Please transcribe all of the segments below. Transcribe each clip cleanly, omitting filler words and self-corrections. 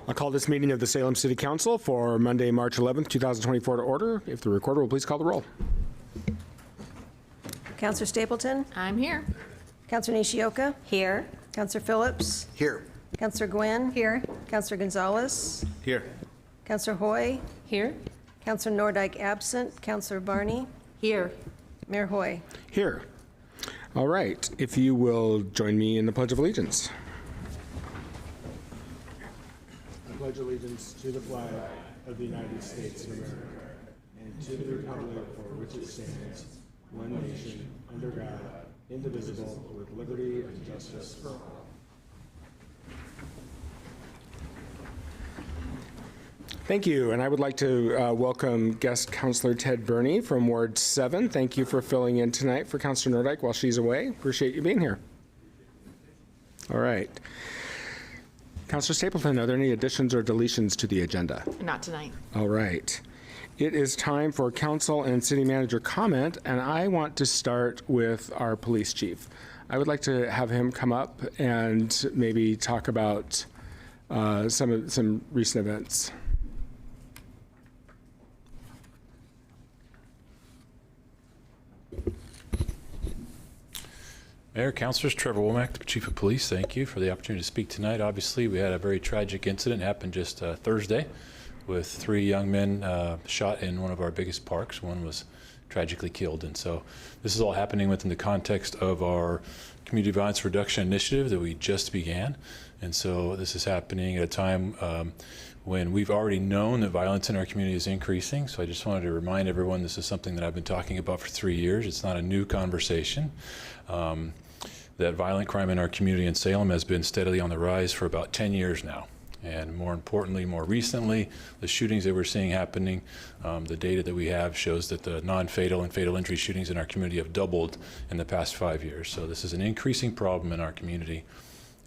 I'll call this meeting of the Salem City Council for Monday, March 11th, 2024 to order. If the recorder will please call the roll. Councillor Stapleton? I'm here. Councillor Nishioka? Here. Councillor Phillips? Here. Councillor Gwynn? Here. Councillor Gonzalez? Here. Councillor Hoy? Here. Councillor Nordyke absent. Councillor Barney? Here. Mayor Hoy? Here. All right. If you will join me in the Pledge of Allegiance. I pledge allegiance to the flag of the United States of America and to the republic for which it stands, one nation, under God, indivisible, with liberty and justice for all. Thank you, and I would like to welcome guest Councillor Ted Burney from Ward 7. Thank you for filling in tonight for Councillor Nordyke while she's away. Appreciate you being here. All right. Councillor Stapleton, are there any additions or deletions to the agenda? Not tonight. All right. It is time for council and city manager comment, and I want to start with our police chief. I would like to have him come up and maybe talk about some recent events. Mayor, Councilors, Trevor Womack, the Chief of Police, thank you for the opportunity to speak tonight. Obviously, we had a very tragic incident happen just Thursday with 3 young men shot in one of our biggest parks. One was tragically killed. And so this is all happening within the context of our Community Violence Reduction Initiative that we just began. And so this is happening at a time when we've already known that violence in our community is increasing. So I just wanted to remind everyone this is something that I've been talking about for 3 years. It's not a new conversation. That violent crime in our community in Salem has been steadily on the rise for about 10 years now. And more importantly, more recently, the shootings that we're seeing happening, the data that we have shows that the non-fatal and fatal injury shootings in our community have doubled in the past 5 years. So this is an increasing problem in our community.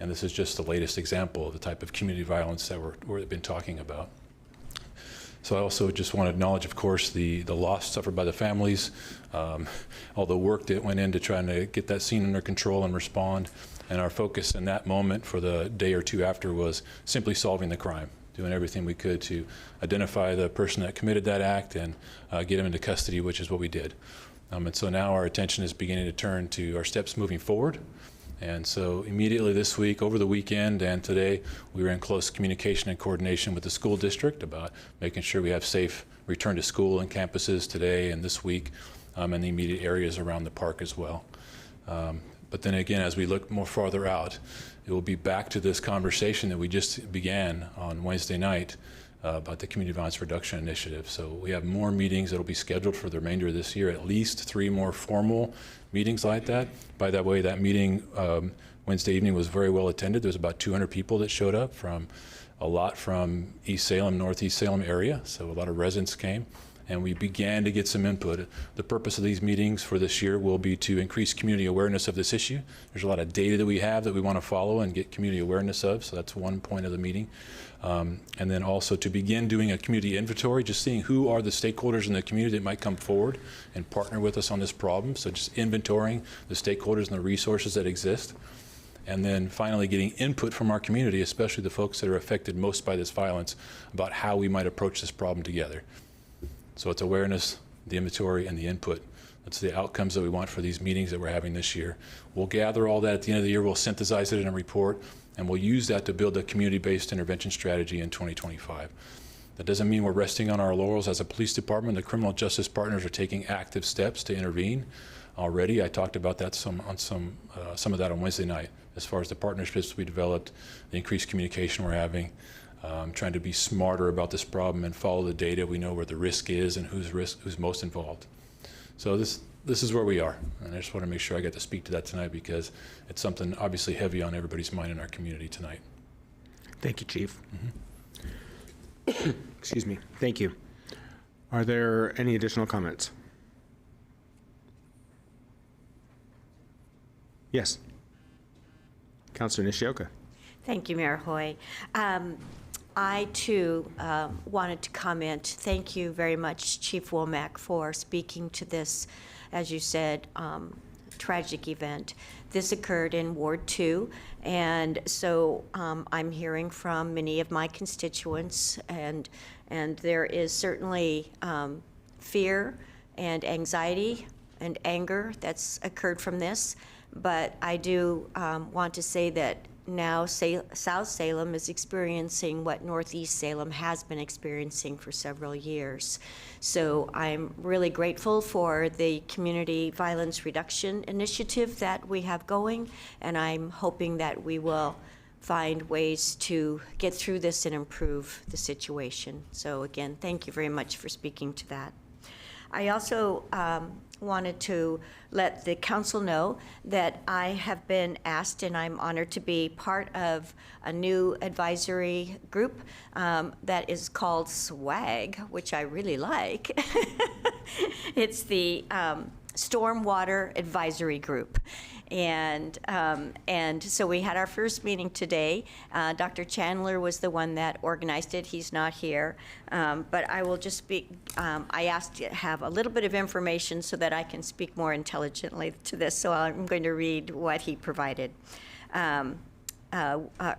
And this is just the latest example of the type of community violence that we've been talking about. So I also just want to acknowledge, of course, the loss suffered by the families, all the work that went into trying to get that scene under control and respond. And our focus in that moment for the day or two after was simply solving the crime, doing everything we could to identify the person that committed that act and get him into custody, which is what we did. And so now our attention is beginning to turn to our steps moving forward. And so immediately this week, over the weekend and today, we were in close communication and coordination with the school district about making sure we have safe return to school and campuses today and this week, and the immediate areas around the park as well. But then again, as we look more farther out, it will be back to this conversation that we just began on Wednesday night about the Community Violence Reduction Initiative. So we have more meetings that will be scheduled for the remainder of this year, at least 3 more formal meetings like that. By that way, that meeting Wednesday evening was very well attended. There was about 200 people that showed up, from a lot from East Salem, Northeast Salem area. So a lot of residents came, and we began to get some input. The purpose of these meetings for this year will be to increase community awareness of this issue. There's a lot of data that we have that we want to follow and get community awareness of, so that's one point of the meeting. And then also to begin doing a community inventory, just seeing who are the stakeholders in the community that might come forward and partner with us on this problem. So just inventorying the stakeholders and the resources that exist. And then finally getting input from our community, especially the folks that are affected most by this violence, about how we might approach this problem together. So it's awareness, the inventory, and the input. That's the outcomes that we want for these meetings that we're having this year. We'll gather all that at the end of the year. We'll synthesize it in a report, and we'll use that to build a community-based intervention strategy in 2025. That doesn't mean we're resting on our laurels. As a police department, the criminal justice partners are taking active steps to intervene already. I talked about that some of that on Wednesday night, as far as the partnerships we developed, the increased communication we're having, trying to be smarter about this problem and follow the data. We know where the risk is and who's most involved. So this is where we are, and I just want to make sure I get to speak to that tonight because it's something obviously heavy on everybody's mind in our community tonight. Thank you, Chief. Excuse me. Thank you. Are there any additional comments? Yes. Councillor Nishioka. Thank you, Mayor Hoy. I, too, wanted to comment. Thank you very much, Chief Womack, for speaking to this, as you said, tragic event. This occurred in Ward 2, and so I'm hearing from many of my constituents, and there is certainly fear and anxiety and anger that's occurred from this. But I do want to say that now South Salem is experiencing what Northeast Salem has been experiencing for several years. So I'm really grateful for the Community Violence Reduction Initiative that we have going, and I'm hoping that we will find ways to get through this and improve the situation. So again, thank you very much for speaking to that. I also wanted to let the council know that I have been asked, and I'm honored to be part of a new advisory group that is called SWAG, which I really like. It's the Stormwater Advisory Group. And so we had our first meeting today. Dr. Chandler was the one that organized it. He's not here. But I will just speak, I asked to have a little bit of information so that I can speak more intelligently to this. So I'm going to read what he provided.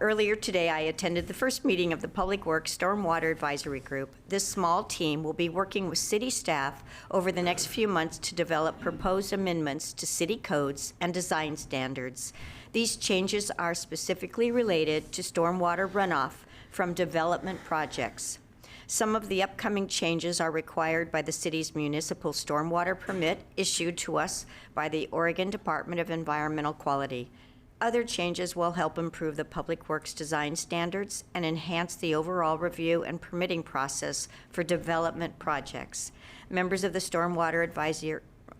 Earlier today, I attended the first meeting of the Public Works Stormwater Advisory Group. This small team will be working with city staff over the next few months to develop proposed amendments to city codes and design standards. These changes are specifically related to stormwater runoff from development projects. Some of the upcoming changes are required by the city's municipal stormwater permit issued to us by the Oregon Department of Environmental Quality. Other changes will help improve the Public Works design standards and enhance the overall review and permitting process for development projects. Members of the Stormwater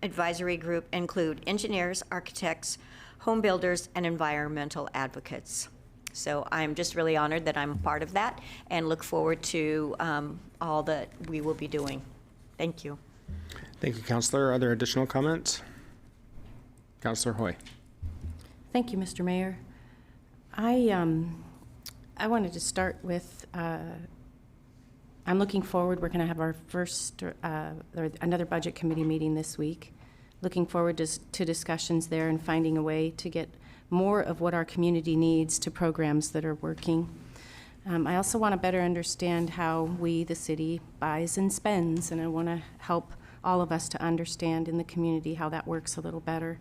Advisory Group include engineers, architects, home builders, and environmental advocates. So I'm just really honored that I'm a part of that and look forward to all that we will be doing. Thank you. Thank you, Councilor. Are there additional comments? Councilor Hoy. Thank you, Mr. Mayor. I wanted to start with, I'm looking forward, we're going to have our first, or another budget committee meeting this week. Looking forward to discussions there and finding a way to get more of what our community needs to programs that are working. I also want to better understand how we, the city, buys and spends, and I want to help all of us to understand in the community how that works a little better.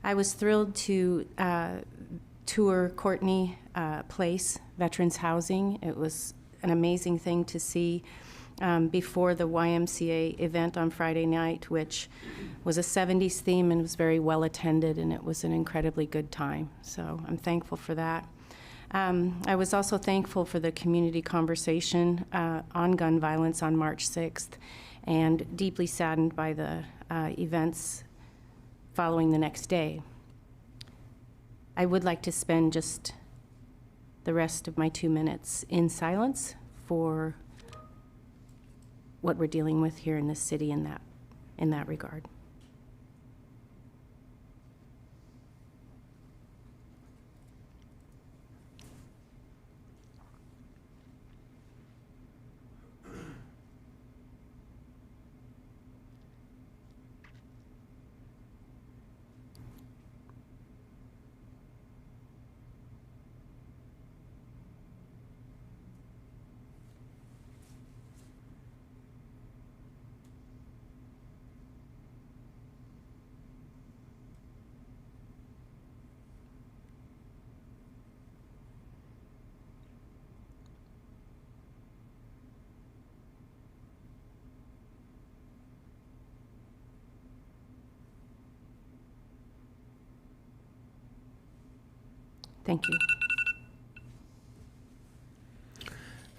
I was thrilled to tour Courtney Place, Veterans Housing. It was an amazing thing to see before the YMCA event on Friday night, which was a 70s theme and was very well attended, and it was an incredibly good time. So I'm thankful for that. I was also thankful for the community conversation on gun violence on March 6th, and deeply saddened by the events following the next day. I would like to spend just the rest of my 2 minutes in silence for what we're dealing with here in this city in that regard. Thank you.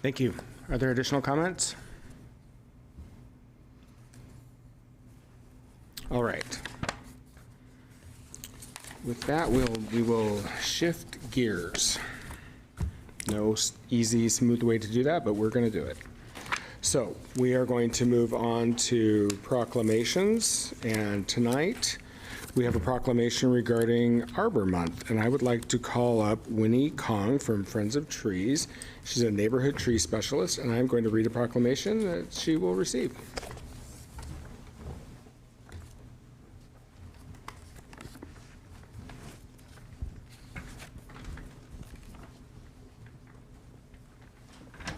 Thank you. Are there additional comments? All right. With that, we will shift gears. No easy, smooth way to do that, but we're going to do it. So we are going to move on to proclamations, and tonight we have a proclamation regarding Arbor Month, and I would like to call up Winnie Kong from Friends of Trees. She's a neighborhood tree specialist, and I'm going to read a proclamation that she will receive.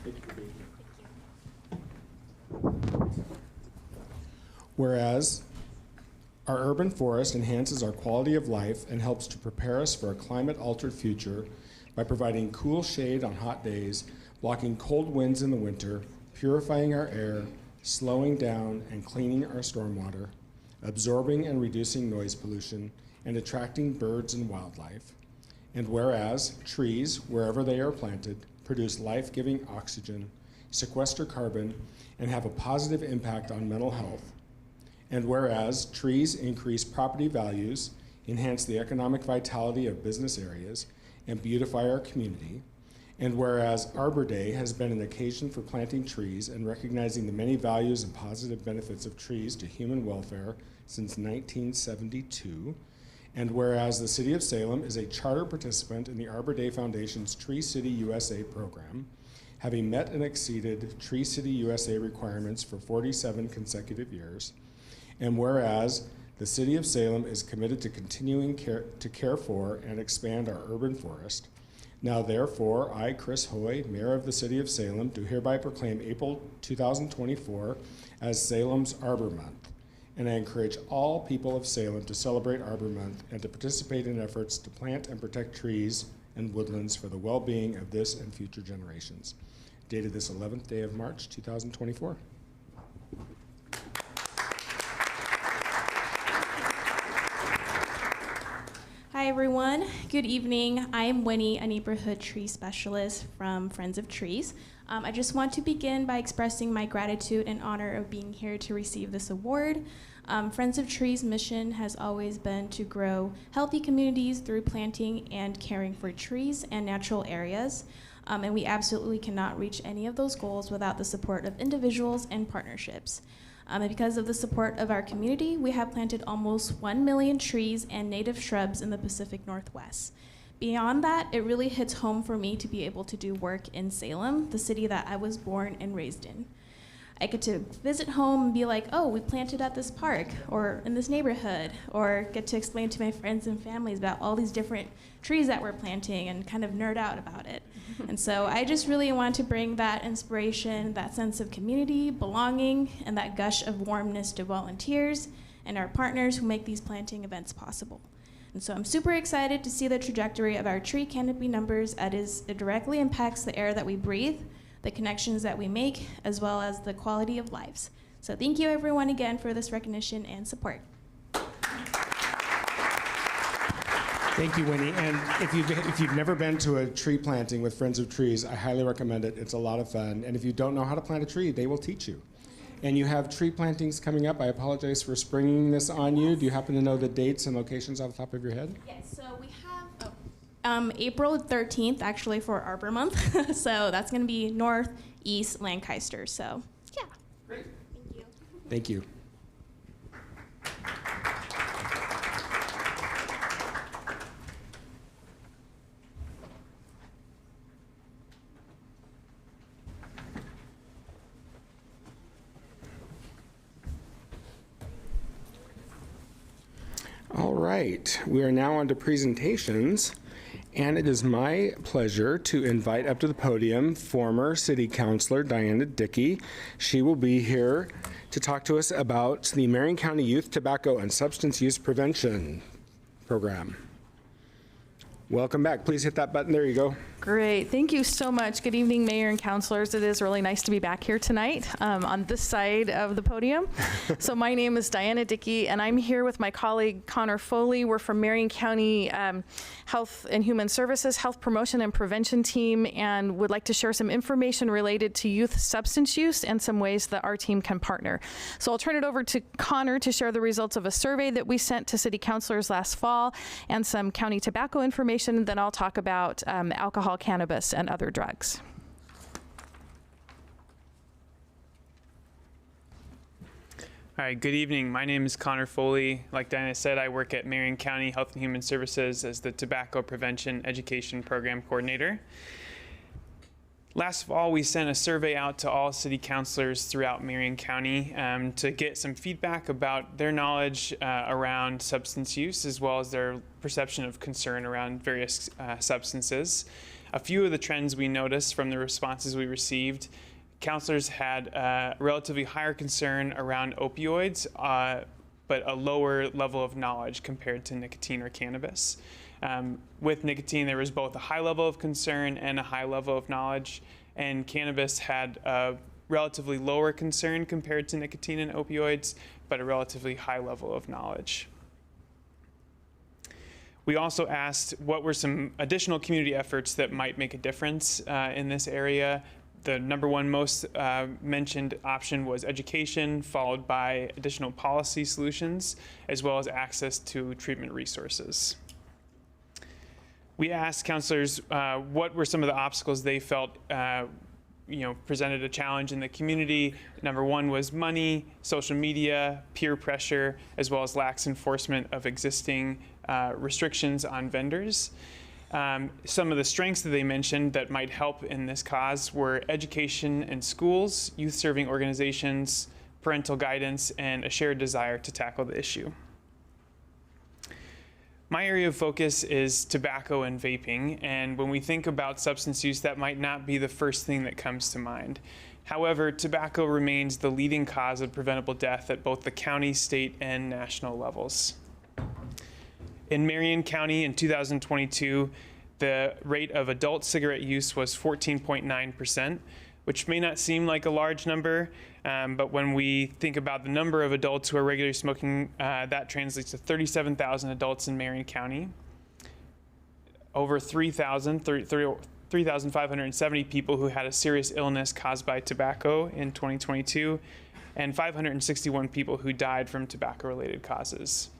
Thank you for being here. Whereas our urban forest enhances our quality of life and helps to prepare us for a climate-altered future by providing cool shade on hot days, blocking cold winds in the winter, purifying our air, slowing down and cleaning our stormwater, absorbing and reducing noise pollution, and attracting birds and wildlife. And whereas trees, wherever they are planted, produce life-giving oxygen, sequester carbon, and have a positive impact on mental health. And whereas trees increase property values, enhance the economic vitality of business areas, and beautify our community. And whereas Arbor Day has been an occasion for planting trees and recognizing the many values and positive benefits of trees to human welfare since 1972. And whereas the City of Salem is a charter participant in the Arbor Day Foundation's Tree City USA program, having met and exceeded Tree City USA requirements for 47 consecutive years. And whereas the City of Salem is committed to continuing to care for and expand our urban forest. Now therefore, I, Chris Hoy, Mayor of the City of Salem, do hereby proclaim April 2024 as Salem's Arbor Month. And I encourage all people of Salem to celebrate Arbor Month and to participate in efforts to plant and protect trees and woodlands for the well-being of this and future generations. Dated this 11th day of March, 2024. Hi everyone, good evening. I'm Winnie, a neighborhood tree specialist from Friends of Trees. I just want to begin by expressing my gratitude and honor of being here to receive this award. Friends of Trees' mission has always been to grow healthy communities through planting and caring for trees and natural areas. And we absolutely cannot reach any of those goals without the support of individuals and partnerships. And because of the support of our community, we have planted almost 1 million trees and native shrubs in the Pacific Northwest. Beyond that, it really hits home for me to be able to do work in Salem, the city that I was born and raised in. I get to visit home and be like, oh, we planted at this park or in this neighborhood, or get to explain to my friends and families about all these different trees that we're planting and kind of nerd out about it. And so I just really want to bring that inspiration, that sense of community, belonging, and that gush of warmness to volunteers and our partners who make these planting events possible. And so I'm super excited to see the trajectory of our tree canopy numbers as it directly impacts the air that we breathe, the connections that we make, as well as the quality of lives. So thank you everyone again for this recognition and support. Thank you, Winnie. And if you've never been to a tree planting with Friends of Trees, I highly recommend it. It's a lot of fun. And if you don't know how to plant a tree, they will teach you. And you have tree plantings coming up. I apologize for springing this on you. Do you happen to know the dates and locations off the top of your head? Yes, so we have April 13th actually for Arbor Month. So that's going to be North, East, Lancaster. So yeah. Great. Thank you. Thank you. All right, we are now on to presentations, and it is my pleasure to invite up to the podium former City Councilor Diana Dickey. She will be here to talk to us about the Marion County Youth Tobacco and Substance Use Prevention Program. Welcome back. Please hit that button. There you go. Great. Thank you so much. Good evening, Mayor and councilors. It is really nice to be back here tonight on this side of the podium. So my name is Diana Dickey, and I'm here with my colleague Connor Foley. We're from Marion County Health and Human Services, Health Promotion and Prevention Team, and would like to share some information related to youth substance use and some ways that our team can partner. So I'll turn it over to Connor to share the results of a survey that we sent to city councilors last fall and some county tobacco information. Then I'll talk about alcohol, cannabis, and other drugs. All right, good evening. My name is Connor Foley. Like Diana said, I work at Marion County Health and Human Services as the Tobacco Prevention Education Program Coordinator. Last fall, we sent a survey out to all city councilors throughout Marion County to get some feedback about their knowledge around substance use, as well as their perception of concern around various substances. A few of the trends we noticed from the responses we received: councilors had a relatively higher concern around opioids, but a lower level of knowledge compared to nicotine or cannabis. With nicotine, there was both a high level of concern and a high level of knowledge, and cannabis had a relatively lower concern compared to nicotine and opioids, but a relatively high level of knowledge. We also asked what were some additional community efforts that might make a difference in this area. The number one most mentioned option was education, followed by additional policy solutions, as well as access to treatment resources. We asked counselors what were some of the obstacles they felt presented a challenge in the community. Number one was money, social media, peer pressure, as well as lax enforcement of existing restrictions on vendors. Some of the strengths that they mentioned that might help in this cause were education in schools, youth-serving organizations, parental guidance, and a shared desire to tackle the issue. My area of focus is tobacco and vaping, and when we think about substance use, that might not be the first thing that comes to mind. However, tobacco remains the leading cause of preventable death at both the county, state, and national levels. In Marion County in 2022, the rate of adult cigarette use was 14.9%, which may not seem like a large number, but when we think about the number of adults who are regularly smoking, that translates to 37,000 adults in Marion County. Over 3,570 people who had a serious illness caused by tobacco in 2022, and 561 people who died from tobacco-related causes.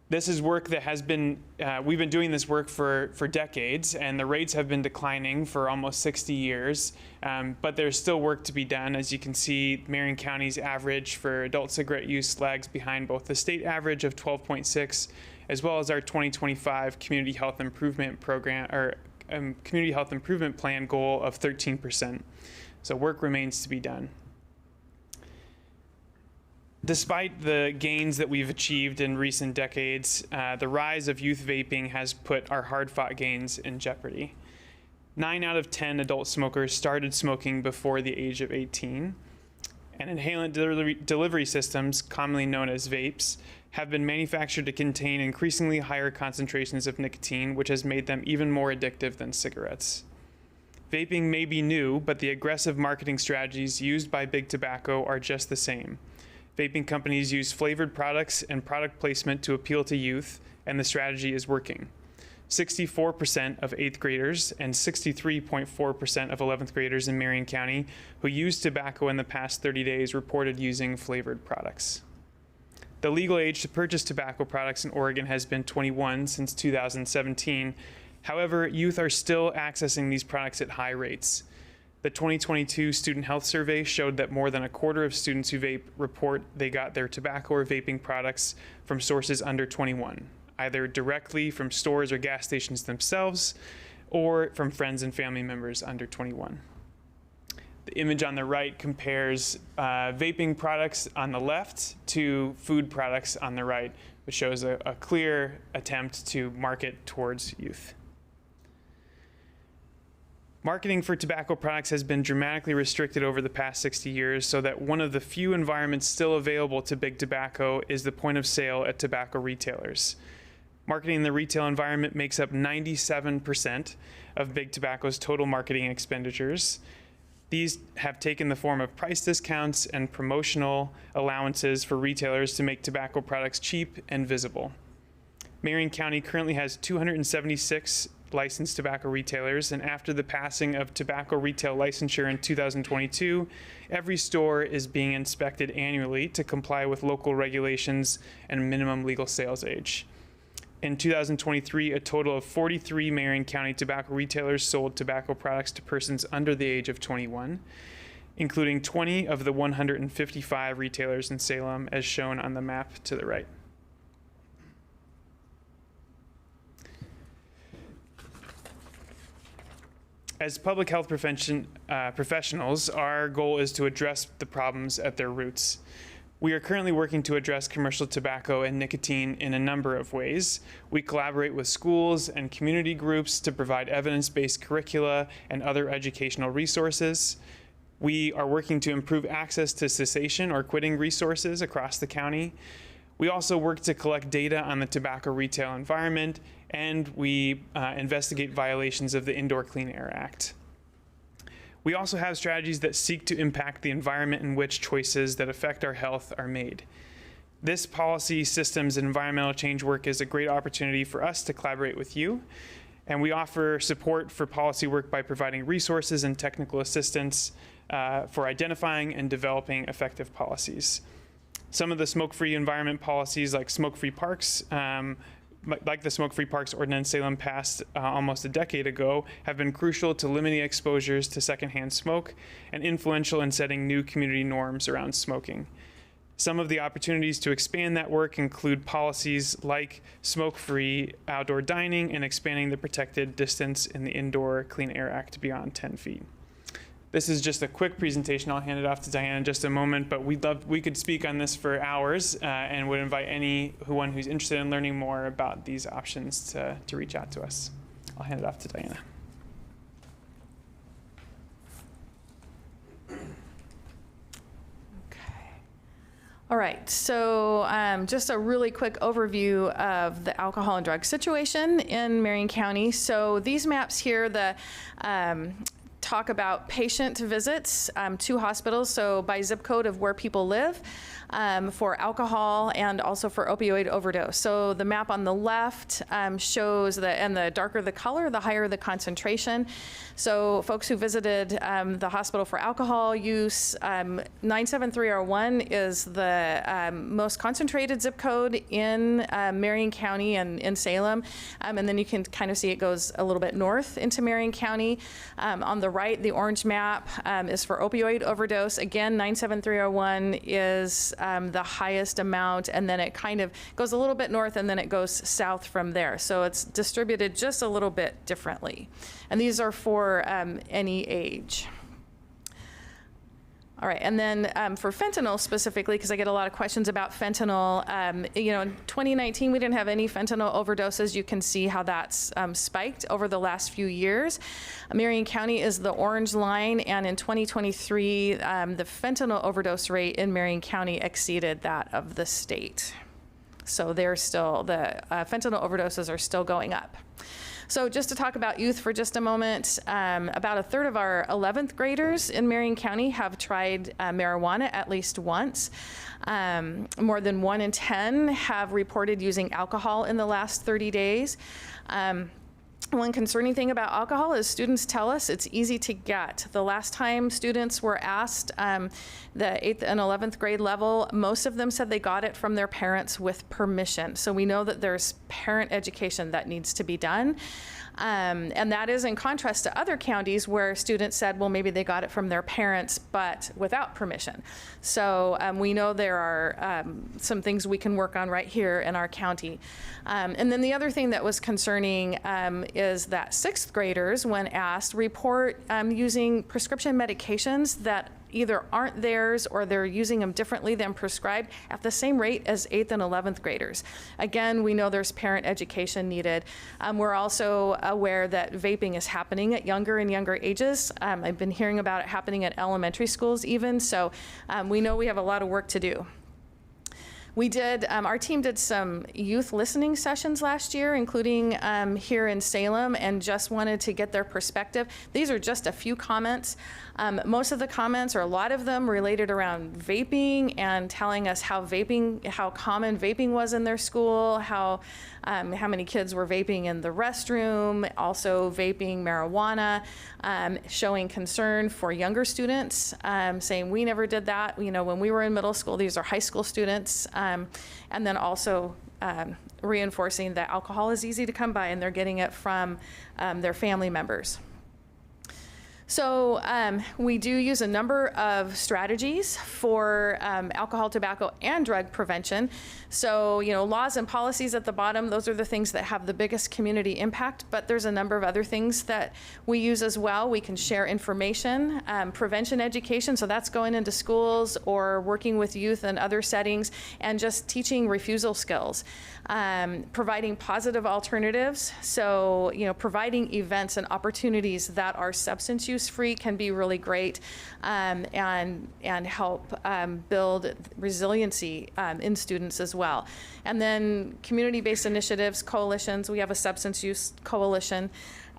This is work that has been, we've been doing this work for decades, and the rates have been declining for almost 60 years, but there's still work to be done. As you can see, Marion County's average for adult cigarette use lags behind both the state average of 12.6, as well as our 2025 Community Health Improvement Program, or Community Health Improvement Plan goal of 13%. So work remains to be done. Despite the gains that we've achieved in recent decades, the rise of youth vaping has put our hard-fought gains in jeopardy. 9 out of 10 adult smokers started smoking before the age of 18, and inhalant delivery systems, commonly known as vapes, have been manufactured to contain increasingly higher concentrations of nicotine, which has made them even more addictive than cigarettes. Vaping may be new, but the aggressive marketing strategies used by Big Tobacco are just the same. Vaping companies use flavored products and product placement to appeal to youth, and the strategy is working. 64% of 8th graders and 63.4% of 11th graders in Marion County who used tobacco in the past 30 days reported using flavored products. The legal age to purchase tobacco products in Oregon has been 21 since 2017. However, youth are still accessing these products at high rates. The 2022 Student Health Survey showed that more than a quarter of students who vape report they got their tobacco or vaping products from sources under 21, either directly from stores or gas stations themselves, or from friends and family members under 21. The image on the right compares vaping products on the left to food products on the right, which shows a clear attempt to market towards youth. Marketing for tobacco products has been dramatically restricted over the past 60 years, so that one of the few environments still available to Big Tobacco is the point of sale at tobacco retailers. Marketing in the retail environment makes up 97% of Big Tobacco's total marketing expenditures. These have taken the form of price discounts and promotional allowances for retailers to make tobacco products cheap and visible. Marion County currently has 276 licensed tobacco retailers, and after the passing of tobacco retail licensure in 2022, every store is being inspected annually to comply with local regulations and minimum legal sales age. In 2023, a total of 43 Marion County tobacco retailers sold tobacco products to persons under the age of 21, including 20 of the 155 retailers in Salem, as shown on the map to the right. As public health professionals, our goal is to address the problems at their roots. We are currently working to address commercial tobacco and nicotine in a number of ways. We collaborate with schools and community groups to provide evidence-based curricula and other educational resources. We are working to improve access to cessation or quitting resources across the county. We also work to collect data on the tobacco retail environment, and we investigate violations of the Indoor Clean Air Act. We also have strategies that seek to impact the environment in which choices that affect our health are made. This policy, systems, and environmental change work is a great opportunity for us to collaborate with you, and we offer support for policy work by providing resources and technical assistance for identifying and developing effective policies. Some of the smoke-free environment policies, like smoke-free parks, like the Smoke-Free Parks Ordinance Salem passed almost a decade ago, have been crucial to limiting exposures to secondhand smoke and influential in setting new community norms around smoking. Some of the opportunities to expand that work include policies like smoke-free outdoor dining and expanding the protected distance in the Indoor Clean Air Act beyond 10 feet. This is just a quick presentation. I'll hand it off to Diana in just a moment, but we could speak on this for hours and would invite anyone who's interested in learning more about these options to reach out to us. I'll hand it off to Diana. All right, so just a really quick overview of the alcohol and drug situation in Marion County. So these maps here, talk about patient visits to hospitals, so by zip code of where people live, for alcohol and also for opioid overdose. So the map on the left shows that, and the darker the color, the higher the concentration. So folks who visited the hospital for alcohol use, 97301 is the most concentrated zip code in Marion County and in Salem. And then you can kind of see it goes a little bit north into Marion County. On the right, the orange map is for opioid overdose. Again, 97301 is the highest amount, and then it kind of goes a little bit north and then it goes south from there. So it's distributed just a little bit differently. And these are for any age. All right, and then for fentanyl specifically, because I get a lot of questions about fentanyl, in 2019 we didn't have any fentanyl overdoses. You can see how that's spiked over the last few years. Marion County is the orange line, and in 2023, the fentanyl overdose rate in Marion County exceeded that of the state. So they're still, the fentanyl overdoses are still going up. So just to talk about youth for just a moment, about a third of our 11th graders in Marion County have tried marijuana at least once. More than 1 in 10 have reported using alcohol in the last 30 days. One concerning thing about alcohol is students tell us it's easy to get. The last time students were asked, the 8th and 11th grade level, most of them said they got it from their parents with permission. So we know that there's parent education that needs to be done. And that is in contrast to other counties where students said, well, maybe they got it from their parents, but without permission. So we know there are some things we can work on right here in our county. And then the other thing that was concerning is that 6th graders, when asked, report using prescription medications that either aren't theirs or they're using them differently than prescribed at the same rate as 8th and 11th graders. Again, we know there's parent education needed. We're also aware that vaping is happening at younger and younger ages. I've been hearing about it happening at elementary schools even, so we know we have a lot of work to do. We did, our team did some youth listening sessions last year, including here in Salem, and just wanted to get their perspective. These are just a few comments. Most of the comments, or a lot of them, related around vaping and telling us how common vaping was in their school, how many kids were vaping in the restroom, also vaping marijuana, showing concern for younger students, saying we never did that. When we were in middle school, these are high school students, and then also reinforcing that alcohol is easy to come by and they're getting it from their family members. So we do use a number of strategies for alcohol, tobacco, and drug prevention. So, laws and policies at the bottom, those are the things that have the biggest community impact, but there's a number of other things that we use as well. We can share information, prevention education, so that's going into schools or working with youth in other settings, and just teaching refusal skills. Providing positive alternatives, so providing events and opportunities that are substance use free can be really great, and help build resiliency in students as well. And then community-based initiatives, coalitions. We have a substance use coalition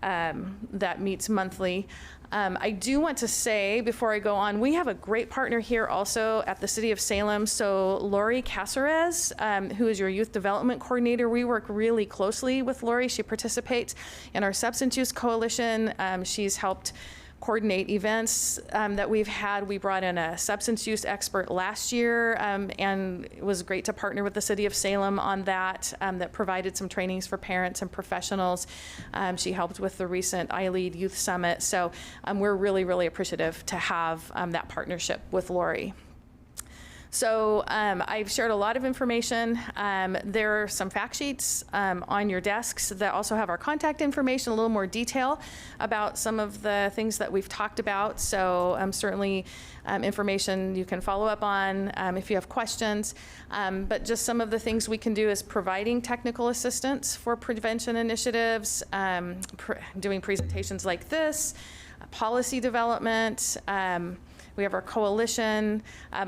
that meets monthly. I do want to say, before I go on, we have a great partner here also at the City of Salem. So Lori Caceres, who is your Youth Development Coordinator, we work really closely with Lori. She participates in our Substance Use Coalition. She's helped coordinate events that we've had. We brought in a substance use expert last year, and it was great to partner with the City of Salem on that, that provided some trainings for parents and professionals. She helped with the recent iLead Youth Summit. So we're really, really appreciative to have that partnership with Lori. So I've shared a lot of information. There are some fact sheets on your desks that also have our contact information, a little more detail about some of the things that we've talked about. So certainly information you can follow up on if you have questions. But just some of the things we can do is providing technical assistance for prevention initiatives, doing presentations like this, policy development. We have our coalition.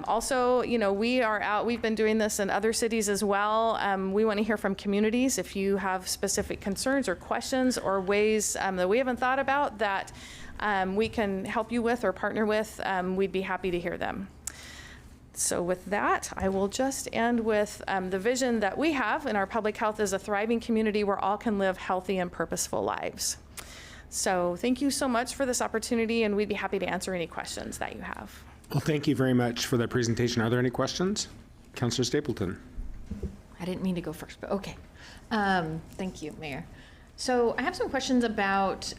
Also, we are out, we've been doing this in other cities as well. We want to hear from communities. If you have specific concerns or questions or ways that we haven't thought about that we can help you with or partner with, we'd be happy to hear them. So with that, I will just end with the vision that we have in our public health is a thriving community where all can live healthy and purposeful lives. So thank you so much for this opportunity, and we'd be happy to answer any questions that you have. Well, thank you very much for that presentation. Are there any questions? Councilor Stapleton. I didn't mean to go first, but okay. Thank you, Mayor. So I have some questions about,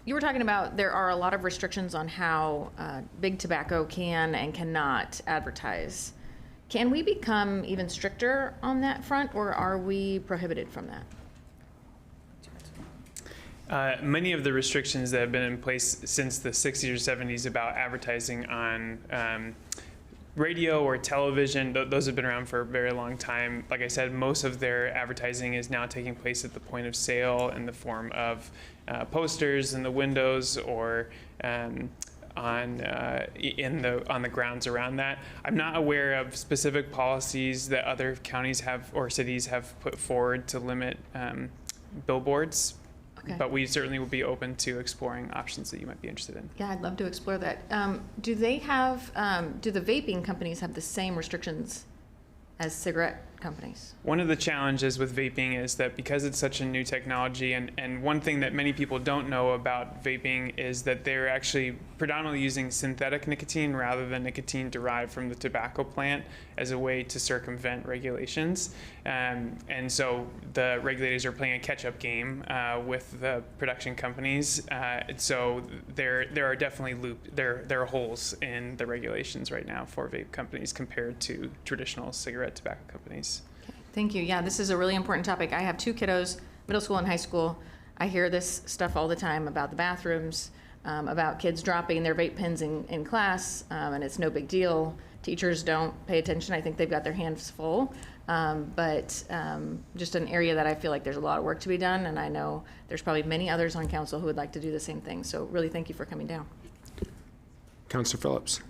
you were talking about there are a lot of restrictions on how big tobacco can and cannot advertise. Can we become even stricter on that front, or are we prohibited from that? Many of the restrictions that have been in place since the 60s or 70s about advertising on radio or television, those have been around for a very long time. Like I said, most of their advertising is now taking place at the point of sale in the form of posters in the windows or on the grounds around that. I'm not aware of specific policies that other counties have or cities have put forward to limit billboards. Okay. But we certainly will be open to exploring options that you might be interested in. Yeah, I'd love to explore that. Do they have, do the vaping companies have the same restrictions as cigarette companies? One of the challenges with vaping is that because it's such a new technology, and one thing that many people don't know about vaping is that they're actually predominantly using synthetic nicotine rather than nicotine derived from the tobacco plant as a way to circumvent regulations. And so the regulators are playing a catch-up game with the production companies. So there are definitely there are holes in the regulations right now for vape companies compared to traditional cigarette tobacco companies. Okay, thank you. Yeah, this is a really important topic. I have 2 kiddos, middle school and high school. I hear this stuff all the time about the bathrooms, about kids dropping their vape pens in class, and it's no big deal. Teachers don't pay attention. I think they've got their hands full. But just an area that I feel like there's a lot of work to be done, and I know there's probably many others on council who would like to do the same thing. So really thank you for coming down. Councilor Phillips.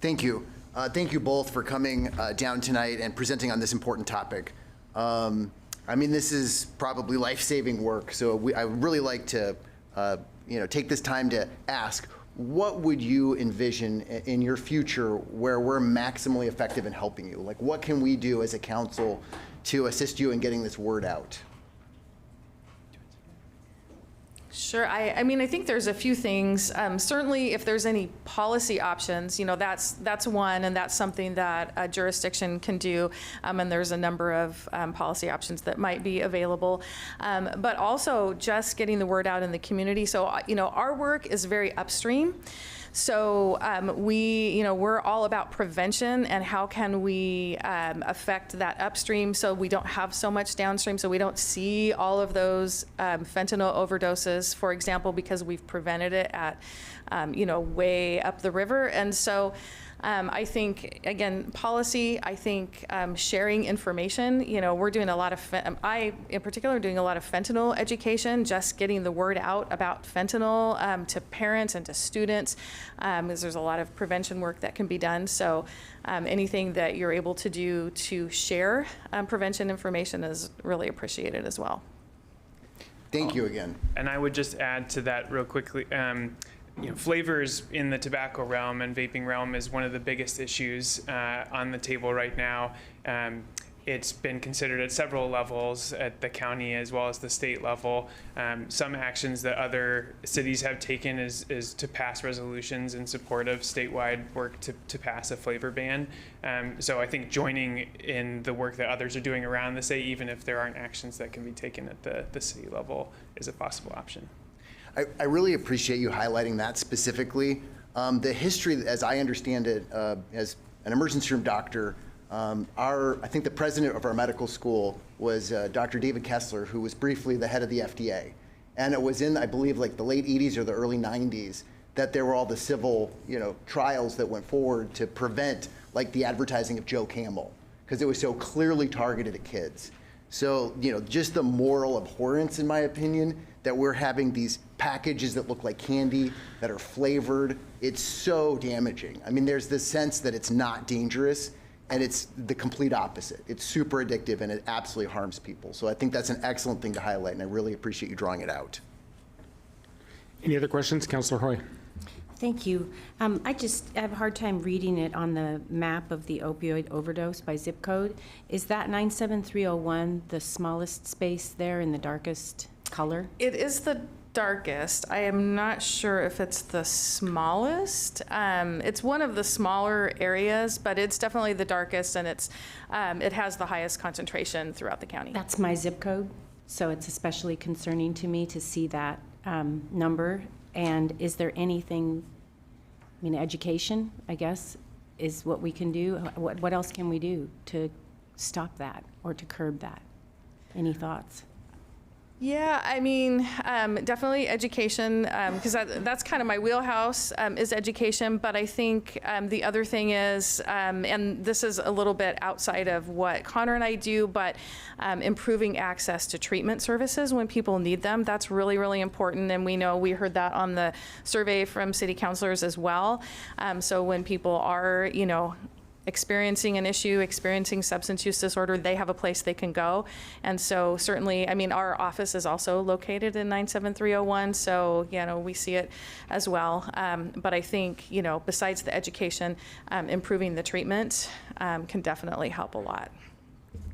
Thank you. Thank you both for coming down tonight and presenting on this important topic. I mean, this is probably life-saving work, so I would really like to take this time to ask, what would you envision in your future where we're maximally effective in helping you? Like, what can we do as a council to assist you in getting this word out? Sure. I mean, I think there's a few things. Certainly, if there's any policy options, you know, that's one, and that's something that a jurisdiction can do. And there's a number of policy options that might be available. But also just getting the word out in the community. So, you know, our work is very upstream. So we're all about prevention and how can we affect that upstream so we don't have so much downstream, so we don't see all of those fentanyl overdoses, for example, because we've prevented it at, way up the river. And so I think, again, policy, I think sharing information, you know, we're doing a lot of, I in particular are doing a lot of fentanyl education, just getting the word out about fentanyl to parents and to students, because there's a lot of prevention work that can be done. So anything that you're able to do to share prevention information is really appreciated as well. Thank you again. And I would just add to that real quickly. Flavors in the tobacco realm and vaping realm is one of the biggest issues on the table right now. It's been considered at several levels at the county as well as the state level. Some actions that other cities have taken is to pass resolutions in support of statewide work to pass a flavor ban. So I think joining in the work that others are doing around the state, even if there aren't actions that can be taken at the city level, is a possible option. I really appreciate you highlighting that specifically. The history, as I understand it, as an emergency room doctor, I think the president of our medical school was Dr. David Kessler, who was briefly the head of the FDA. And it was in, I believe, like the late 80s or the early 90s that there were all the civil, trials that went forward to prevent like the advertising of Joe Camel, because it was so clearly targeted at kids. So, just the moral abhorrence, in my opinion, that we're having these packages that look like candy that are flavored. It's so damaging. I mean, there's this sense that it's not dangerous, and it's the complete opposite. It's super addictive, and it absolutely harms people. So I think that's an excellent thing to highlight, and I really appreciate you drawing it out. Any other questions? Councillor Hoy. Thank you. I have a hard time reading it on the map of the opioid overdose by zip code. Is that 97301 the smallest space there in the darkest color? It is the darkest. I am not sure if it's the smallest. It's one of the smaller areas, but it's definitely the darkest, and it has the highest concentration throughout the county. That's my zip code, so it's especially concerning to me to see that number. And is there anything, education, I guess, is what we can do? What else can we do to stop that or to curb that? Any thoughts? Yeah, definitely education, because that's kind of my wheelhouse, is education. But I think the other thing is, and this is a little bit outside of what Connor and I do, but improving access to treatment services when people need them. That's really, really important. And we heard that on the survey from city councilors as well. So when people are, experiencing an issue, experiencing substance use disorder, they have a place they can go. And so certainly, our office is also located in 97301, so, we see it as well. But I think, besides the education, improving the treatment can definitely help a lot.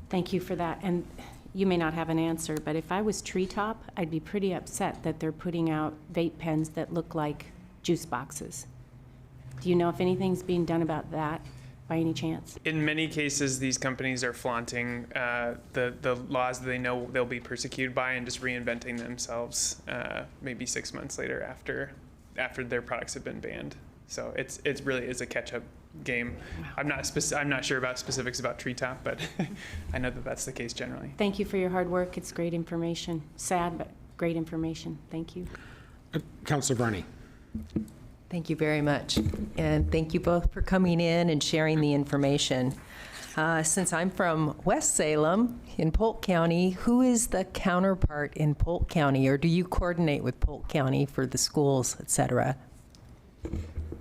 Thank you for that. And you may not have an answer, but if I was Treetop, I'd be pretty upset that they're putting out vape pens that look like juice boxes. Do you know if anything's being done about that by any chance? In many cases, these companies are flaunting the laws that they know they'll be persecuted by and just reinventing themselves maybe 6 months later after their products have been banned. So it's really is a catch-up game. Wow. I'm not sure about specifics about Treetop, but I know that that's the case generally. Thank you for your hard work. It's great information. Sad, but great information. Thank you. Councillor Barney. Thank you very much. And thank you both for coming in and sharing the information. Since I'm from West Salem in Polk County, who is the counterpart in Polk County, or do you coordinate with Polk County for the schools, et cetera?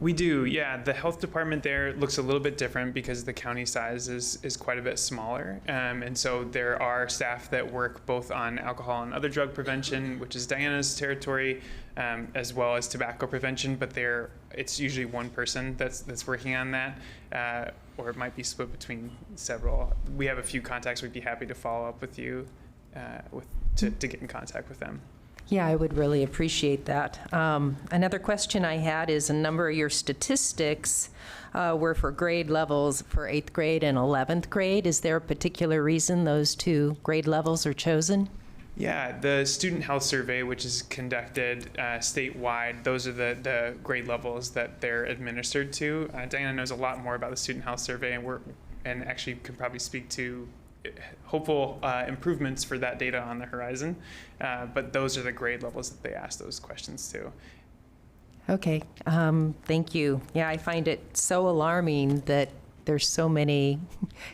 We do, yeah. The health department there looks a little bit different because the county size is quite a bit smaller. And so there are staff that work both on alcohol and other drug prevention, which is Diana's territory, as well as tobacco prevention, but it's usually one person that's working on that, or it might be split between several. We have a few contacts. We'd be happy to follow up with you to get in contact with them. Yeah, I would really appreciate that. Another question I had is a number of your statistics were for grade levels for 8th grade and 11th grade. Is there a particular reason those two grade levels are chosen? Yeah, the student health survey, which is conducted statewide, those are the grade levels that they're administered to. Diana knows a lot more about the student health survey, and actually could probably speak to hopeful improvements for that data on the horizon. But those are the grade levels that they ask those questions to. Okay, thank you. Yeah, I find it so alarming that there's so many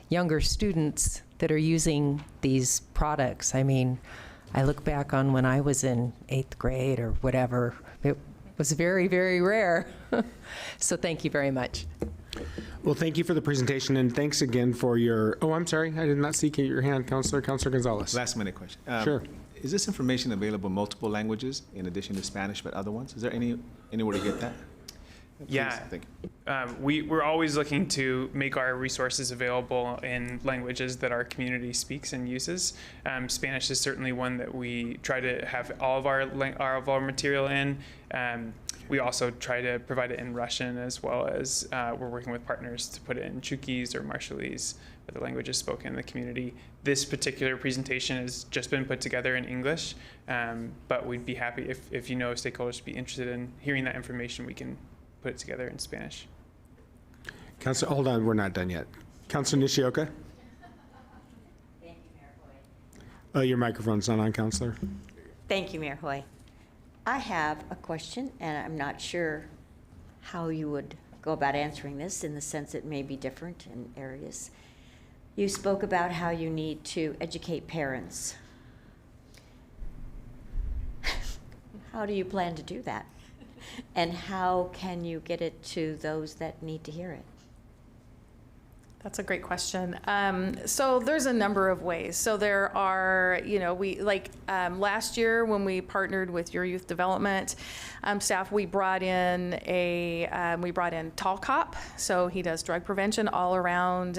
younger students that are using these products. I mean, I look back on when I was in 8th grade or whatever, it was very, very rare. So thank you very much. Well, thank you for the presentation, and thanks again for your, oh, I'm sorry, I did not see your hand, Counselor Gonzalez. Last minute question. Sure. Is this information available in multiple languages in addition to Spanish, but other ones? Is there anywhere to get that? Yeah, Please, thank you. we're always looking to make our resources available in languages that our community speaks and uses. Spanish is certainly one that we try to have all of our material in. We also try to provide it in Russian, as well as we're working with partners to put it in Chukis or Marshallese, but the language is spoken in the community. This particular presentation has just been put together in English, but we'd be happy if you know stakeholders would be interested in hearing that information, we can put it together in Spanish. Counselor, hold on, we're not done yet. Counselor Nishioka? Thank you, Mayor Hoy. Oh, your microphone's not on, Counselor. Thank you, Mayor Hoy. I have a question, and I'm not sure how you would go about answering this, in the sense it may be different in areas. You spoke about how you need to educate parents. How do you plan to do that? And how can you get it to those that need to hear it? That's a great question. So there's a number of ways. So there are, last year when we partnered with your youth development staff, we brought in Tall Cop. So he does drug prevention all around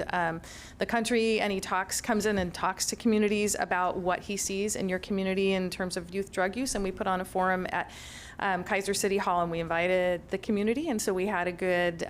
the country, and he comes in and talks to communities about what he sees in your community in terms of youth drug use. And we put on a forum at Kaiser City Hall, and we invited the community, and so we had a good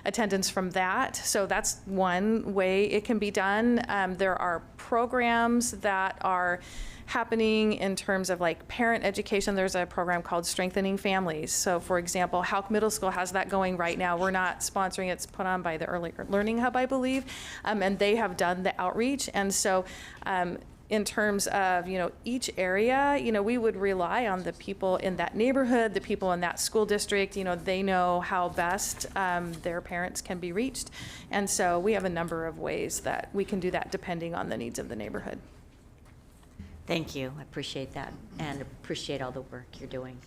attendance from that. So that's one way it can be done. There are programs that are happening in terms of like parent education. There's a program called Strengthening Families. So for example, Houck Middle School has that going right now. We're not sponsoring it. It's put on by the Early Learning Hub, I believe, and they have done the outreach. And so in terms of, each area, we would rely on the people in that neighborhood, the people in that school district. They know how best their parents can be reached. And so we have a number of ways that we can do that depending on the needs of the neighborhood. Thank you. I appreciate that, and appreciate all the work you're doing.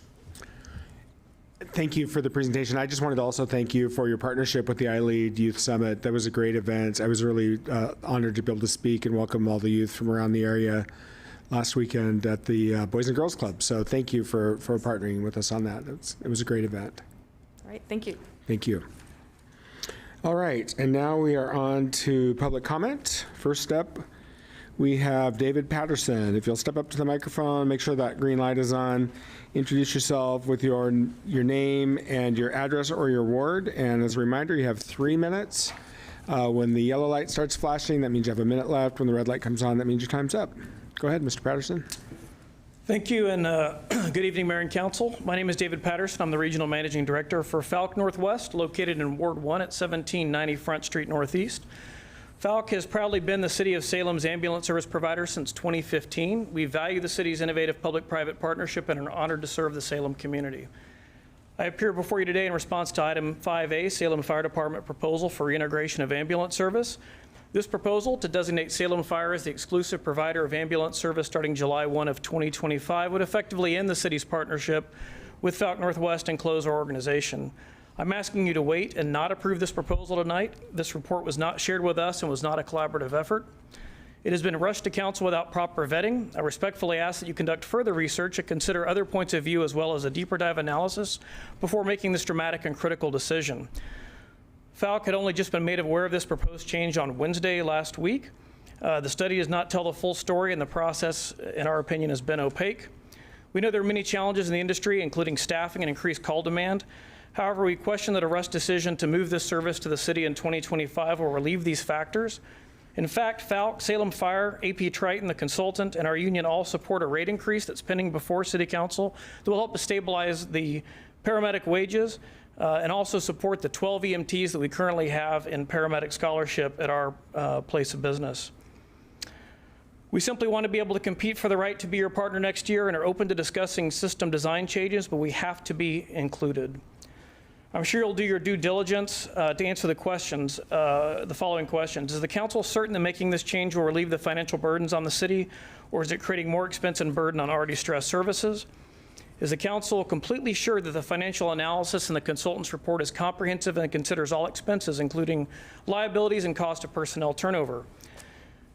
Thank you for the presentation. I just wanted to also thank you for your partnership with the iLead Youth Summit. That was a great event. I was really honored to be able to speak and welcome all the youth from around the area last weekend at the Boys and Girls Club. So thank you for partnering with us on that. It was a great event. All right, thank you. Thank you. All right, and now we are on to public comment. First up, we have David Patterson. If you'll step up to the microphone, make sure that green light is on. Introduce yourself with your name and your address or your ward. And as a reminder, you have 3 minutes. When the yellow light starts flashing, that means you have a minute left. When the red light comes on, that means your time's up. Go ahead, Mr. Patterson. Thank you, and good evening, Mayor and Council. My name is David Patterson. I'm the Regional Managing Director for Falck Northwest, located in Ward 1 at 1790 Front Street Northeast. Falck has proudly been the City of Salem's ambulance service provider since 2015. We value the city's innovative public-private partnership and are honored to serve the Salem community. I appear before you today in response to item 5A, Salem Fire Department proposal for reintegration of ambulance service. This proposal to designate Salem Fire as the exclusive provider of ambulance service starting July 1 of 2025 would effectively end the city's partnership with Falck Northwest and close our organization. I'm asking you to wait and not approve this proposal tonight. This report was not shared with us and was not a collaborative effort. It has been rushed to council without proper vetting. I respectfully ask that you conduct further research and consider other points of view as well as a deeper dive analysis before making this dramatic and critical decision. Falck had only just been made aware of this proposed change on Wednesday last week. The study does not tell the full story, and the process, in our opinion, has been opaque. We know there are many challenges in the industry, including staffing and increased call demand. However, we question that a rush decision to move this service to the city in 2025 will relieve these factors. In fact, Falck, Salem Fire, AP Triton, the consultant, and our union all support a rate increase that's pending before City Council that will help to stabilize the paramedic wages and also support the 12 EMTs that we currently have in paramedic scholarship at our place of business. We simply want to be able to compete for the right to be your partner next year and are open to discussing system design changes, but we have to be included. I'm sure you'll do your due diligence to answer the questions, the following questions. Is the council certain that making this change will relieve the financial burdens on the city, or is it creating more expense and burden on already stressed services? Is the council completely sure that the financial analysis in the consultant's report is comprehensive and considers all expenses, including liabilities and cost of personnel turnover?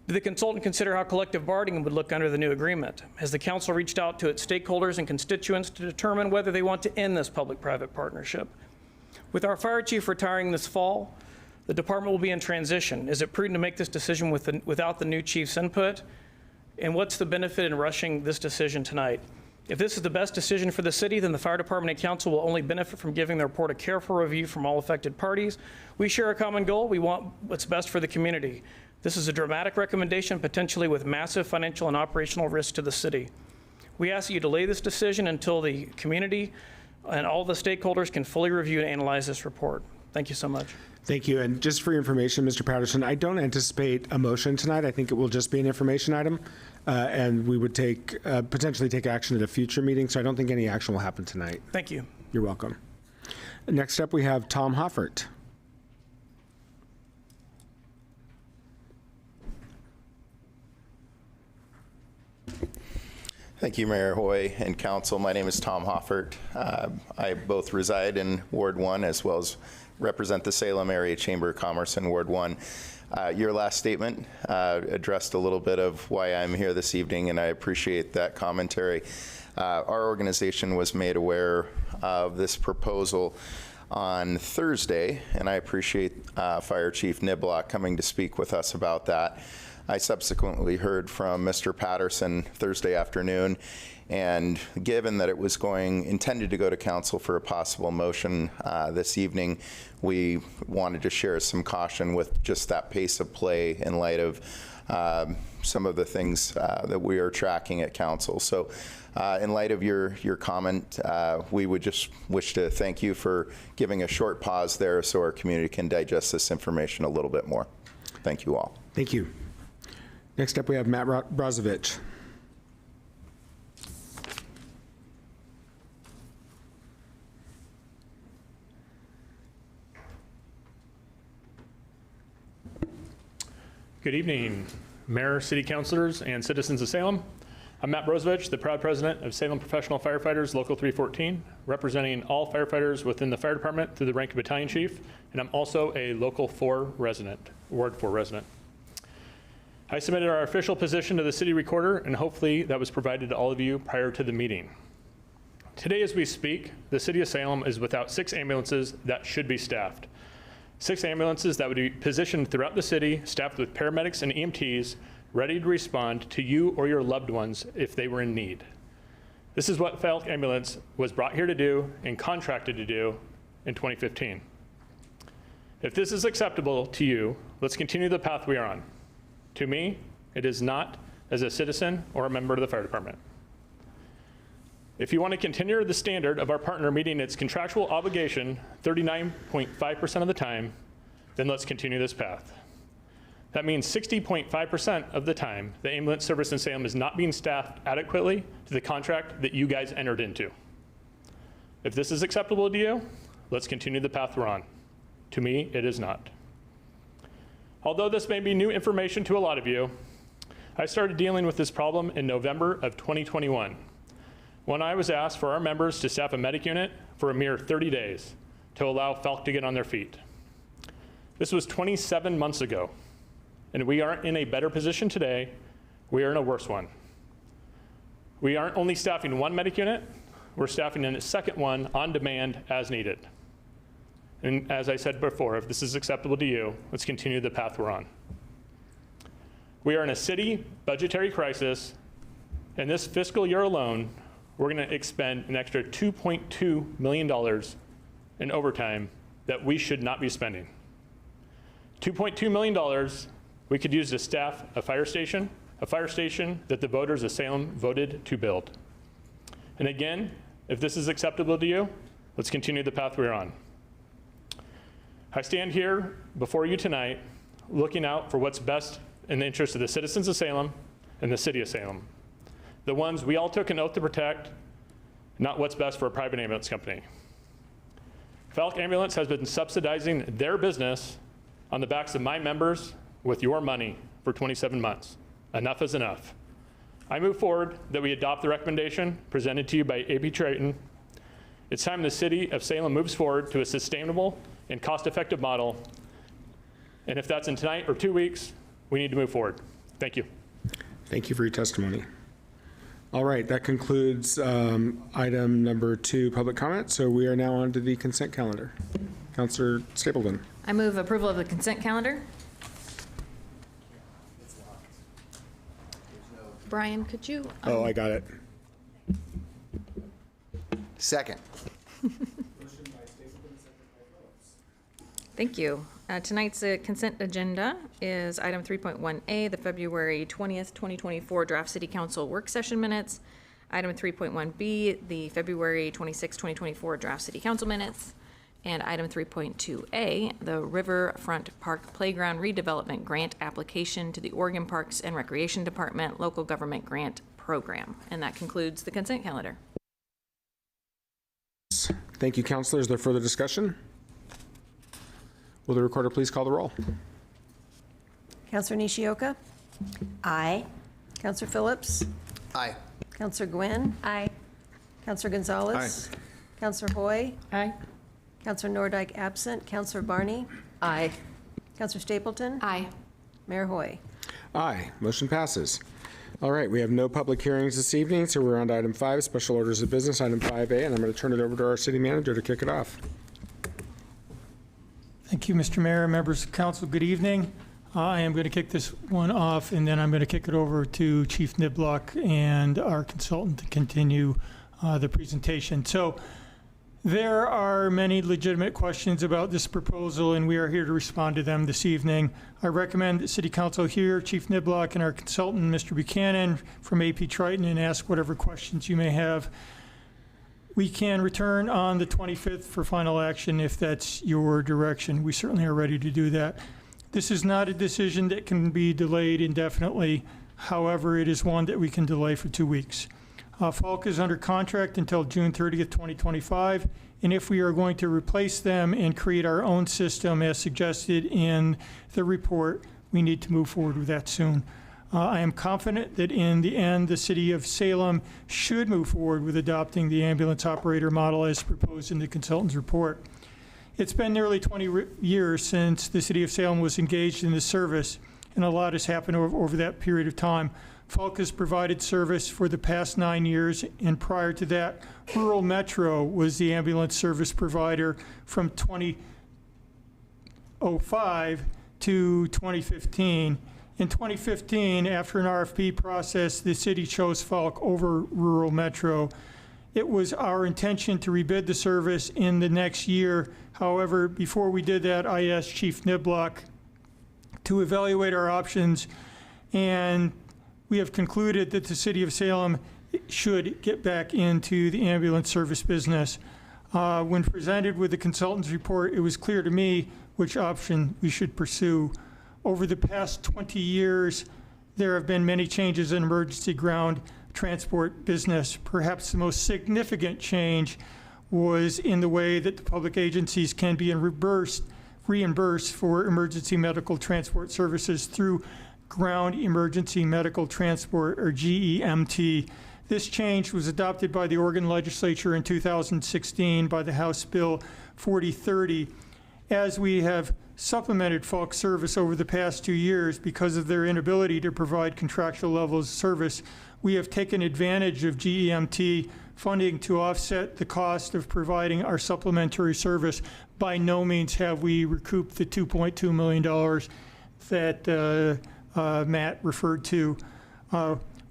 Did the consultant consider how collective bargaining would look under the new agreement? Has the council reached out to its stakeholders and constituents to determine whether they want to end this public-private partnership? With our fire chief retiring this fall, the department will be in transition. Is it prudent to make this decision without the new chief's input? And what's the benefit in rushing this decision tonight? If this is the best decision for the city, then the fire department and council will only benefit from giving the report a careful review from all affected parties. We share a common goal. We want what's best for the community. This is a dramatic recommendation, potentially with massive financial and operational risk to the city. We ask that you delay this decision until the community and all the stakeholders can fully review and analyze this report. Thank you so much. Thank you. And just for your information, Mr. Patterson, I don't anticipate a motion tonight. I think it will just be an information item, and we would potentially take action at a future meeting, so I don't think any action will happen tonight. Thank you. You're welcome. Next up, we have Tom Hoffert. Thank you, Mayor Hoy and Council. My name is Tom Hoffert. I both reside in Ward 1 as well as represent the Salem Area Chamber of Commerce in Ward 1. Your last statement addressed a little bit of why I'm here this evening, and I appreciate that commentary. Our organization was made aware of this proposal on Thursday, and I appreciate Fire Chief Niblock coming to speak with us about that. I subsequently heard from Mr. Patterson Thursday afternoon, and given that it was intended to go to council for a possible motion this evening, we wanted to share some caution with just that pace of play in light of some of the things that we are tracking at council. So in light of your comment, we would just wish to thank you for giving a short pause there so our community can digest this information a little bit more. Thank you all. Thank you. Next up, we have Matt Brozovich. Good evening, Mayor, City Councilors, and citizens of Salem. I'm Matt Brozovich, the proud president of Salem Professional Firefighters, Local 314, representing all firefighters within the fire department through the rank of battalion chief, and I'm also a Local 4 resident, Ward 4 resident. I submitted our official position to the city recorder, and hopefully that was provided to all of you prior to the meeting. Today as we speak, the city of Salem is without 6 ambulances that should be staffed. 6 ambulances that would be positioned throughout the city, staffed with paramedics and EMTs, ready to respond to you or your loved ones if they were in need. This is what Falck Ambulance was brought here to do and contracted to do in 2015. If this is acceptable to you, let's continue the path we are on. To me, it is not as a citizen or a member of the fire department. If you want to continue the standard of our partner meeting its contractual obligation 39.5% of the time, then let's continue this path. That means 60.5% of the time, the ambulance service in Salem is not being staffed adequately to the contract that you guys entered into. If this is acceptable to you, let's continue the path we're on. To me, it is not. Although this may be new information to a lot of you, I started dealing with this problem in November of 2021, when I was asked for our members to staff a medic unit for a mere 30 days to allow Falck to get on their feet. This was 27 months ago, and we aren't in a better position today, we are in a worse one. We aren't only staffing one medic unit, we're staffing a second one on demand as needed. And as I said before, if this is acceptable to you, let's continue the path we're on. We are in a city budgetary crisis, and this fiscal year alone, we're going to expend an extra $2.2 million in overtime that we should not be spending. $2.2 million we could use to staff a fire station that the voters of Salem voted to build. And again, if this is acceptable to you, let's continue the path we're on. I stand here before you tonight looking out for what's best in the interest of the citizens of Salem and the city of Salem. The ones we all took an oath to protect, not what's best for a private ambulance company. Falck Ambulance has been subsidizing their business on the backs of my members with your money for 27 months. Enough is enough. I move forward that we adopt the recommendation presented to you by AP Triton. It's time the city of Salem moves forward to a sustainable and cost-effective model. And if that's in tonight or 2 weeks, we need to move forward. Thank you. Thank you for your testimony. All right, that concludes item number 2, public comment. So we are now on to the consent calendar. Councilor Stapleton. I move approval of the consent calendar. Brian, could you? Oh, I got it. Second. Thank you. Tonight's consent agenda is item 3.1A, the February 20th, 2024 draft city council work session minutes. Item 3.1B, the February 26, 2024 draft city council minutes. And item 3.2A, the Riverfront Park Playground Redevelopment Grant application to the Oregon Parks and Recreation Department Local Government Grant Program. And that concludes the consent calendar. Thank you, councilors. Is there further discussion? Will the recorder please call the roll? Counselor Nishioka? Aye. Counselor Phillips? Aye. Counselor Gwynn? Aye. Counselor Gonzalez? Aye. Counselor Hoy? Aye. Counselor Nordyke absent. Counselor Barney? Aye. Counselor Stapleton? Aye. Mayor Hoy? Aye. Motion passes. All right, we have no public hearings this evening, so we're on to item 5, special orders of business, item 5A, and I'm going to turn it over to our city manager to kick it off. Thank you, Mr. Mayor, members of council, good evening. I am going to kick this one off, and then I'm going to kick it over to Chief Niblock and our consultant to continue the presentation. So there are many legitimate questions about this proposal, and we are here to respond to them this evening. I recommend that City Council hear Chief Niblock and our consultant, Mr. Buchanan from AP Triton, and ask whatever questions you may have. We can return on the 25th for final action if that's your direction. We certainly are ready to do that. This is not a decision that can be delayed indefinitely. However, it is one that we can delay for 2 weeks. Falck is under contract until June 30th, 2025. And if we are going to replace them and create our own system as suggested in the report, we need to move forward with that soon. I am confident that in the end, the city of Salem should move forward with adopting the ambulance operator model as proposed in the consultant's report. It's been nearly 20 years since the city of Salem was engaged in this service, and a lot has happened over that period of time. Falck has provided service for the past 9 years, and prior to that, Rural Metro was the ambulance service provider from 2005 to 2015. In 2015, after an RFP process, the city chose Falck over Rural Metro. It was our intention to rebid the service in the next year. However, before we did that, I asked Chief Niblock to evaluate our options, and we have concluded that the city of Salem should get back into the ambulance service business. When presented with the consultant's report, it was clear to me which option we should pursue. Over the past 20 years, there have been many changes in emergency ground transport business. Perhaps the most significant change was in the way that the public agencies can be reimbursed for emergency medical transport services through Ground Emergency Medical Transport, or GEMT. This change was adopted by the Oregon legislature in 2016 by the House Bill 4030. As we have supplemented Falck service over the past 2 years because of their inability to provide contractual levels of service, we have taken advantage of GEMT funding to offset the cost of providing our supplementary service. By no means have we recouped the $2.2 million that Matt referred to.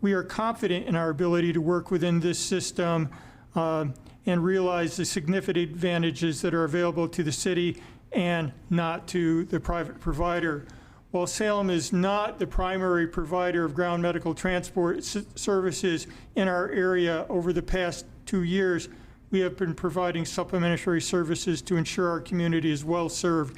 We are confident in our ability to work within this system and realize the significant advantages that are available to the city and not to the private provider. While Salem is not the primary provider of ground medical transport services in our area, over the past 2 years, we have been providing supplementary services to ensure our community is well served.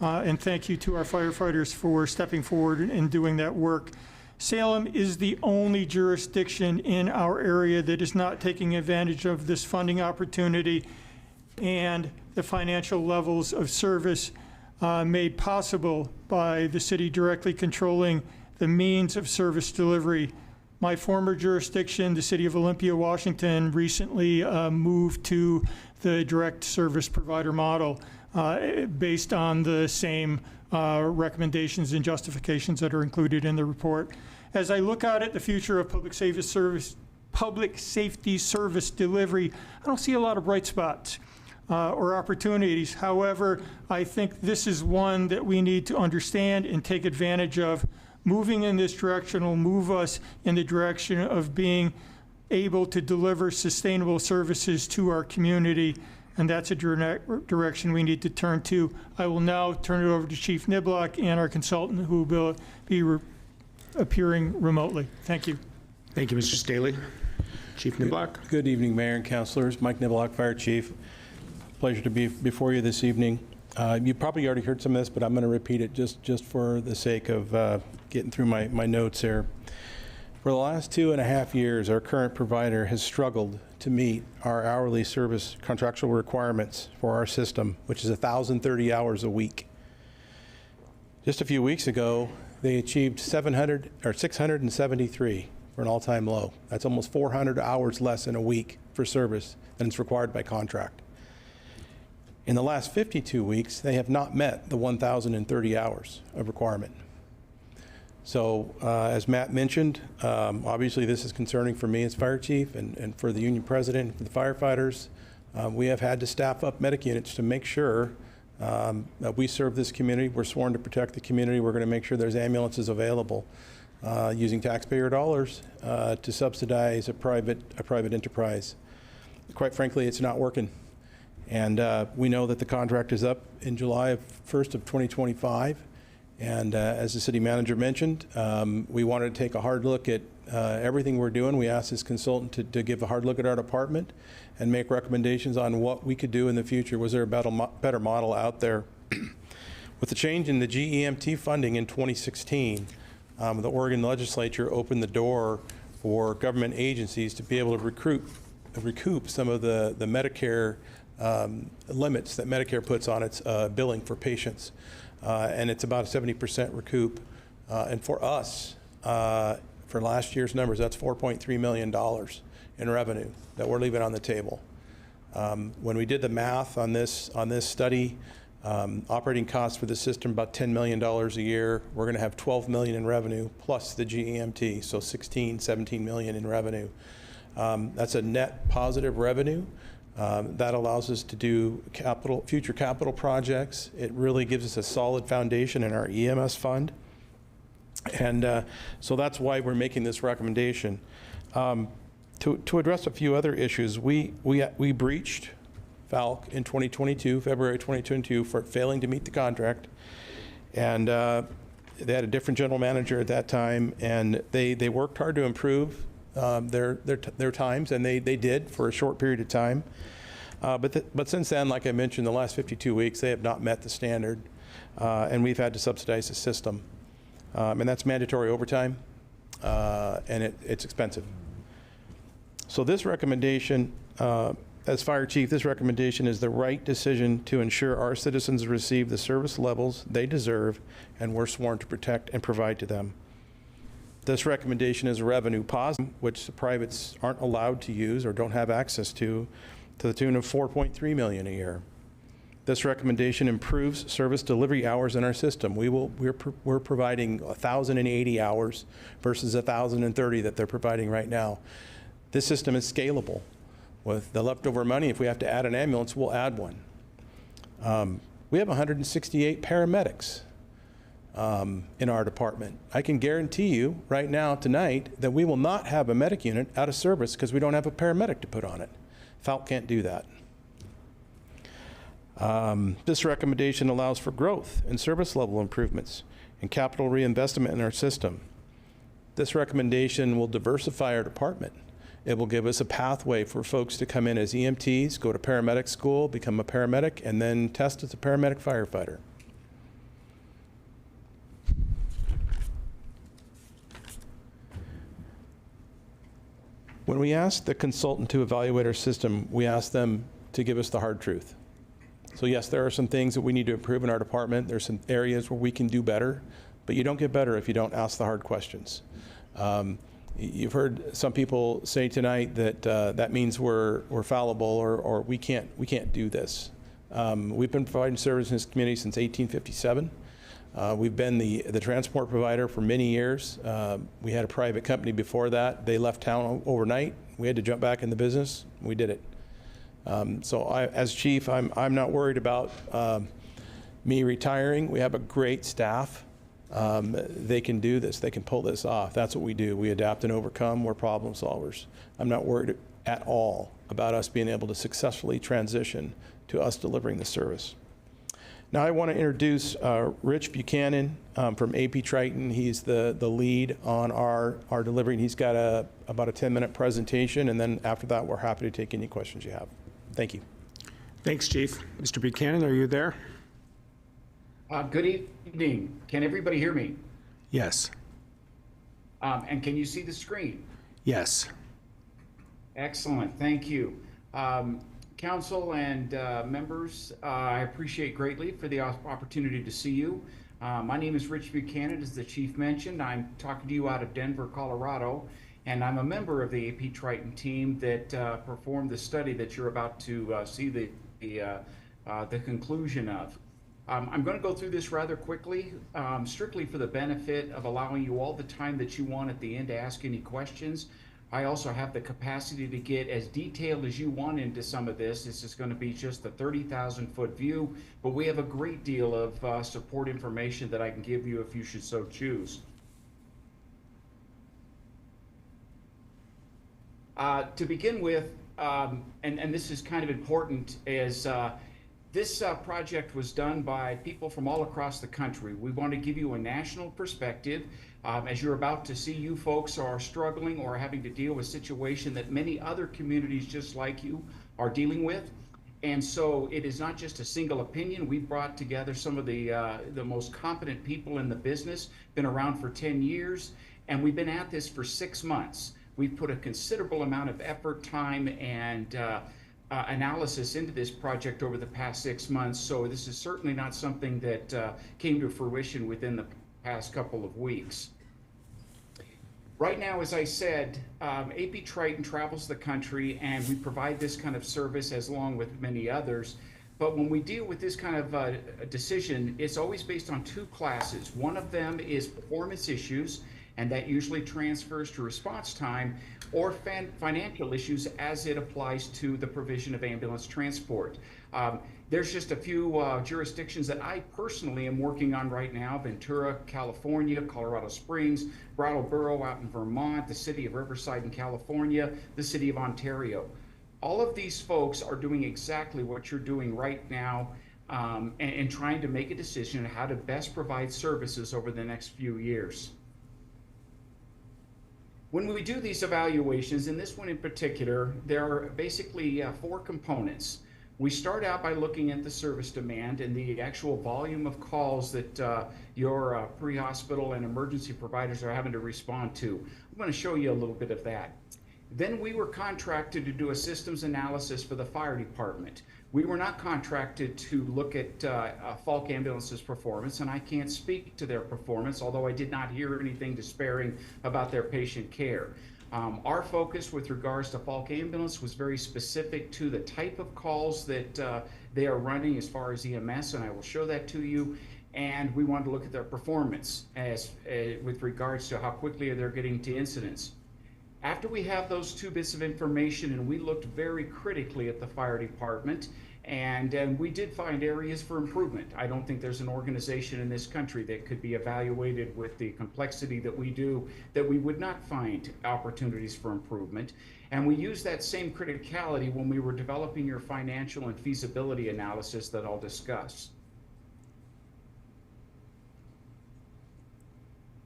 And thank you to our firefighters for stepping forward and doing that work. Salem is the only jurisdiction in our area that is not taking advantage of this funding opportunity and the financial levels of service made possible by the city directly controlling the means of service delivery. My former jurisdiction, the city of Olympia, Washington, recently moved to the direct service provider model based on the same recommendations and justifications that are included in the report. As I look out at the future of public safety service delivery, I don't see a lot of bright spots or opportunities. However, I think this is one that we need to understand and take advantage of. Moving in this direction will move us in the direction of being able to deliver sustainable services to our community, and that's a direction we need to turn to. I will now turn it over to Chief Niblock and our consultant, who will be appearing remotely. Thank you. Thank you, Mr. Staley. Chief Niblock. Good evening, Mayor and Councilors. Mike Niblock, Fire Chief. Pleasure to be before you this evening. You probably already heard some of this, but I'm going to repeat it just for the sake of getting through my notes here. For the last 2.5 years, our current provider has struggled to meet our hourly service contractual requirements for our system, which is 1,030 hours a week. Just a few weeks ago, they achieved 673 for an all-time low. That's almost 400 hours less in a week for service than is required by contract. In the last 52 weeks, they have not met the 1,030 hours of requirement. So as Matt mentioned, obviously this is concerning for me as fire chief and for the union president and for the firefighters. We have had to staff up medic units to make sure that we serve this community. We're sworn to protect the community. We're going to make sure there's ambulances available using taxpayer dollars to subsidize a private enterprise. Quite frankly, it's not working. And we know that the contract is up in July 1st of 2025. And as the city manager mentioned, we wanted to take a hard look at everything we're doing. We asked this consultant to give a hard look at our department and make recommendations on what we could do in the future. Was there a better model out there? With the change in the GEMT funding in 2016, the Oregon legislature opened the door for government agencies to be able to recoup some of the Medicare limits that Medicare puts on its billing for patients. And it's about a 70% recoup. And for us, for last year's numbers, that's $4.3 million in revenue that we're leaving on the table. When we did the math on this study, operating costs for the system about $10 million a year. We're going to have $12 million in revenue plus the GEMT, so 17 million in revenue. That's a net positive revenue. That allows us to do future capital projects. It really gives us a solid foundation in our EMS fund. And so that's why we're making this recommendation. To address a few other issues, we breached Falck in 2022, February 2022, for failing to meet the contract. And they had a different general manager at that time, and they worked hard to improve their times, and they did for a short period of time. But since then, like I mentioned, the last 52 weeks, they have not met the standard, and we've had to subsidize the system. And that's mandatory overtime, and it's expensive. So this recommendation, as fire chief, this recommendation is the right decision to ensure our citizens receive the service levels they deserve and we're sworn to protect and provide to them. This recommendation is revenue positive, which the privates aren't allowed to use or don't have access to the tune of $4.3 million a year. This recommendation improves service delivery hours in our system. We're providing 1,080 hours versus 1,030 that they're providing right now. This system is scalable. With the leftover money, if we have to add an ambulance, we'll add one. We have 168 paramedics. in our department. I can guarantee you right now, tonight, that we will not have a medic unit out of service because we don't have a paramedic to put on it. Falck can't do that. This recommendation allows for growth and service level improvements and capital reinvestment in our system. This recommendation will diversify our department. It will give us a pathway for folks to come in as EMTs, go to paramedic school, become a paramedic, and then test as a paramedic firefighter. When we asked the consultant to evaluate our system, we asked them to give us the hard truth. So yes, there are some things that we need to improve in our department. There's some areas where we can do better, but you don't get better if you don't ask the hard questions. You've heard some people say tonight that that means we're fallible or we can't do this. We've been providing service in this community since 1857. We've been the transport provider for many years. We had a private company before that. They left town overnight. We had to jump back in the business. We did it. So as chief, I'm not worried about me retiring. We have a great staff. They can do this. They can pull this off. That's what we do. We adapt and overcome. We're problem solvers. I'm not worried at all about us being able to successfully transition to us delivering the service. Now I want to introduce Rich Buchanan from AP Triton. He's the lead on our delivery, and he's got about a 10-minute presentation, and then after that, we're happy to take any questions you have. Thank you. Thanks, Chief. Mr. Buchanan, are you there? Good evening. Can everybody hear me? Yes. And can you see the screen? Yes. Excellent. Thank you. Council and members, I appreciate greatly for the opportunity to see you. My name is Rich Buchanan, as the chief mentioned. I'm talking to you out of Denver, Colorado, and I'm a member of the AP Triton team that performed the study that you're about to see the conclusion of. I'm going to go through this rather quickly, strictly for the benefit of allowing you all the time that you want at the end to ask any questions. I also have the capacity to get as detailed as you want into some of this. This is going to be just the 30,000-foot view, but we have a great deal of support information that I can give you if you should so choose. To begin with, and this is kind of important, is this project was done by people from all across the country. We want to give you a national perspective. As you're about to see, you folks are struggling or having to deal with a situation that many other communities just like you are dealing with. And so it is not just a single opinion. We've brought together some of the most competent people in the business, been around for 10 years, and we've been at this for 6 months. We've put a considerable amount of effort, time, and analysis into this project over the past 6 months. So this is certainly not something that came to fruition within the past couple of weeks. Right now, as I said, AP Triton travels the country, and we provide this kind of service as along with many others. But when we deal with this kind of a decision, it's always based on two classes. One of them is performance issues, and that usually transfers to response time, or financial issues as it applies to the provision of ambulance transport. There's just a few jurisdictions that I personally am working on right now: Ventura, California, Colorado Springs, Brattleboro out in Vermont, the city of Oversight in California, the city of Ontario. All of these folks are doing exactly what you're doing right now, and trying to make a decision on how to best provide services over the next few years. When we do these evaluations, and this one in particular, there are basically 4 components. We start out by looking at the service demand and the actual volume of calls that your pre-hospital and emergency providers are having to respond to. I'm going to show you a little bit of that. Then we were contracted to do a systems analysis for the fire department. We were not contracted to look at Falck Ambulance's performance, and I can't speak to their performance, although I did not hear anything disparaging about their patient care. Our focus with regards to Falck Ambulance was very specific to the type of calls that they are running as far as EMS, and I will show that to you. And we wanted to look at their performance as with regards to how quickly they're getting to incidents. After we have those two bits of information, and we looked very critically at the fire department, and we did find areas for improvement. I don't think there's an organization in this country that could be evaluated with the complexity that we do that we would not find opportunities for improvement. And we used that same criticality when we were developing your financial and feasibility analysis that I'll discuss.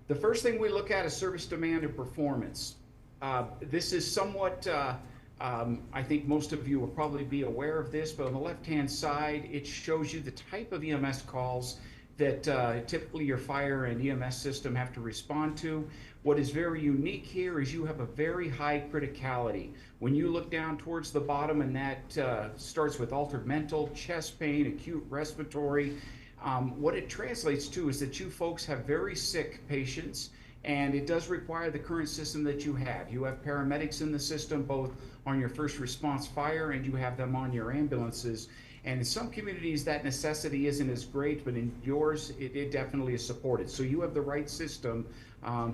The first thing we look at is service demand and performance. This is somewhat, I think most of you will probably be aware of this, but on the left-hand side, it shows you the type of EMS calls that typically your fire and EMS system have to respond to. What is very unique here is you have a very high criticality. When you look down towards the bottom, and that starts with altered mental, chest pain, acute respiratory, what it translates to is that you folks have very sick patients, and it does require the current system that you have. You have paramedics in the system, both on your first response fire, and you have them on your ambulances. And in some communities, that necessity isn't as great, but in yours, it definitely is supported. So you have the right system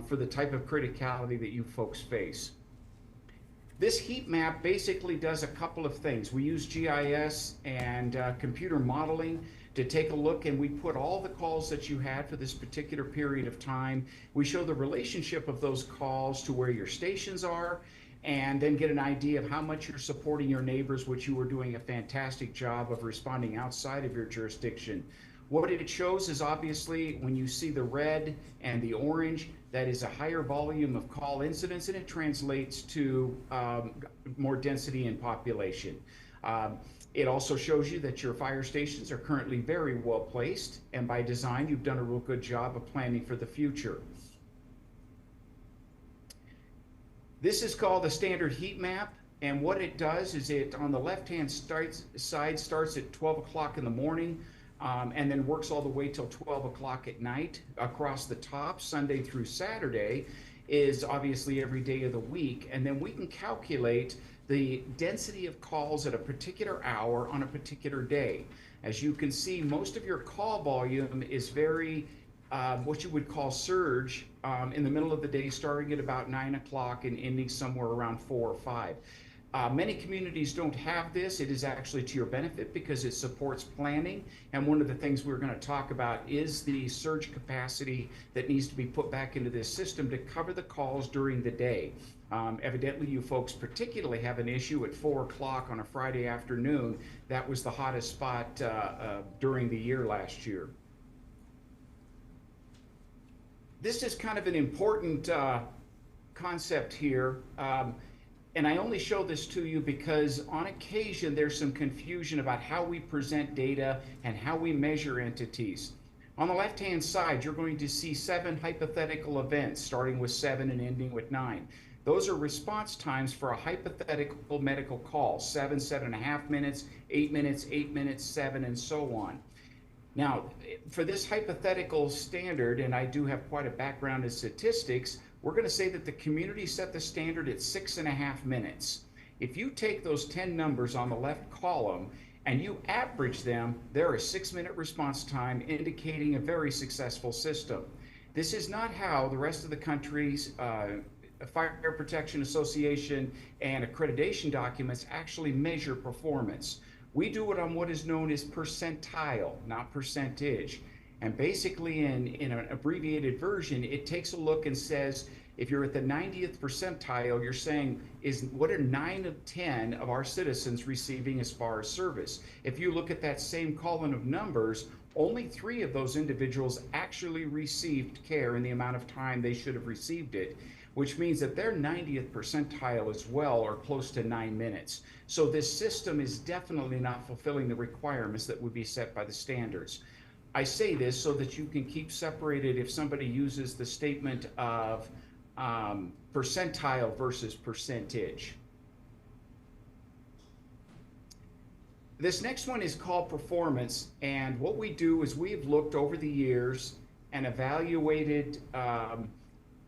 for the type of criticality that you folks face. This heat map basically does a couple of things. We use GIS and computer modeling to take a look, and we put all the calls that you had for this particular period of time. We show the relationship of those calls to where your stations are, and then get an idea of how much you're supporting your neighbors, which you were doing a fantastic job of responding outside of your jurisdiction. What it shows is obviously when you see the red and the orange, that is a higher volume of call incidents, and it translates to more density in population. It also shows you that your fire stations are currently very well placed, and by design, you've done a real good job of planning for the future. This is called the standard heat map, and what it does is it, on the left-hand side, starts at 12 o'clock in the morning, and then works all the way till 12 o'clock at night. Across the top, Sunday through Saturday, is obviously every day of the week, and then we can calculate the density of calls at a particular hour on a particular day. As you can see, most of your call volume is very what you would call surge in the middle of the day, starting at about 9 o'clock and ending somewhere around 4 or 5. Many communities don't have this. It is actually to your benefit because it supports planning. And one of the things we're going to talk about is the surge capacity that needs to be put back into this system to cover the calls during the day. Evidently, you folks particularly have an issue at 4 o'clock on a Friday afternoon. That was the hottest spot during the year last year. This is kind of an important concept here. And I only show this to you because on occasion there's some confusion about how we present data and how we measure entities. On the left-hand side, you're going to see 7 hypothetical events, starting with 7 and ending with 9. Those are response times for a hypothetical medical call: 7, 7.5 minutes, 8 minutes, 8 minutes, 7, and so on. Now, for this hypothetical standard, and I do have quite a background in statistics, we're going to say that the community set the standard at 6.5 minutes. If you take those 10 numbers on the left column and you average them, they're a 6-minute response time, indicating a very successful system. This is not how the rest of the country's Fire Protection Association and accreditation documents actually measure performance. We do it on what is known as percentile, not percentage. And basically in an abbreviated version, it takes a look and says, if you're at the 90th percentile, you're saying, what are 9 of 10 of our citizens receiving as far as service? If you look at that same column of numbers, only 3 of those individuals actually received care in the amount of time they should have received it, which means that their 90th percentile as well are close to 9 minutes. So this system is definitely not fulfilling the requirements that would be set by the standards. I say this so that you can keep separated if somebody uses the statement of percentile versus percentage. This next one is called performance, and what we do is we've looked over the years and evaluated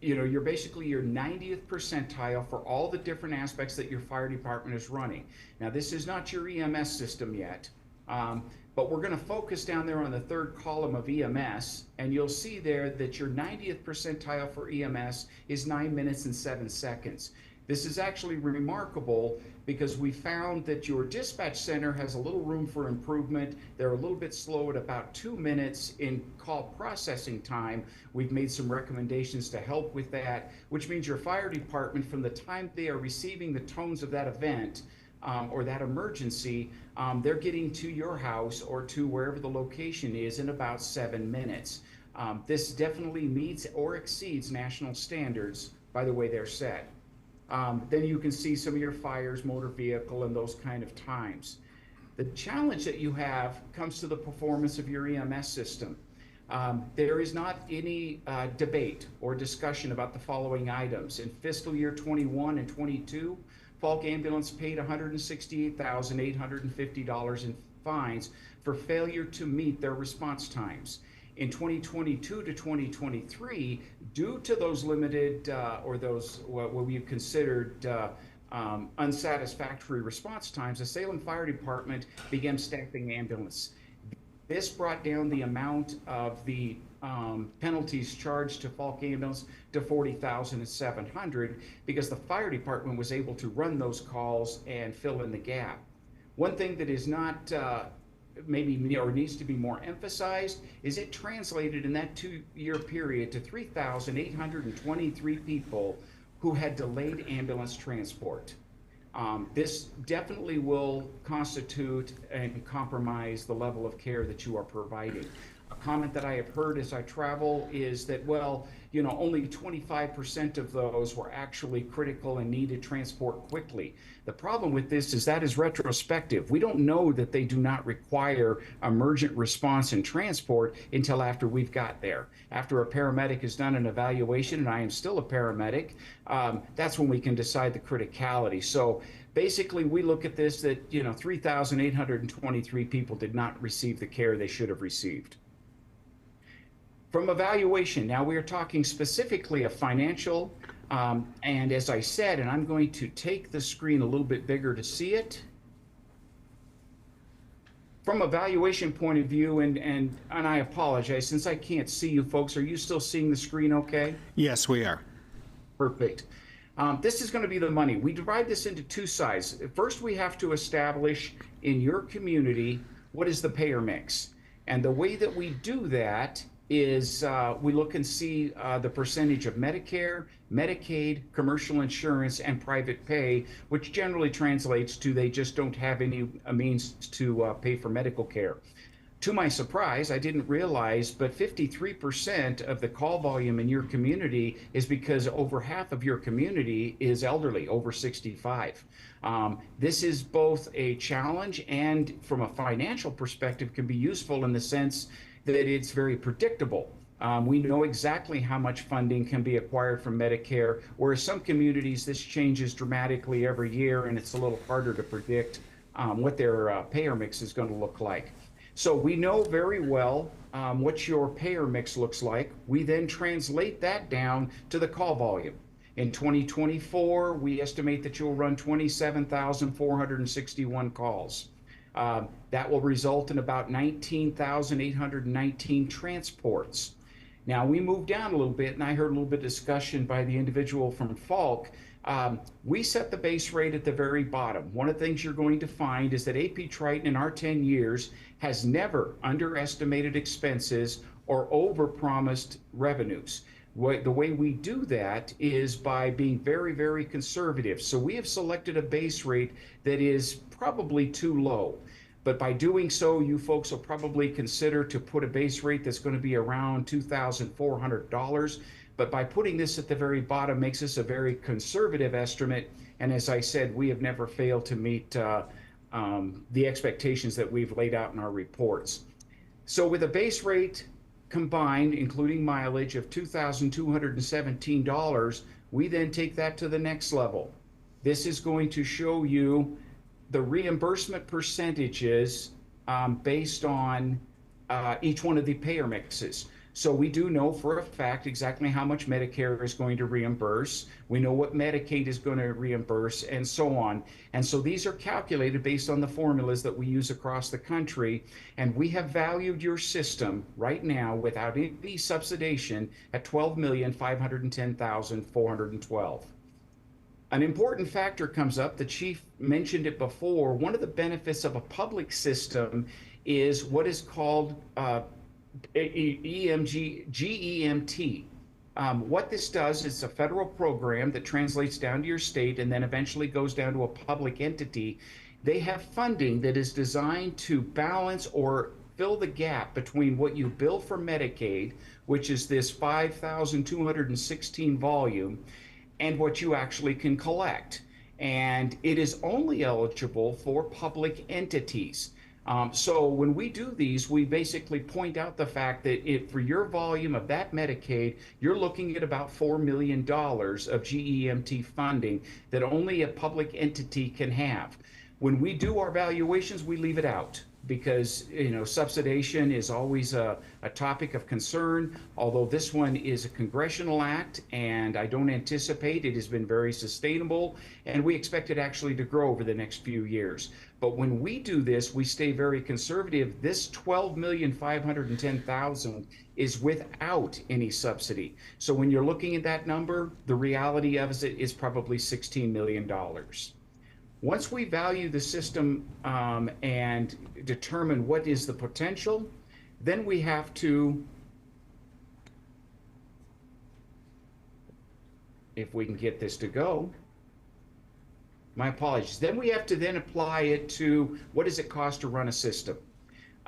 you're basically your 90th percentile for all the different aspects that your fire department is running. Now, this is not your EMS system yet, but we're going to focus down there on the 3rd column of EMS, and you'll see there that your 90th percentile for EMS is 9 minutes and 7 seconds. This is actually remarkable because we found that your dispatch center has a little room for improvement. They're a little bit slow at about 2 minutes in call processing time. We've made some recommendations to help with that, which means your fire department, from the time they are receiving the tones of that event or that emergency, they're getting to your house or to wherever the location is in about 7 minutes. This definitely meets or exceeds national standards by the way they're set. Then you can see some of your fires, motor vehicle, and those kind of times. The challenge that you have comes to the performance of your EMS system. There is not any debate or discussion about the following items. In fiscal year 21 and 22, Falk Ambulance paid $168,850 in fines for failure to meet their response times. In 2022 to 2023, due to those limited or those what we considered unsatisfactory response times, the Salem Fire Department began staffing ambulance. This brought down the amount of the penalties charged to Falk Ambulance to $40,700 because the fire department was able to run those calls and fill in the gap. One thing that is not maybe or needs to be more emphasized is it translated in that 2-year period to 3,823 people who had delayed ambulance transport. This definitely will constitute and compromise the level of care that you are providing. A comment that I have heard as I travel is that, well, you know, only 25% of those were actually critical and needed transport quickly. The problem with this is that is retrospective. We don't know that they do not require emergent response and transport until after we've got there. After a paramedic has done an evaluation, and I am still a paramedic, that's when we can decide the criticality. So basically, we look at this that, you know, 3,823 people did not receive the care they should have received. From evaluation, now we are talking specifically of financial, and as I said, and I'm going to take the screen a little bit bigger to see it. From a valuation point of view, and I apologize, since I can't see you folks, are you still seeing the screen okay? Yes, we are. Perfect. This is going to be the money. We divide this into two sides. First, we have to establish in your community what is the payer mix. And the way that we do that is we look and see the percentage of Medicare, Medicaid, commercial insurance, and private pay, which generally translates to they just don't have any means to pay for medical care. To my surprise, I didn't realize, but 53% of the call volume in your community is because over half of your community is elderly, over 65. This is both a challenge and from a financial perspective can be useful in the sense that it's very predictable. We know exactly how much funding can be acquired from Medicare, whereas some communities this changes dramatically every year and it's a little harder to predict what their payer mix is going to look like. So we know very well what your payer mix looks like. We then translate that down to the call volume. In 2024, we estimate that you'll run 27,461 calls. That will result in about 19,819 transports. Now, we moved down a little bit, and I heard a little bit of discussion by the individual from Falk. We set the base rate at the very bottom. One of the things you're going to find is that AP Triton in our 10 years has never underestimated expenses or overpromised revenues. The way we do that is by being very, very conservative. So we have selected a base rate that is probably too low. But by doing so, you folks will probably consider to put a base rate that's going to be around $2,400. But by putting this at the very bottom makes this a very conservative estimate. And as I said, we have never failed to meet the expectations that we've laid out in our reports. So with a base rate combined, including mileage, of $2,217, we then take that to the next level. This is going to show you the reimbursement percentages based on each one of the payer mixes. So we do know for a fact exactly how much Medicare is going to reimburse. We know what Medicaid is going to reimburse, and so on. And so these are calculated based on the formulas that we use across the country. And we have valued your system right now without any subsidization at $12,510,412. An important factor comes up. The chief mentioned it before. One of the benefits of a public system is what is called GEMT. What this does is a federal program that translates down to your state and then eventually goes down to a public entity. They have funding that is designed to balance or fill the gap between what you bill for Medicaid, which is this 5,216 volume, and what you actually can collect. And it is only eligible for public entities. So when we do these, we basically point out the fact that for your volume of that Medicaid, you're looking at about $4 million of GEMT funding that only a public entity can have. When we do our valuations, we leave it out because, you know, subsidization is always a topic of concern, although this one is a congressional act, and I don't anticipate it has been very sustainable, and we expect it actually to grow over the next few years. But when we do this, we stay very conservative. This $12,510,000 is without any subsidy. So when you're looking at that number, the reality of it is probably $16 million. Once we value the system and determine what is the potential, then we have to, if we can get this to go, my apologies, then we have to then apply it to what does it cost to run a system.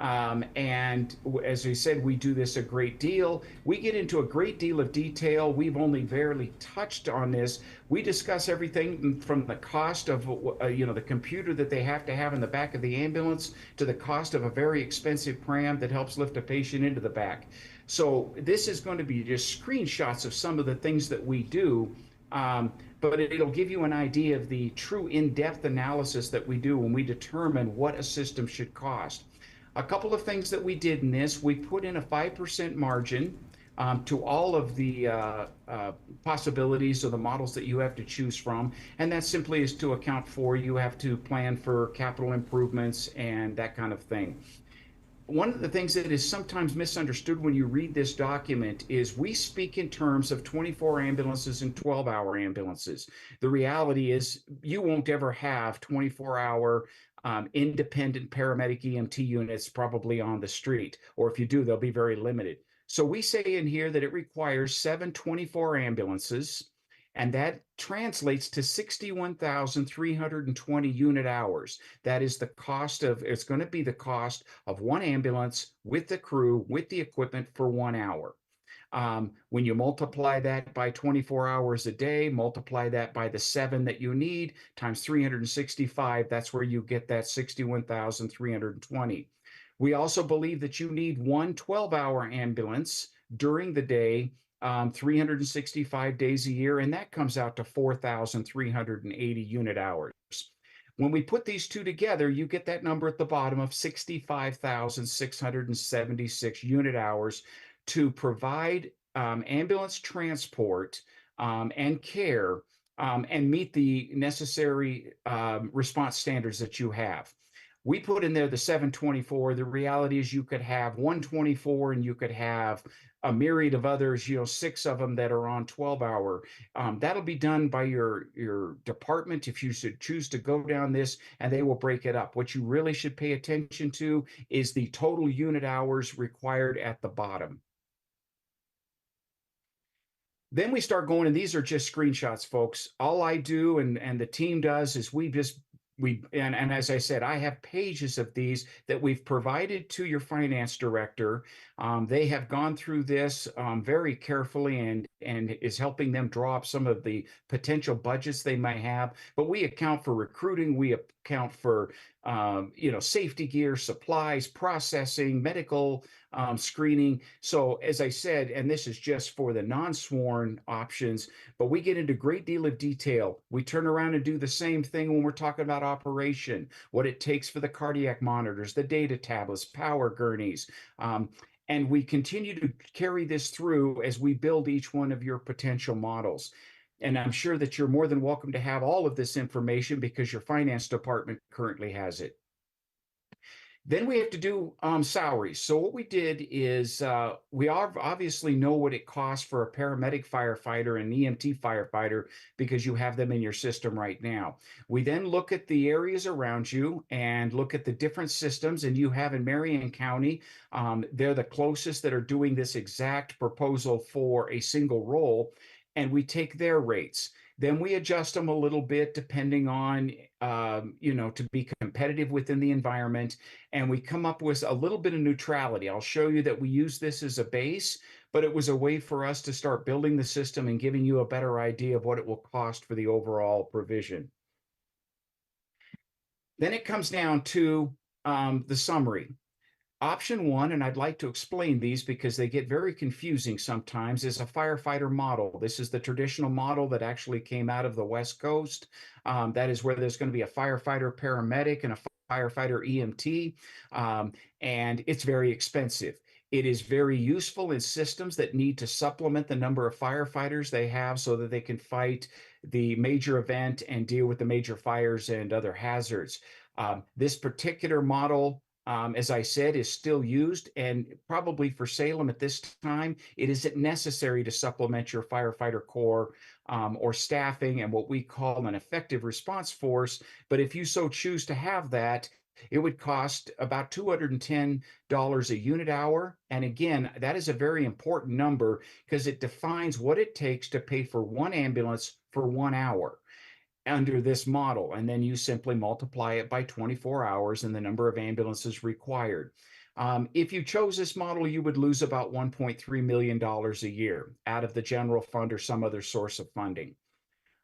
And as we said, we do this a great deal. We get into a great deal of detail. We've only barely touched on this. We discuss everything from the cost of the computer that they have to have in the back of the ambulance to the cost of a very expensive pram that helps lift a patient into the back. So this is going to be just screenshots of some of the things that we do. But it'll give you an idea of the true in-depth analysis that we do when we determine what a system should cost. A couple of things that we did in this, we put in a 5% margin to all of the possibilities of the models that you have to choose from, and that simply is to account for you have to plan for capital improvements and that kind of thing. One of the things that is sometimes misunderstood when you read this document is we speak in terms of 24 ambulances and 12-hour ambulances. The reality is you won't ever have 24-hour independent paramedic EMT units probably on the street, or if you do, they'll be very limited. So we say in here that it requires 7 24 ambulances, and that translates to 61,320 unit hours. That is the cost of, it's going to be the cost of one ambulance with the crew, with the equipment for 1 hour. When you multiply that by 24 hours a day, multiply that by the 7 that you need, times 365, that's where you get that 61,320. We also believe that you need one 12-hour ambulance during the day, 365 days a year, and that comes out to 4,380 unit hours. When we put these two together, you get that number at the bottom of 65,676 unit hours to provide ambulance transport and care and meet the necessary response standards that you have. We put in there the 724. The reality is you could have 124 and you could have a myriad of others, 6 of them that are on 12-hour. That'll be done by your department if you should choose to go down this, and they will break it up. What you really should pay attention to is the total unit hours required at the bottom. Then we start going, and these are just screenshots, folks. All I do and the team does is and as I said, I have pages of these that we've provided to your finance director. They have gone through this very carefully and is helping them draw up some of the potential budgets they might have. But we account for recruiting, we account for safety gear, supplies, processing, medical screening. So as I said, and this is just for the non-sworn options, but we get into a great deal of detail. We turn around and do the same thing when we're talking about operation, what it takes for the cardiac monitors, the data tablets, power gurneys. And we continue to carry this through as we build each one of your potential models. And I'm sure that you're more than welcome to have all of this information because your finance department currently has it. Then we have to do salaries. So what we did is we obviously know what it costs for a paramedic firefighter and EMT firefighter because you have them in your system right now. We then look at the areas around you and look at the different systems, and you have in Marion County, they're the closest that are doing this exact proposal for a single role, and we take their rates. Then we adjust them a little bit depending on, to be competitive within the environment. And we come up with a little bit of neutrality. I'll show you that we use this as a base, but it was a way for us to start building the system and giving you a better idea of what it will cost for the overall provision. Then it comes down to the summary. Option one, and I'd like to explain these because they get very confusing sometimes, is a firefighter model. This is the traditional model that actually came out of the West Coast. That is where there's going to be a firefighter paramedic and a firefighter EMT, and it's very expensive. It is very useful in systems that need to supplement the number of firefighters they have so that they can fight the major event and deal with the major fires and other hazards. This particular model, as I said, is still used, and probably for Salem at this time, it isn't necessary to supplement your firefighter corps or staffing and what we call an effective response force. But if you so choose to have that, it would cost about $210 a unit hour. And again, that is a very important number because it defines what it takes to pay for one ambulance for 1 hour under this model, and then you simply multiply it by 24 hours and the number of ambulances required. If you chose this model, you would lose about $1.3 million a year out of the general fund or some other source of funding.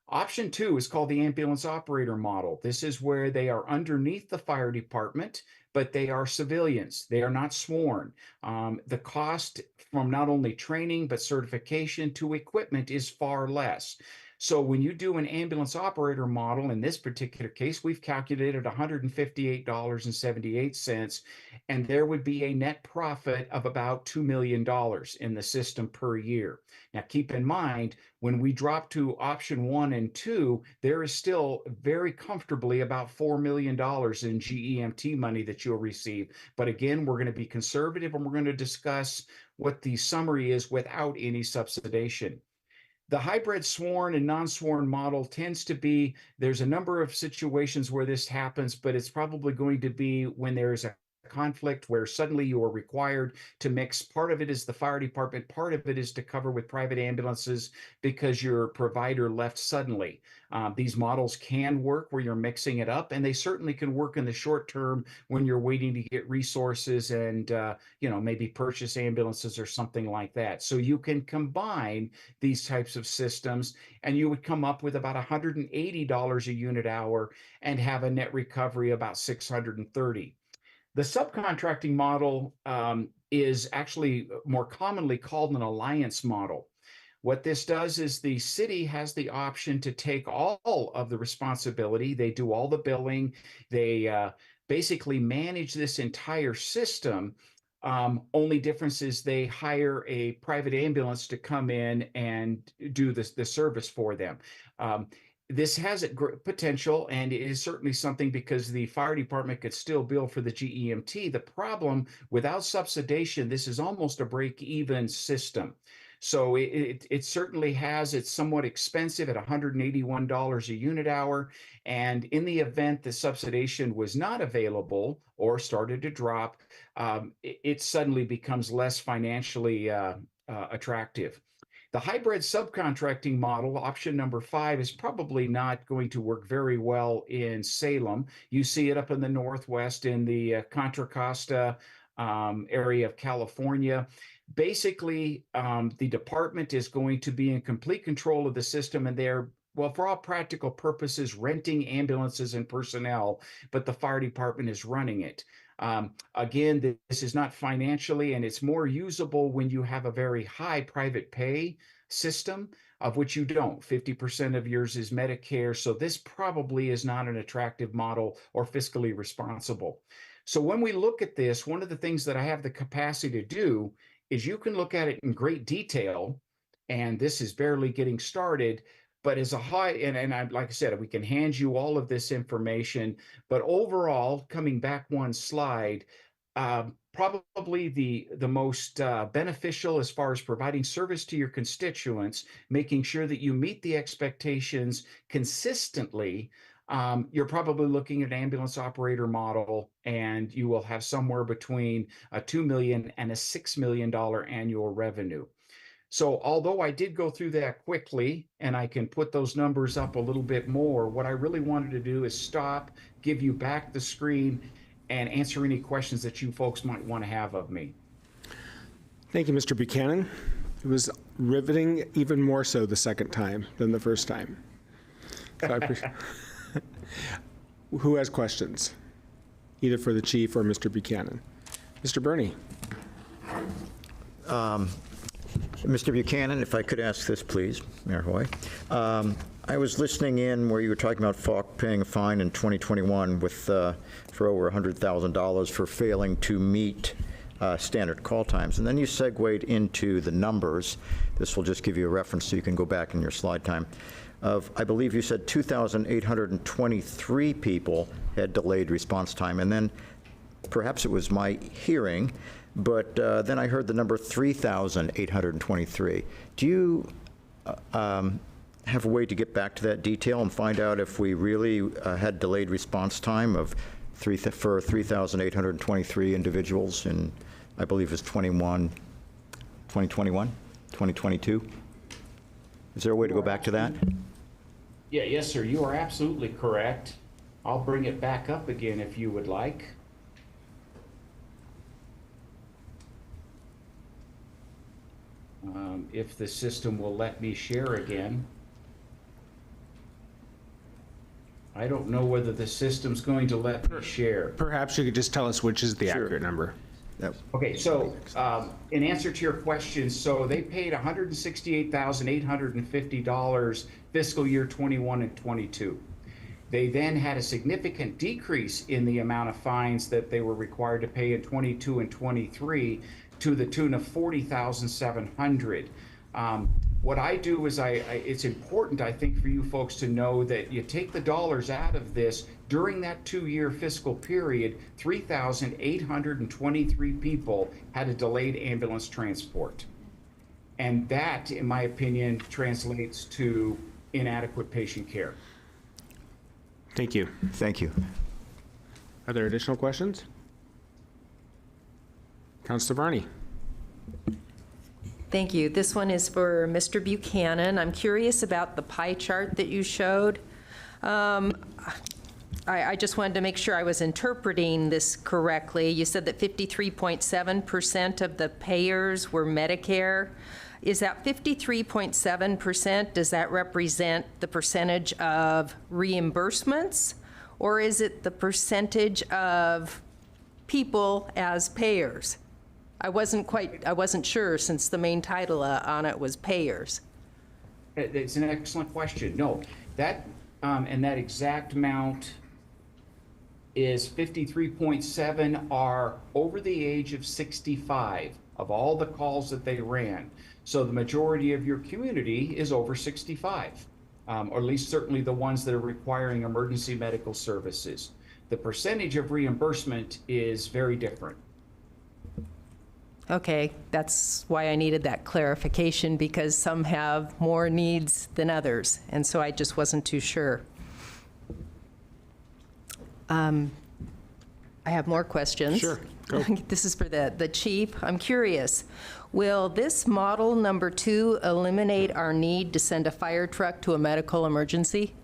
Option two is called the ambulance operator model. This is where they are underneath the fire department, but they are civilians. They are not sworn. The cost from not only training, but certification to equipment is far less. So when you do an ambulance operator model, in this particular case, we've calculated $158.78, and there would be a net profit of about $2 million in the system per year. Now, keep in mind, when we drop to option 1 and 2, there is still very comfortably about $4 million in GEMT money that you'll receive. But again, we're going to be conservative, and we're going to discuss what the summary is without any subsidization. The hybrid sworn and non-sworn model tends to be, there's a number of situations where this happens, but it's probably going to be when there's a conflict where suddenly you are required to mix. Part of it is the fire department, part of it is to cover with private ambulances because your provider left suddenly. These models can work where you're mixing it up, and they certainly can work in the short term when you're waiting to get resources and maybe purchase ambulances or something like that. So you can combine these types of systems, and you would come up with about $180 a unit hour and have a net recovery about $630. The subcontracting model is actually more commonly called an alliance model. What this does is the city has the option to take all of the responsibility. They do all the billing. They basically manage this entire system. Only difference is they hire a private ambulance to come in and do the service for them. This has a potential, and it is certainly something because the fire department could still bill for the GEMT. The problem, without subsidization, this is almost a break-even system. So it certainly has, it's somewhat expensive at $181 a unit hour. And in the event the subsidization was not available or started to drop, it suddenly becomes less financially attractive. The hybrid subcontracting model, option number 5, is probably not going to work very well in Salem. You see it up in the Northwest in the Contra Costa area of California. Basically, the department is going to be in complete control of the system, and they're, well, for all practical purposes, renting ambulances and personnel, but the fire department is running it. Again, this is not financially, and it's more usable when you have a very high private pay system, of which you don't. 50% of yours is Medicare, so this probably is not an attractive model or fiscally responsible. So when we look at this, one of the things that I have the capacity to do is you can look at it in great detail, and this is barely getting started, But as a high, and I, like I said, we can hand you all of this information, but overall, coming back one slide, probably the most beneficial as far as providing service to your constituents, making sure that you meet the expectations consistently. You're probably looking at an ambulance operator model, and you will have somewhere between a $2 million and a $6 million annual revenue. So although I did go through that quickly, and I can put those numbers up a little bit more, what I really wanted to do is stop, give you back the screen, and answer any questions that you folks might want to have of me. Thank you, Mr. Buchanan. It was riveting, even more so the second time than the first time. So I appreciate. Who has questions, either for the chief or Mr. Buchanan? Mr. Burney. Mr. Buchanan, if I could ask this, please, Mayor Hoy. I was listening in where you were talking about Falk paying a fine in 2021 with for over $100,000 for failing to meet standard call times. And then you segued into the numbers. This will just give you a reference so you can go back in your slide time. I believe you said 2,823 people had delayed response time. And then perhaps it was my hearing, but then I heard the number 3,823. Do you have a way to get back to that detail and find out if we really had delayed response time of for 3,823 individuals in, I believe it was 2022? Is there a way to go back to that? Yeah, yes, sir. You are absolutely correct. I'll bring it back up again if you would like. If the system will let me share again. I don't know whether the system's going to let me share. Perhaps you could just tell us which is the accurate number. Okay, so in answer to your question, so they paid $168,850 fiscal year 21 and 22. They then had a significant decrease in the amount of fines that they were required to pay in 22 and 23 to the tune of $40,700. What I do is it's important, I think, for you folks to know that you take the dollars out of this. During that 2-year fiscal period, 3,823 people had a delayed ambulance transport. And that, in my opinion, translates to inadequate patient care. Thank you. Thank you. Are there additional questions? Councilor Barney. Thank you. This one is for Mr. Buchanan. I'm curious about the pie chart that you showed. I just wanted to make sure I was interpreting this correctly. You said that 53.7% of the payers were Medicare. Is that 53.7%, does that represent the percentage of reimbursements, or is it the percentage of people as payers? I wasn't sure, since the main title on it was payers. It's an excellent question. No, that and that exact amount is 53.7 are over the age of 65 of all the calls that they ran. So the majority of your community is over 65, or at least certainly the ones that are requiring emergency medical services. The percentage of reimbursement is very different. Okay, that's why I needed that clarification, because some have more needs than others, and so I just wasn't too sure. I have more questions. Sure, go. This is for the chief. I'm curious, will this model number 2 eliminate our need to send a fire truck to a medical emergency?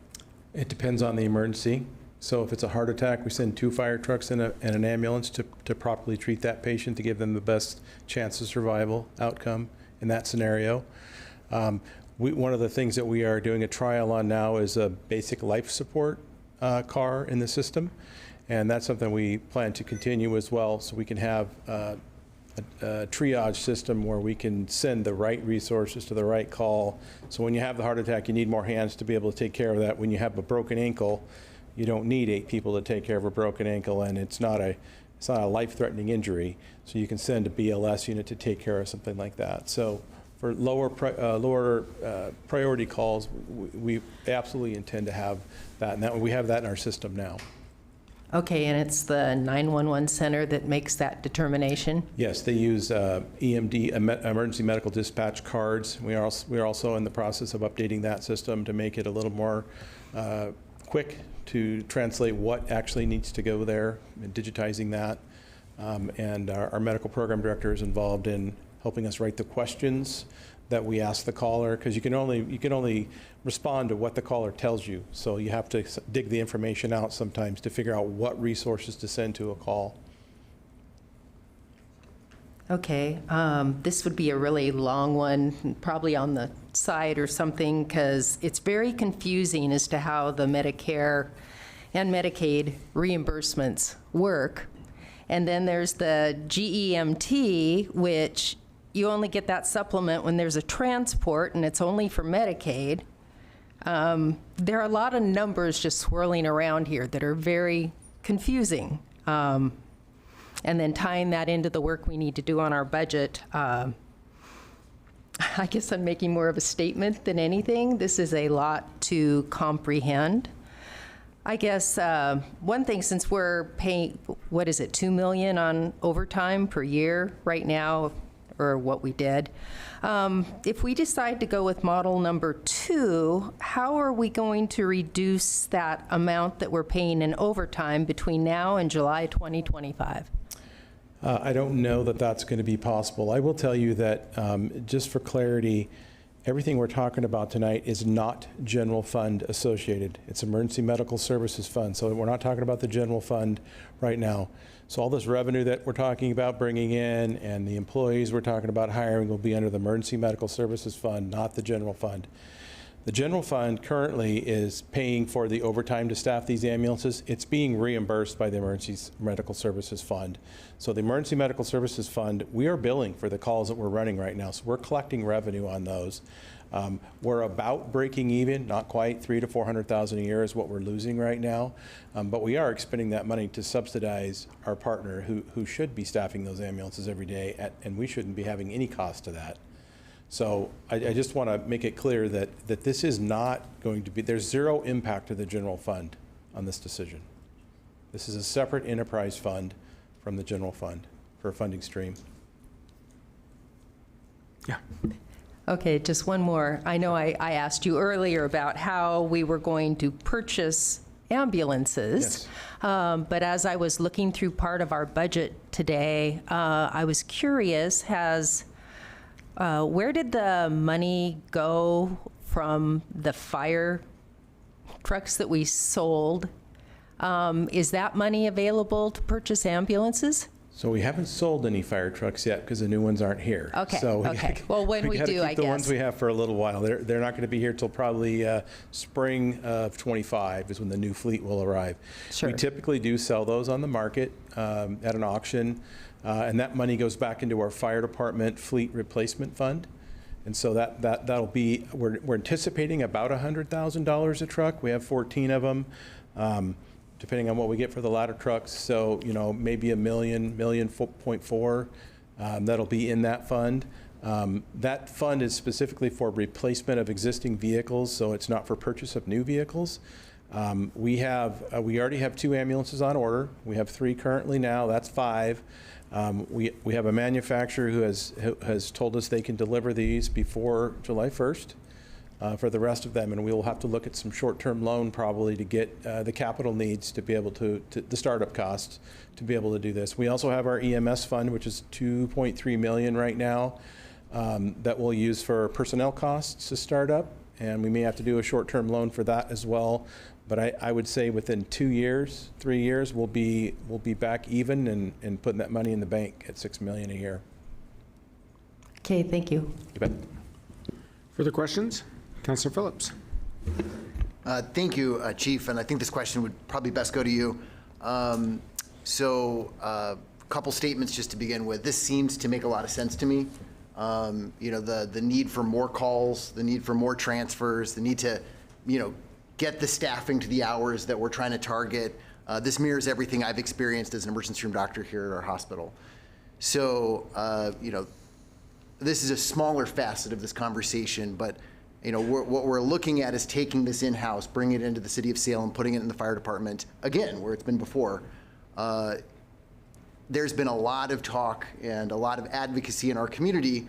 It depends on the emergency. So if it's a heart attack, we send 2 fire trucks and an ambulance to properly treat that patient to give them the best chance of survival outcome in that scenario. One of the things that we are doing a trial on now is a basic life support car in the system, and that's something we plan to continue as well, so we can have a triage system where we can send the right resources to the right call. So when you have the heart attack, you need more hands to be able to take care of that. When you have a broken ankle, you don't need 8 people to take care of a broken ankle, and it's not a life-threatening injury, so you can send a BLS unit to take care of something like that. So for lower priority calls, we absolutely intend to have that, and we have that in our system now. Okay, and it's the 911 center that makes that determination? Yes, they use EMD, emergency medical dispatch cards. We are also in the process of updating that system to make it a little more quick to translate what actually needs to go there and digitizing that. And our medical program director is involved in helping us write the questions that we ask the caller, because you can only respond to what the caller tells you. So you have to dig the information out sometimes to figure out what resources to send to a call. Okay, this would be a really long one, probably on the side or something, because it's very confusing as to how the Medicare and Medicaid reimbursements work. And then there's the GEMT, which you only get that supplement when there's a transport, and it's only for Medicaid. There are a lot of numbers just swirling around here that are very confusing. And then tying that into the work we need to do on our budget, I guess I'm making more of a statement than anything. This is a lot to comprehend. I guess one thing, since we're paying, what is it, $2 million on overtime per year right now, or what we did. If we decide to go with model number 2, how are we going to reduce that amount that we're paying in overtime between now and July 2025? I don't know that that's going to be possible. I will tell you that, just for clarity, everything we're talking about tonight is not general fund associated. It's emergency medical services fund. So we're not talking about the general fund right now. So all this revenue that we're talking about bringing in and the employees we're talking about hiring will be under the emergency medical services fund, not the general fund. The general fund currently is paying for the overtime to staff these ambulances. It's being reimbursed by the emergency medical services fund. So the emergency medical services fund, we are billing for the calls that we're running right now. So we're collecting revenue on those. We're about breaking even, not quite. $300,000 to $400,000 a year is what we're losing right now. But we are expending that money to subsidize our partner who should be staffing those ambulances every day, and we shouldn't be having any cost to that. So I just want to make it clear that this is not going to be, there's zero impact to the general fund on this decision. This is a separate enterprise fund from the general fund for a funding stream. Yeah. Okay, just one more. I know I asked you earlier about how we were going to purchase ambulances. Yes. But as I was looking through part of our budget today, I was curious, where did the money go from the fire trucks that we sold? Is that money available to purchase ambulances? So we haven't sold any fire trucks yet because the new ones aren't here. Okay, So okay. Well, when we do, I keep the ones guess. we have for a little while. They're not going to be here till probably spring of '25 is when the new fleet will arrive. Sure. We typically do sell those on the market at an auction, and that money goes back into our fire department fleet replacement fund. And so that'll be, we're anticipating about $100,000 a truck. We have 14 of them. Depending on what we get for the ladder trucks. So, maybe $1 million, $1.4 million, that'll be in that fund. That fund is specifically for replacement of existing vehicles, so it's not for purchase of new vehicles. We already have 2 ambulances on order. We have 3 currently now, that's 5. We have a manufacturer who has told us they can deliver these before July 1st. For the rest of them, and we will have to look at some short-term loan probably to get the capital needs to be able to the startup costs to be able to do this. We also have our EMS fund, which is $2.3 million right now, that we'll use for personnel costs to start up, and we may have to do a short-term loan for that as well. But I would say within 2 years, 3 years, we'll be back even and putting that money in the bank at $6 million a year. Okay, thank you. You bet. Further questions? Councilor Phillips. Thank you, Chief, and I think this question would probably best go to you. A couple statements just to begin with. This seems to make a lot of sense to me. The need for more calls, the need for more transfers, the need to, get the staffing to the hours that we're trying to target. This mirrors everything I've experienced as an emergency room doctor here at our hospital. So, this is a smaller facet of this conversation, but what we're looking at is taking this in-house, bringing it into the city of Salem, putting it in the fire department, again, where it's been before. There's been a lot of talk and a lot of advocacy in our community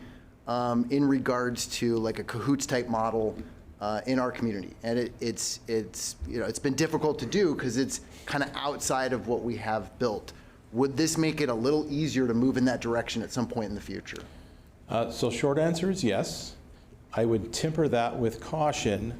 in regards to like a cahoots type model in our community. And it's been difficult to do because it's kind of outside of what we have built. Would this make it a little easier to move in that direction at some point in the future? So short answer is yes. I would temper that with caution.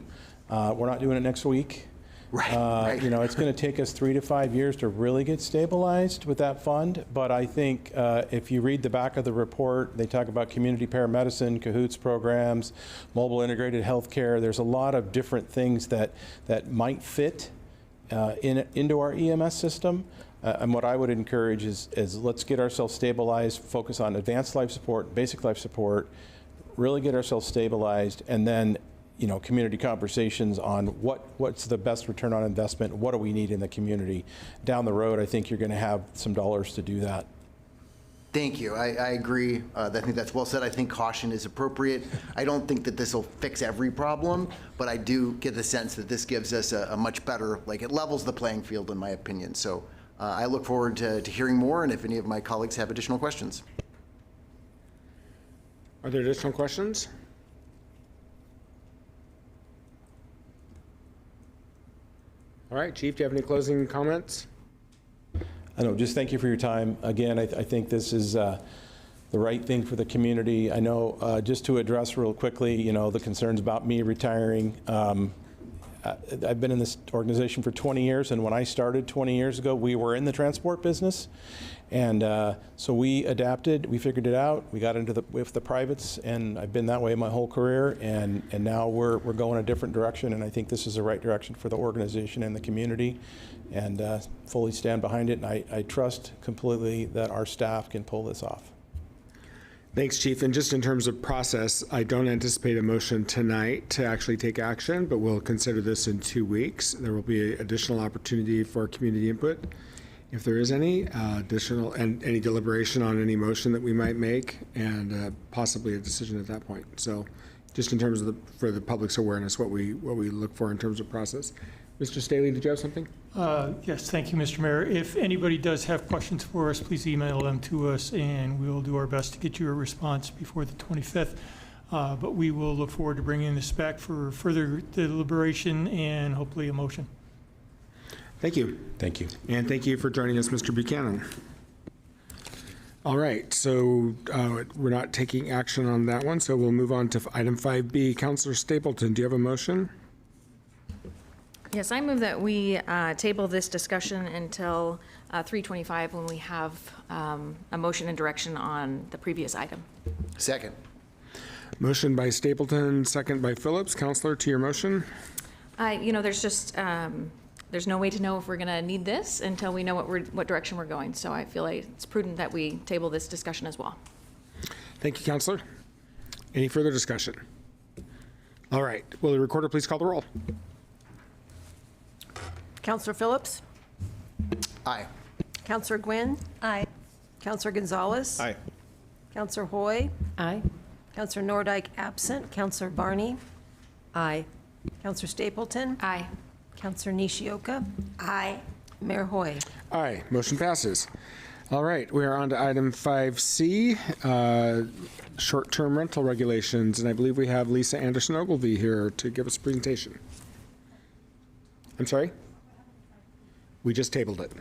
We're not doing it next week. Right. It's going to take us 3 to 5 years to really get stabilized with that fund. But I think if you read the back of the report, they talk about community paramedicine, cahoots programs, mobile integrated healthcare. There's a lot of different things that might fit into our EMS system. And what I would encourage is let's get ourselves stabilized, focus on advanced life support, basic life support, really get ourselves stabilized, and then community conversations on what's the best return on investment, what do we need in the community. Down the road, I think you're going to have some dollars to do that. Thank you. I agree. I think that's well said. I think caution is appropriate. I don't think that this will fix every problem, but I do get the sense that this gives us a much better, it levels the playing field in my opinion. So I look forward to hearing more, and if any of my colleagues have additional questions. Are there additional questions? All right, Chief, do you have any closing comments? I know, just thank you for your time. Again, I think this is the right thing for the community. I know, just to address real quickly, the concerns about me retiring. I've been in this organization for 20 years, and when I started 20 years ago, we were in the transport business. And so we adapted, we figured it out, we got into with the privates, and I've been that way my whole career, and now we're going a different direction, and I think this is the right direction for the organization and the community, and fully stand behind it, and I trust completely that our staff can pull this off. Thanks, Chief. And just in terms of process, I don't anticipate a motion tonight to actually take action, but we'll consider this in 2 weeks. There will be additional opportunity for community input, if there is any additional, and any deliberation on any motion that we might make, and possibly a decision at that point. So just in terms of for the public's awareness, what we look for in terms of process. Mr. Staley, did you have something? Yes, thank you, Mr. Mayor. If anybody does have questions for us, please email them to us, and we will do our best to get you a response before the 25th. But we will look forward to bringing this back for further deliberation and hopefully a motion. Thank you. Thank you. And thank you for joining us, Mr. Buchanan. All right, so we're not taking action on that one, so we'll move on to item 5B. Councilor Stapleton, do you have a motion? Yes, I move that we table this discussion until 3:25 when we have a motion and direction on the previous item. Second. Motion by Stapleton, second by Phillips. Councilor, to your motion. There's just there's no way to know if we're going to need this until we know what direction we're going. So I feel like it's prudent that we table this discussion as well. Thank you, Councilor. Any further discussion? All right. Will the recorder please call the roll? Councilor Phillips? Aye. Councilor Gwynn? Aye. Councilor Gonzalez? Aye. Councilor Hoy? Aye. Councilor Nordyke absent. Councilor Barney? Aye. Councilor Stapleton? Aye. Councilor Nishioka? Aye. Mayor Hoy? Aye. Motion passes. All right. We are on to item 5C, short-term rental regulations. And I believe we have Lisa Anderson Ogilvie here to give us a presentation. I'm sorry? We just tabled it.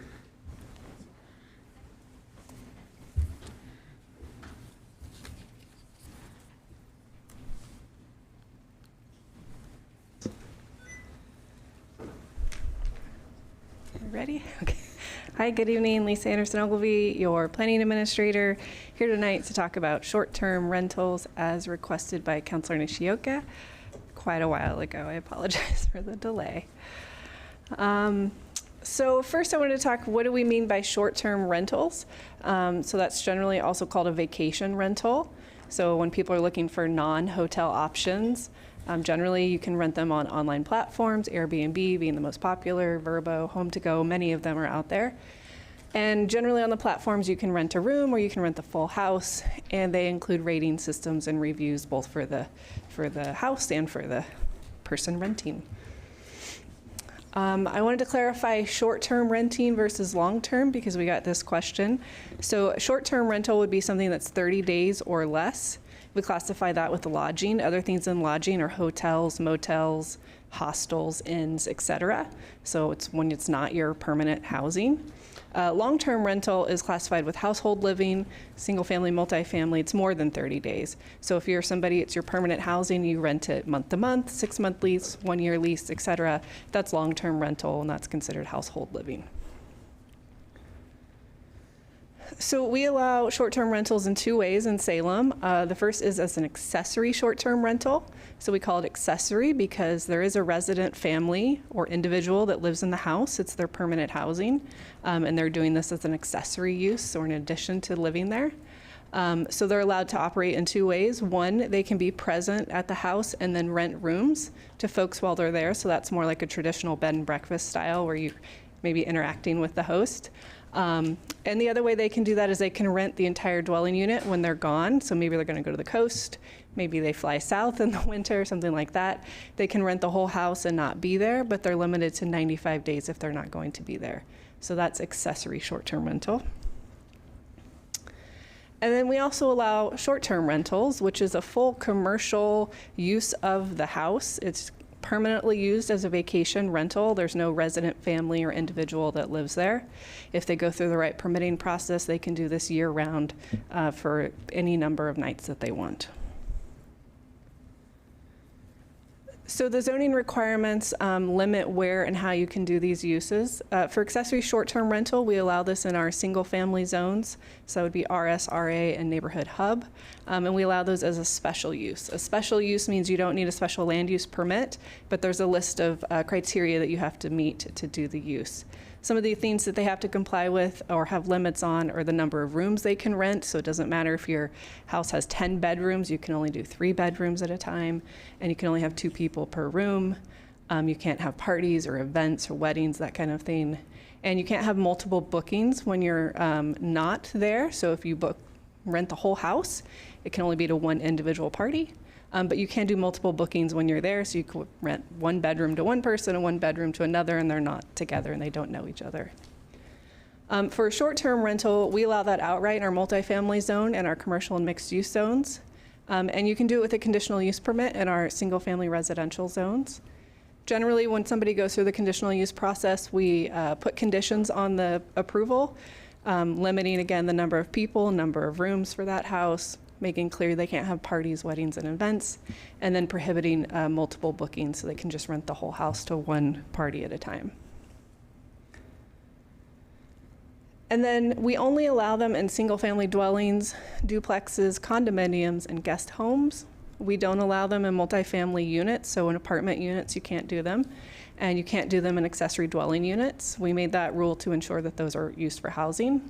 Ready? Okay. Hi, good evening. Lisa Anderson Ogilvie, your planning administrator, here tonight to talk about short-term rentals as requested by Councilor Nishioka quite a while ago. I apologize for the delay. So first I wanted to talk, what do we mean by short-term rentals? So that's generally also called a vacation rental. So when people are looking for non-hotel options, generally you can rent them on online platforms, Airbnb being the most popular, Vrbo, Home2Go, many of them are out there. And generally on the platforms, you can rent a room or you can rent the full house, and they include rating systems and reviews both for the house and for the person renting. I wanted to clarify short-term renting versus long-term because we got this question. So short-term rental would be something that's 30 days or less. We classify that with lodging. Other things in lodging are hotels, motels, hostels, inns, etc. So it's when it's not your permanent housing. Long-term rental is classified with household living, single-family, multifamily. It's more than 30 days. So if you're somebody, it's your permanent housing, you rent it month to month, 6-month lease, 1-year lease, etc. That's long-term rental, and that's considered household living. So we allow short-term rentals in 2 ways in Salem. The first is as an accessory short-term rental. So we call it accessory because there is a resident family or individual that lives in the house. It's their permanent housing, and they're doing this as an accessory use or in addition to living there. So they're allowed to operate in 2 ways. One, they can be present at the house and then rent rooms to folks while they're there. So that's more like a traditional bed and breakfast style where you may be interacting with the host. And the other way they can do that is they can rent the entire dwelling unit when they're gone. So maybe they're going to go to the coast. Maybe they fly south in the winter, something like that. They can rent the whole house and not be there, but they're limited to 95 days if they're not going to be there. So that's accessory short-term rental. And then we also allow short-term rentals, which is a full commercial use of the house. It's permanently used as a vacation rental. There's no resident family or individual that lives there. If they go through the right permitting process, they can do this year-round for any number of nights that they want. So the zoning requirements limit where and how you can do these uses. For accessory short-term rental, we allow this in our single-family zones. So that would be RS, RA, and neighborhood hub. And we allow those as a special use. A special use means you don't need a special land use permit, but there's a list of criteria that you have to meet to do the use. Some of the things that they have to comply with or have limits on are the number of rooms they can rent. So it doesn't matter if your house has 10 bedrooms, you can only do 3 bedrooms at a time, and you can only have 2 people per room. You can't have parties or events or weddings, that kind of thing. And you can't have multiple bookings when you're not there. So if you rent the whole house, it can only be to one individual party. But you can do multiple bookings when you're there, so you could rent 1 bedroom to one person and 1 bedroom to another, and they're not together and they don't know each other. For short-term rental, we allow that outright in our multifamily zone and our commercial and mixed-use zones. And you can do it with a conditional use permit in our single-family residential zones. Generally, when somebody goes through the conditional use process, we put conditions on the approval, limiting, again, the number of people, number of rooms for that house, making clear they can't have parties, weddings, and events, and then prohibiting multiple bookings so they can just rent the whole house to one party at a time. And then we only allow them in single-family dwellings, duplexes, condominiums, and guest homes. We don't allow them in multifamily units, so in apartment units you can't do them, and you can't do them in accessory dwelling units. We made that rule to ensure that those are used for housing.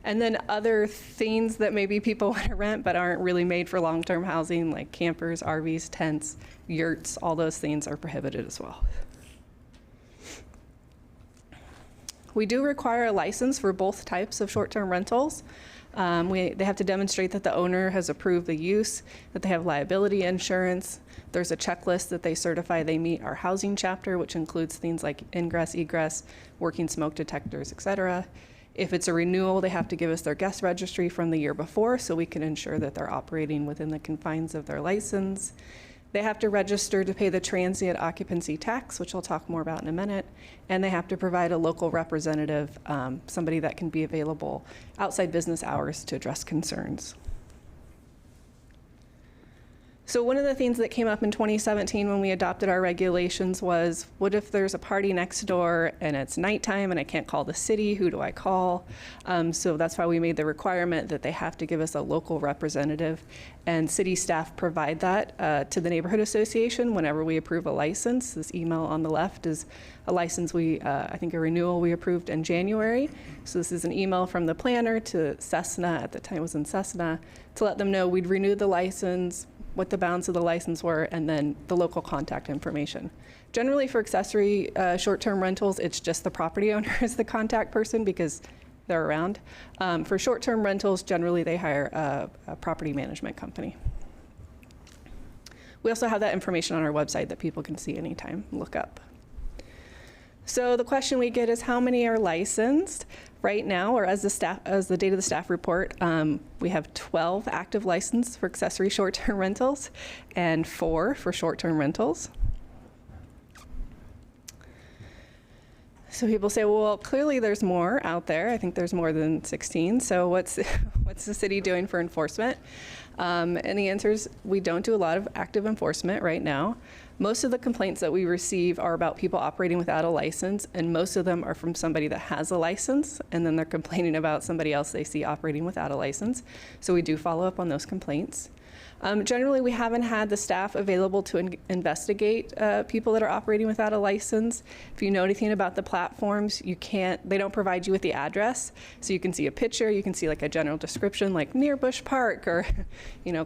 And then other things that maybe people want to rent but aren't really made for long-term housing, like campers, RVs, tents, yurts, all those things are prohibited as well. We do require a license for both types of short-term rentals. They have to demonstrate that the owner has approved the use, that they have liability insurance. There's a checklist that they certify they meet our housing chapter, which includes things like ingress, egress, working smoke detectors, etc. If it's a renewal, they have to give us their guest registry from the year before so we can ensure that they're operating within the confines of their license. They have to register to pay the transient occupancy tax, which I'll talk more about in a minute, and they have to provide a local representative, somebody that can be available outside business hours to address concerns. So one of the things that came up in 2017 when we adopted our regulations was, what if there's a party next door and it's nighttime and I can't call the city? Who do I call? So that's why we made the requirement that they have to give us a local representative, and city staff provide that to the neighborhood association whenever we approve a license. This email on the left is a license I think a renewal we approved in January. So this is an email from the planner to Cessna, at the time it was in Cessna, to let them know we'd renewed the license, what the bounds of the license were, and then the local contact information. Generally for accessory short-term rentals, it's just the property owner is the contact person because they're around. For short-term rentals, generally they hire a property management company. We also have that information on our website that people can see anytime, look up. So the question we get is how many are licensed? Right now, or as the date of the staff report, we have 12 active licenses for accessory short-term rentals and 4 for short-term rentals. So people say, well, clearly there's more out there. I think there's more than 16. So what's the city doing for enforcement? And the answer is we don't do a lot of active enforcement right now. Most of the complaints that we receive are about people operating without a license, and most of them are from somebody that has a license, and then they're complaining about somebody else they see operating without a license. So we do follow up on those complaints. Generally, we haven't had the staff available to investigate people that are operating without a license. If you know anything about the platforms, they don't provide you with the address. So you can see a picture, you can see like a general description like near Bush Park or,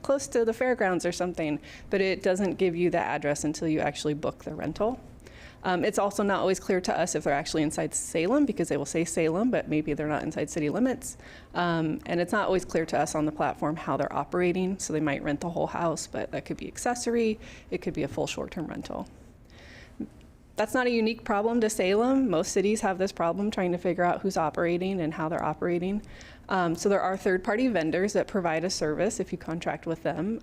close to the fairgrounds or something, but it doesn't give you the address until you actually book the rental. It's also not always clear to us if they're actually inside Salem, because they will say Salem, but maybe they're not inside city limits. And it's not always clear to us on the platform how they're operating. So they might rent the whole house, but that could be accessory. It could be a full short-term rental. That's not a unique problem to Salem. Most cities have this problem trying to figure out who's operating and how they're operating. So there are third-party vendors that provide a service if you contract with them,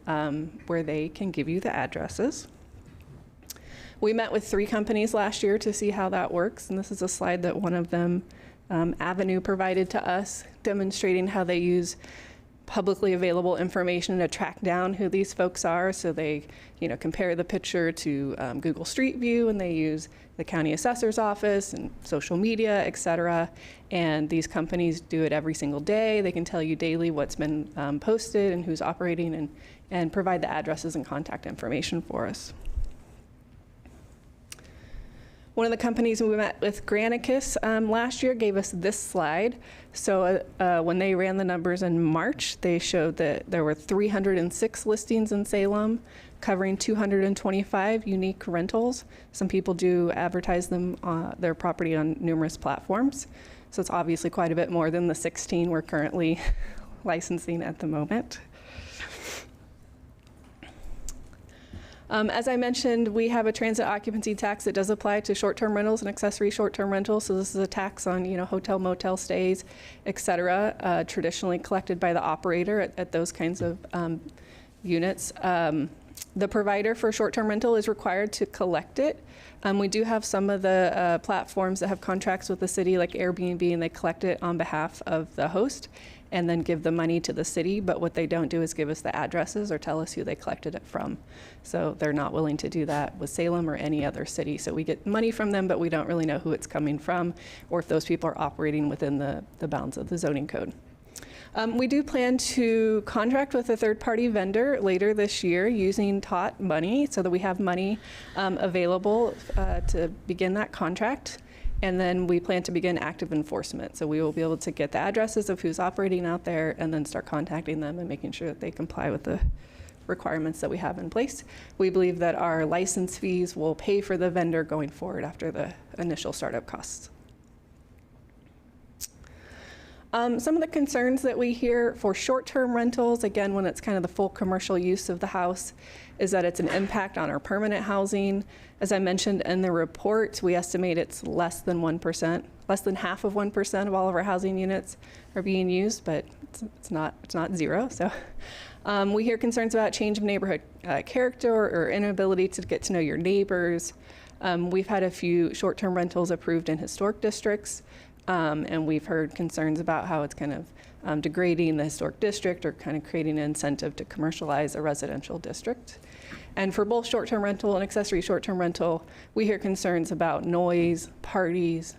where they can give you the addresses. We met with 3 companies last year to see how that works, and this is a slide that one of them, Avenue, provided to us, demonstrating how they use publicly available information to track down who these folks are. So they, compare the picture to Google Street View, and they use the county assessor's office and social media, et cetera. And these companies do it every single day. They can tell you daily what's been posted and who's operating, and provide the addresses and contact information for us. One of the companies we met with, Granicus, last year gave us this slide. So when they ran the numbers in March, they showed that there were 306 listings in Salem, covering 225 unique rentals. Some people do advertise their property on numerous platforms. So it's obviously quite a bit more than the 16 we're currently licensing at the moment. As I mentioned, we have a transit occupancy tax that does apply to short-term rentals and accessory short-term rentals. So this is a tax on, hotel, motel stays, et cetera, traditionally collected by the operator at those kinds of units. The provider for short-term rental is required to collect it. We do have some of the platforms that have contracts with the city, like Airbnb, and they collect it on behalf of the host and then give the money to the city. But what they don't do is give us the addresses or tell us who they collected it from. So they're not willing to do that with Salem or any other city. So we get money from them, but we don't really know who it's coming from or if those people are operating within the bounds of the zoning code. We do plan to contract with a third-party vendor later this year using TOT money so that we have money available to begin that contract. And then we plan to begin active enforcement. So we will be able to get the addresses of who's operating out there and then start contacting them and making sure that they comply with the requirements that we have in place. We believe that our license fees will pay for the vendor going forward after the initial startup costs. Some of the concerns that we hear for short-term rentals, again, when it's kind of the full commercial use of the house, is that it's an impact on our permanent housing. As I mentioned in the report, we estimate it's less than 1%, less than half of 1% of all of our housing units are being used, but it's not zero. So we hear concerns about change of neighborhood character or inability to get to know your neighbors. We've had a few short-term rentals approved in historic districts. And we've heard concerns about how it's kind of degrading the historic district or kind of creating an incentive to commercialize a residential district. And for both short-term rental and accessory short-term rental, we hear concerns about noise, parties,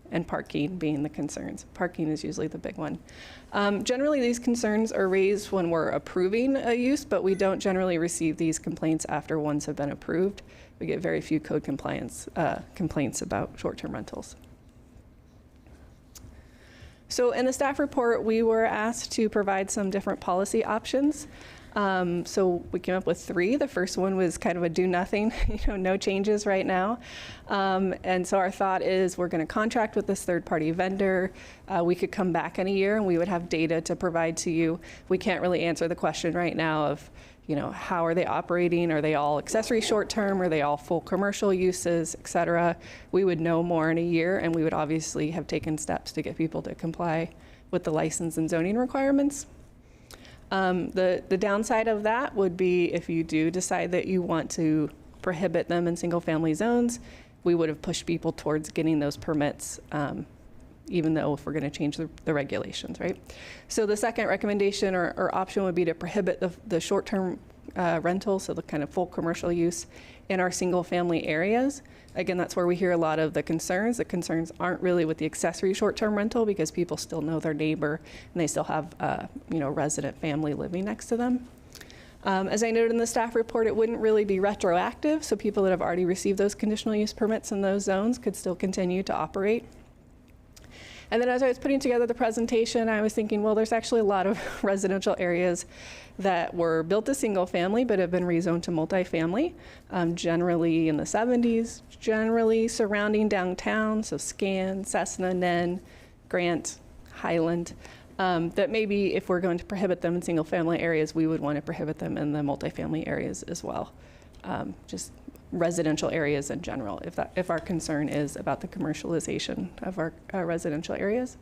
and parking being the concerns. Parking is usually the big one. Generally, these concerns are raised when we're approving a use, but we don't generally receive these complaints after ones have been approved. We get very few code compliance complaints about short-term rentals. So in the staff report, we were asked to provide some different policy options. So we came up with 3. The first one was kind of a do nothing, no changes right now. And so our thought is we're going to contract with this third-party vendor. We could come back in a year and we would have data to provide to you. We can't really answer the question right now of, how are they operating? Are they all accessory short-term? Are they all full commercial uses, et cetera? We would know more in a year, and we would obviously have taken steps to get people to comply with the license and zoning requirements. The downside of that would be if you do decide that you want to prohibit them in single-family zones, we would have pushed people towards getting those permits, even though if we're going to change the regulations, right? So the second recommendation or option would be to prohibit the short-term rental, so the kind of full commercial use in our single-family areas. Again, that's where we hear a lot of the concerns. The concerns aren't really with the accessory short-term rental because people still know their neighbor and they still have, resident family living next to them. As I noted in the staff report, it wouldn't really be retroactive, so people that have already received those conditional use permits in those zones could still continue to operate. And then as I was putting together the presentation, I was thinking, well, there's actually a lot of residential areas that were built as single family but have been rezoned to multifamily, generally in the 70s, generally surrounding downtown, so Scan, Cessna, Nen, Grant, Highland, that maybe if we're going to prohibit them in single family areas, we would want to prohibit them in the multifamily areas as well. Just residential areas in general, if our concern is about the commercialization of our residential areas.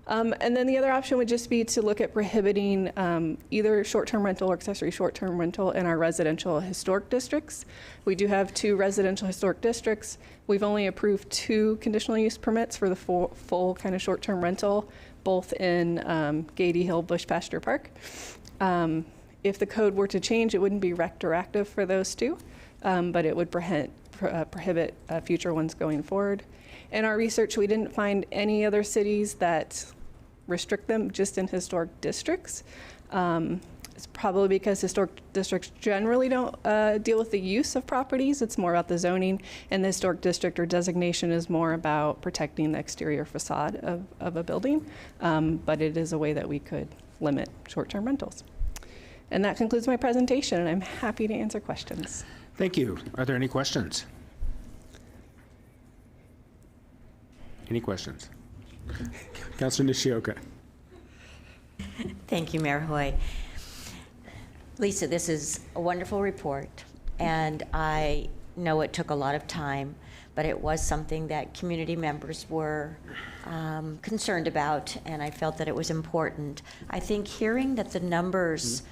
And then the other option would just be to look at prohibiting either short-term rental or accessory short-term rental in our residential historic districts. We do have 2 residential historic districts. We've only approved 2 conditional use permits for the full kind of short-term rental, both in Gady Hill Bush Pasture Park. If the code were to change, it wouldn't be retroactive for those 2. But it would prohibit future ones going forward. In our research, we didn't find any other cities that restrict them just in historic districts. It's probably because historic districts generally don't deal with the use of properties. It's more about the zoning, and the historic district or designation is more about protecting the exterior facade of a building. But it is a way that we could limit short-term rentals. And that concludes my presentation, and I'm happy to answer questions. Thank you. Are there any questions? Any questions? Councilor Nishioka. Thank you, Mayor Hoy. Lisa, this is a wonderful report, and I know it took a lot of time, but it was something that community members were concerned about, and I felt that it was important. I think hearing that the numbers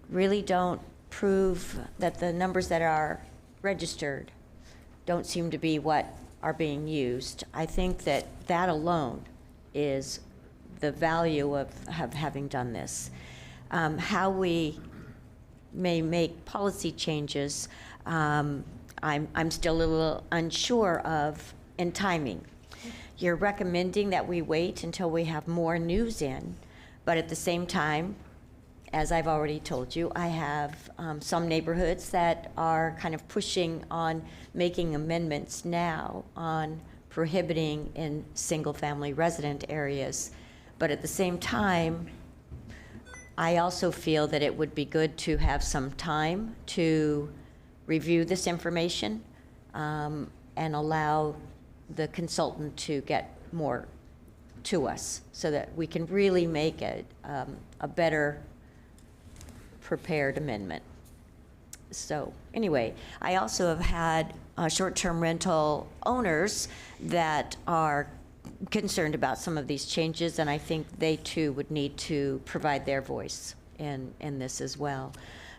really don't prove that the numbers that are registered don't seem to be what are being used. I think that that alone is the value of having done this. How we may make policy changes, I'm still a little unsure of in timing. You're recommending that we wait until we have more news in, but at the same time, as I've already told you, I have some neighborhoods that are kind of pushing on making amendments now on prohibiting in single-family resident areas. But at the same time, I also feel that it would be good to have some time to review this information and allow the consultant to get more to us so that we can really make a better prepared amendment. So anyway, I also have had short-term rental owners that are concerned about some of these changes, and I think they too would need to provide their voice in this as well.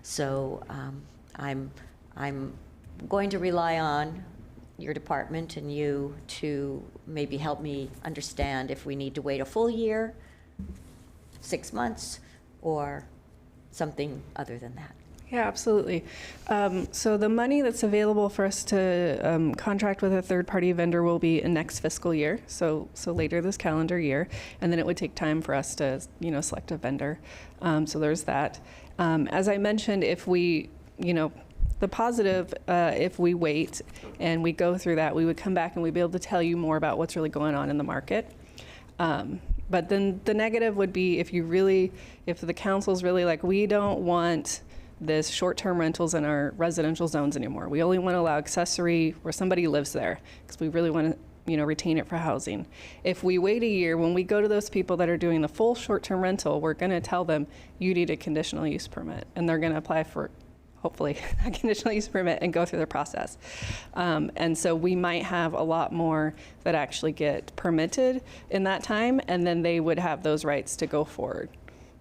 So I'm going to rely on your department and you to maybe help me understand if we need to wait a full year, 6 months, or something other than that. Yeah, absolutely. So the money that's available for us to contract with a third-party vendor will be in next fiscal year, so later this calendar year, and then it would take time for us to, select a vendor. So there's that. As I mentioned, if we, the positive, if we wait and we go through that, we would come back and we'd be able to tell you more about what's really going on in the market. But then the negative would be if the council's really like, we don't want this short-term rentals in our residential zones anymore. We only want to allow accessory where somebody lives there because we really want to, retain it for housing. If we wait a year, when we go to those people that are doing the full short-term rental, we're going to tell them you need a conditional use permit, and they're going to apply for, hopefully, a conditional use permit and go through the process. And so we might have a lot more that actually get permitted in that time, and then they would have those rights to go forward.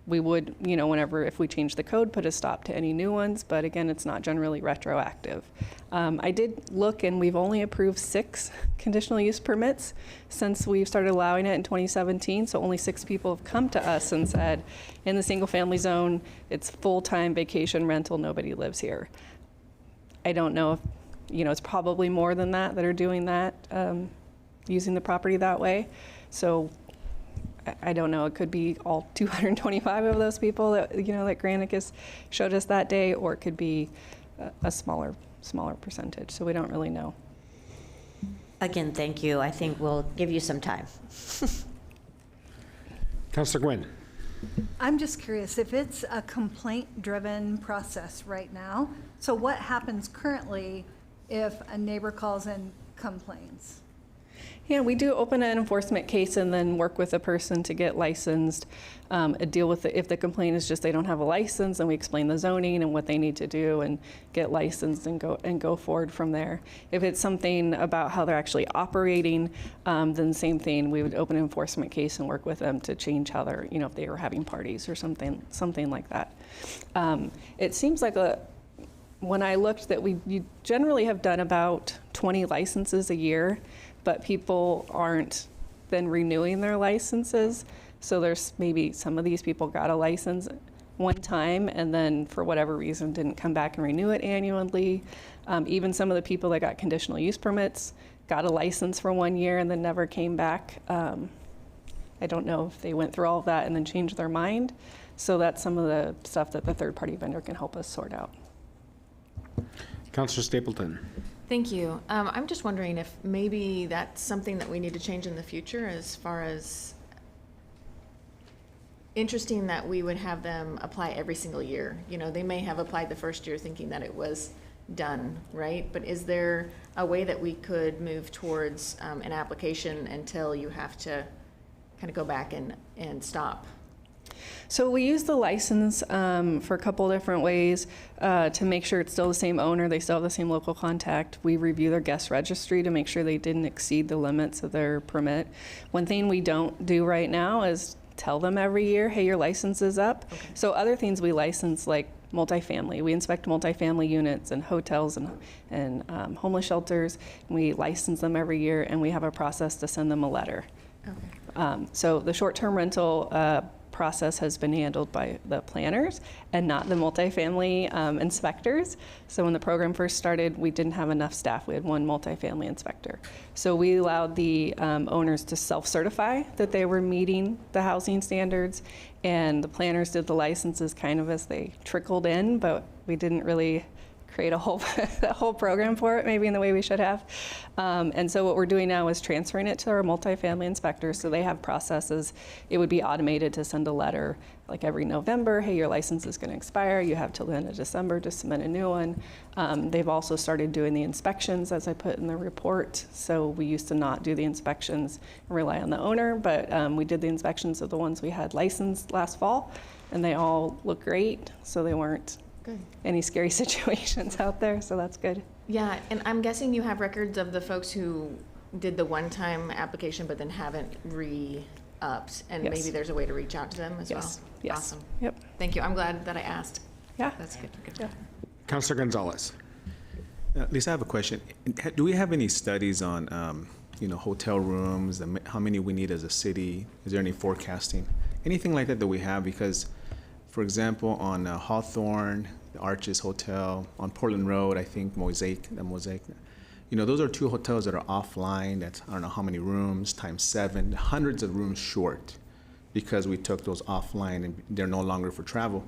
We would, if we change the code, put a stop to any new ones, but again, it's not generally retroactive. I did look, and we've only approved 6 conditional use permits since we've started allowing it in 2017, so only 6 people have come to us and said, in the single family zone, it's full-time vacation rental, nobody lives here. I don't know if, it's probably more than that are doing that, using the property that way. So I don't know, it could be all 225 of those people that, that Granicus showed us that day, or it could be a smaller percentage. So we don't really know. Again, thank you. I think we'll give you some time. Councilor Gwynn. I'm just curious, if it's a complaint-driven process right now, so what happens currently if a neighbor calls and complains? Yeah, we do open an enforcement case and then work with a person to get licensed, deal with if the complaint is just they don't have a license, and we explain the zoning and what they need to do and get licensed and go forward from there. If it's something about how they're actually operating, then same thing, we would open an enforcement case and work with them to change how they're, if they were having parties or something like that. It seems like when I looked that you generally have done about 20 licenses a year, but people aren't then renewing their licenses. So there's maybe some of these people got a license one time and then for whatever reason didn't come back and renew it annually. Even some of the people that got conditional use permits got a license for 1 year and then never came back. I don't know if they went through all of that and then changed their mind. So that's some of the stuff that the third party vendor can help us sort out. Councilor Stapleton. Thank you. I'm just wondering if maybe that's something that we need to change in the future, as far as interesting that we would have them apply every single year. They may have applied the first year thinking that it was done, right? But is there a way that we could move towards an application until you have to kind of go back and stop? So we use the license for a couple different ways to make sure it's still the same owner, they still have the same local contact. We review their guest registry to make sure they didn't exceed the limits of their permit. One thing we don't do right now is tell them every year, hey, your license is up. Okay. So other things we license, like multifamily. We inspect multifamily units and hotels and homeless shelters. We license them every year, and we have a process to send them a letter. Okay. So the short-term rental process has been handled by the planners and not the multifamily inspectors. So when the program first started, we didn't have enough staff. We had one multifamily inspector. So we allowed the owners to self-certify that they were meeting the housing standards, and the planners did the licenses kind of as they trickled in, but we didn't really create a whole program for it, maybe in the way we should have. And so what we're doing now is transferring it to our multifamily inspectors, so they have processes. It would be automated to send a letter like every November, hey, your license is going to expire. You have till the end of December to submit a new one. They've also started doing the inspections, as I put in the report. So we used to not do the inspections and rely on the owner, but we did the inspections of the ones we had licensed last fall, and they all look great, so they weren't Good. Any scary situations out there, so that's good. Yeah, and I'm guessing you have records of the folks who did the one-time application but then haven't re-upped, and Yes. maybe there's a way to reach out to them as Yes. well? Yes. Awesome. Yep. Thank you. I'm glad that I asked. Yeah. That's good. Yeah. Councilor Gonzalez. Lisa, I have a question. Do we have any studies on, hotel rooms, how many we need as a city? Is there any forecasting? Anything like that we have? Because, for example, on Hawthorne, the Arches Hotel, on Portland Road, I think the Mosaic, those are 2 hotels that are offline. That's, I don't know how many rooms, times 7, hundreds of rooms short, because we took those offline and they're no longer for travel.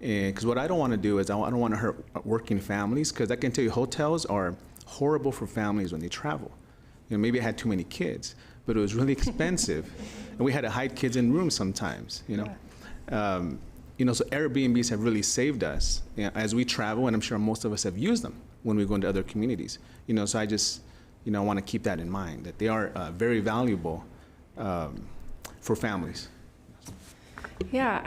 Because what I don't want to do is I don't want to hurt working families, because I can tell you hotels are horrible for families when they travel. Maybe I had too many kids, but it was really expensive. And we had to hide kids in rooms sometimes, you know. So Airbnbs have really saved us, as we travel, and I'm sure most of us have used them when we go into other communities. So I just, I want to keep that in mind, that they are very valuable for families. Yeah,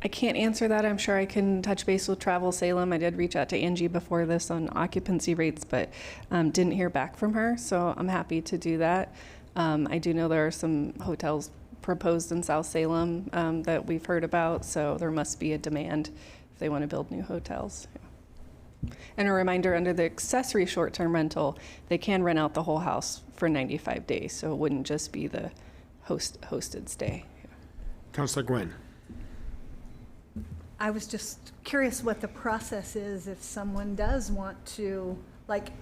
I can't answer that. I'm sure I can touch base with Travel Salem. I did reach out to Angie before this on occupancy rates, but didn't hear back from her, so I'm happy to do that. I do know there are some hotels proposed in South Salem that we've heard about, so there must be a demand if they want to build new hotels. Yeah. And a reminder, under the accessory short-term rental, they can rent out the whole house for 95 days, so it wouldn't just be the hosted stay. Yeah. Councilor Gwynn. I was just curious what the process is if someone does want to, like,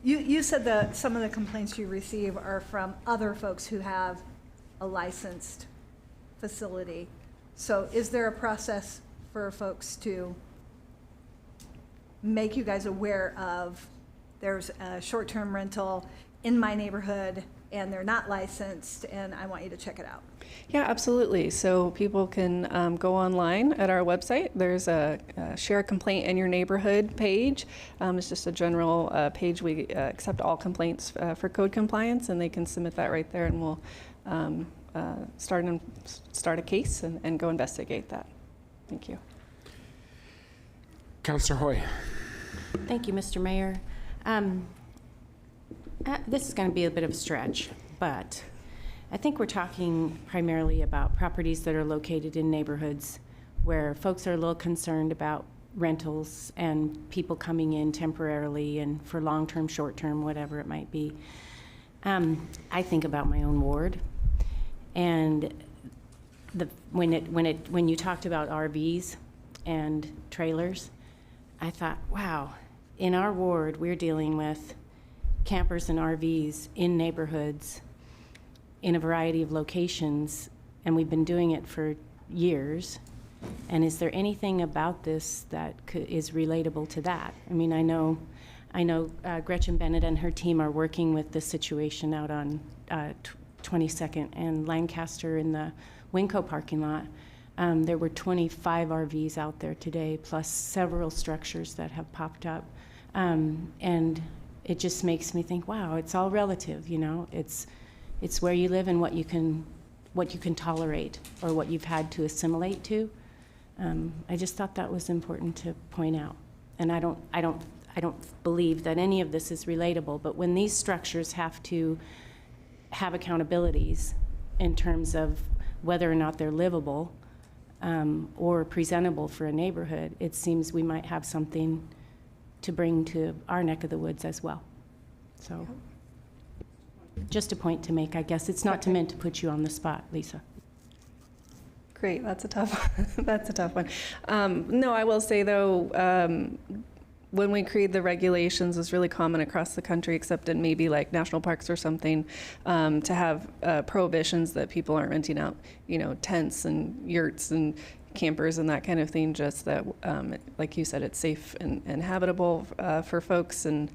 you said that some of the complaints you receive are from other folks who have a licensed facility. So is there a process for folks to make you guys aware of there's a short-term rental in my neighborhood and they're not licensed and I want you to check it out? Yeah, absolutely. So people can go online at our website. There's a share a complaint in your neighborhood page. It's just a general page. We accept all complaints for code compliance, and they can submit that right there, and we'll start a case and go investigate that. Thank you. Councilor Hoy. Thank you, Mr. Mayor. This is going to be a bit of a stretch, but I think we're talking primarily about properties that are located in neighborhoods where folks are a little concerned about rentals and people coming in temporarily and for long-term, short-term, whatever it might be. I think about my own ward, and when you talked about RVs and trailers, I thought, wow, in our ward we're dealing with campers and RVs in neighborhoods in a variety of locations, and we've been doing it for years. And is there anything about this that is relatable to that? I mean, I know Gretchen Bennett and her team are working with this situation out on 22nd and Lancaster in the Winco parking lot. There were 25 RVs out there today, plus several structures that have popped up. And it just makes me think, wow, it's all relative, It's where you live and what you can tolerate or what you've had to assimilate to. I just thought that was important to point out. And I don't believe that any of this is relatable, but when these structures have to have accountabilities in terms of whether or not they're livable or presentable for a neighborhood, it seems we might have something to bring to our neck of the woods as well. So just a point to make, I guess. It's not meant to put you on the spot, Lisa. Great, that's a tough one. No, I will say though, when we create the regulations, it's really common across the country, except in maybe like national parks or something, to have prohibitions that people aren't renting out, tents and yurts and campers and that kind of thing, just that, like you said, it's safe and habitable for folks. And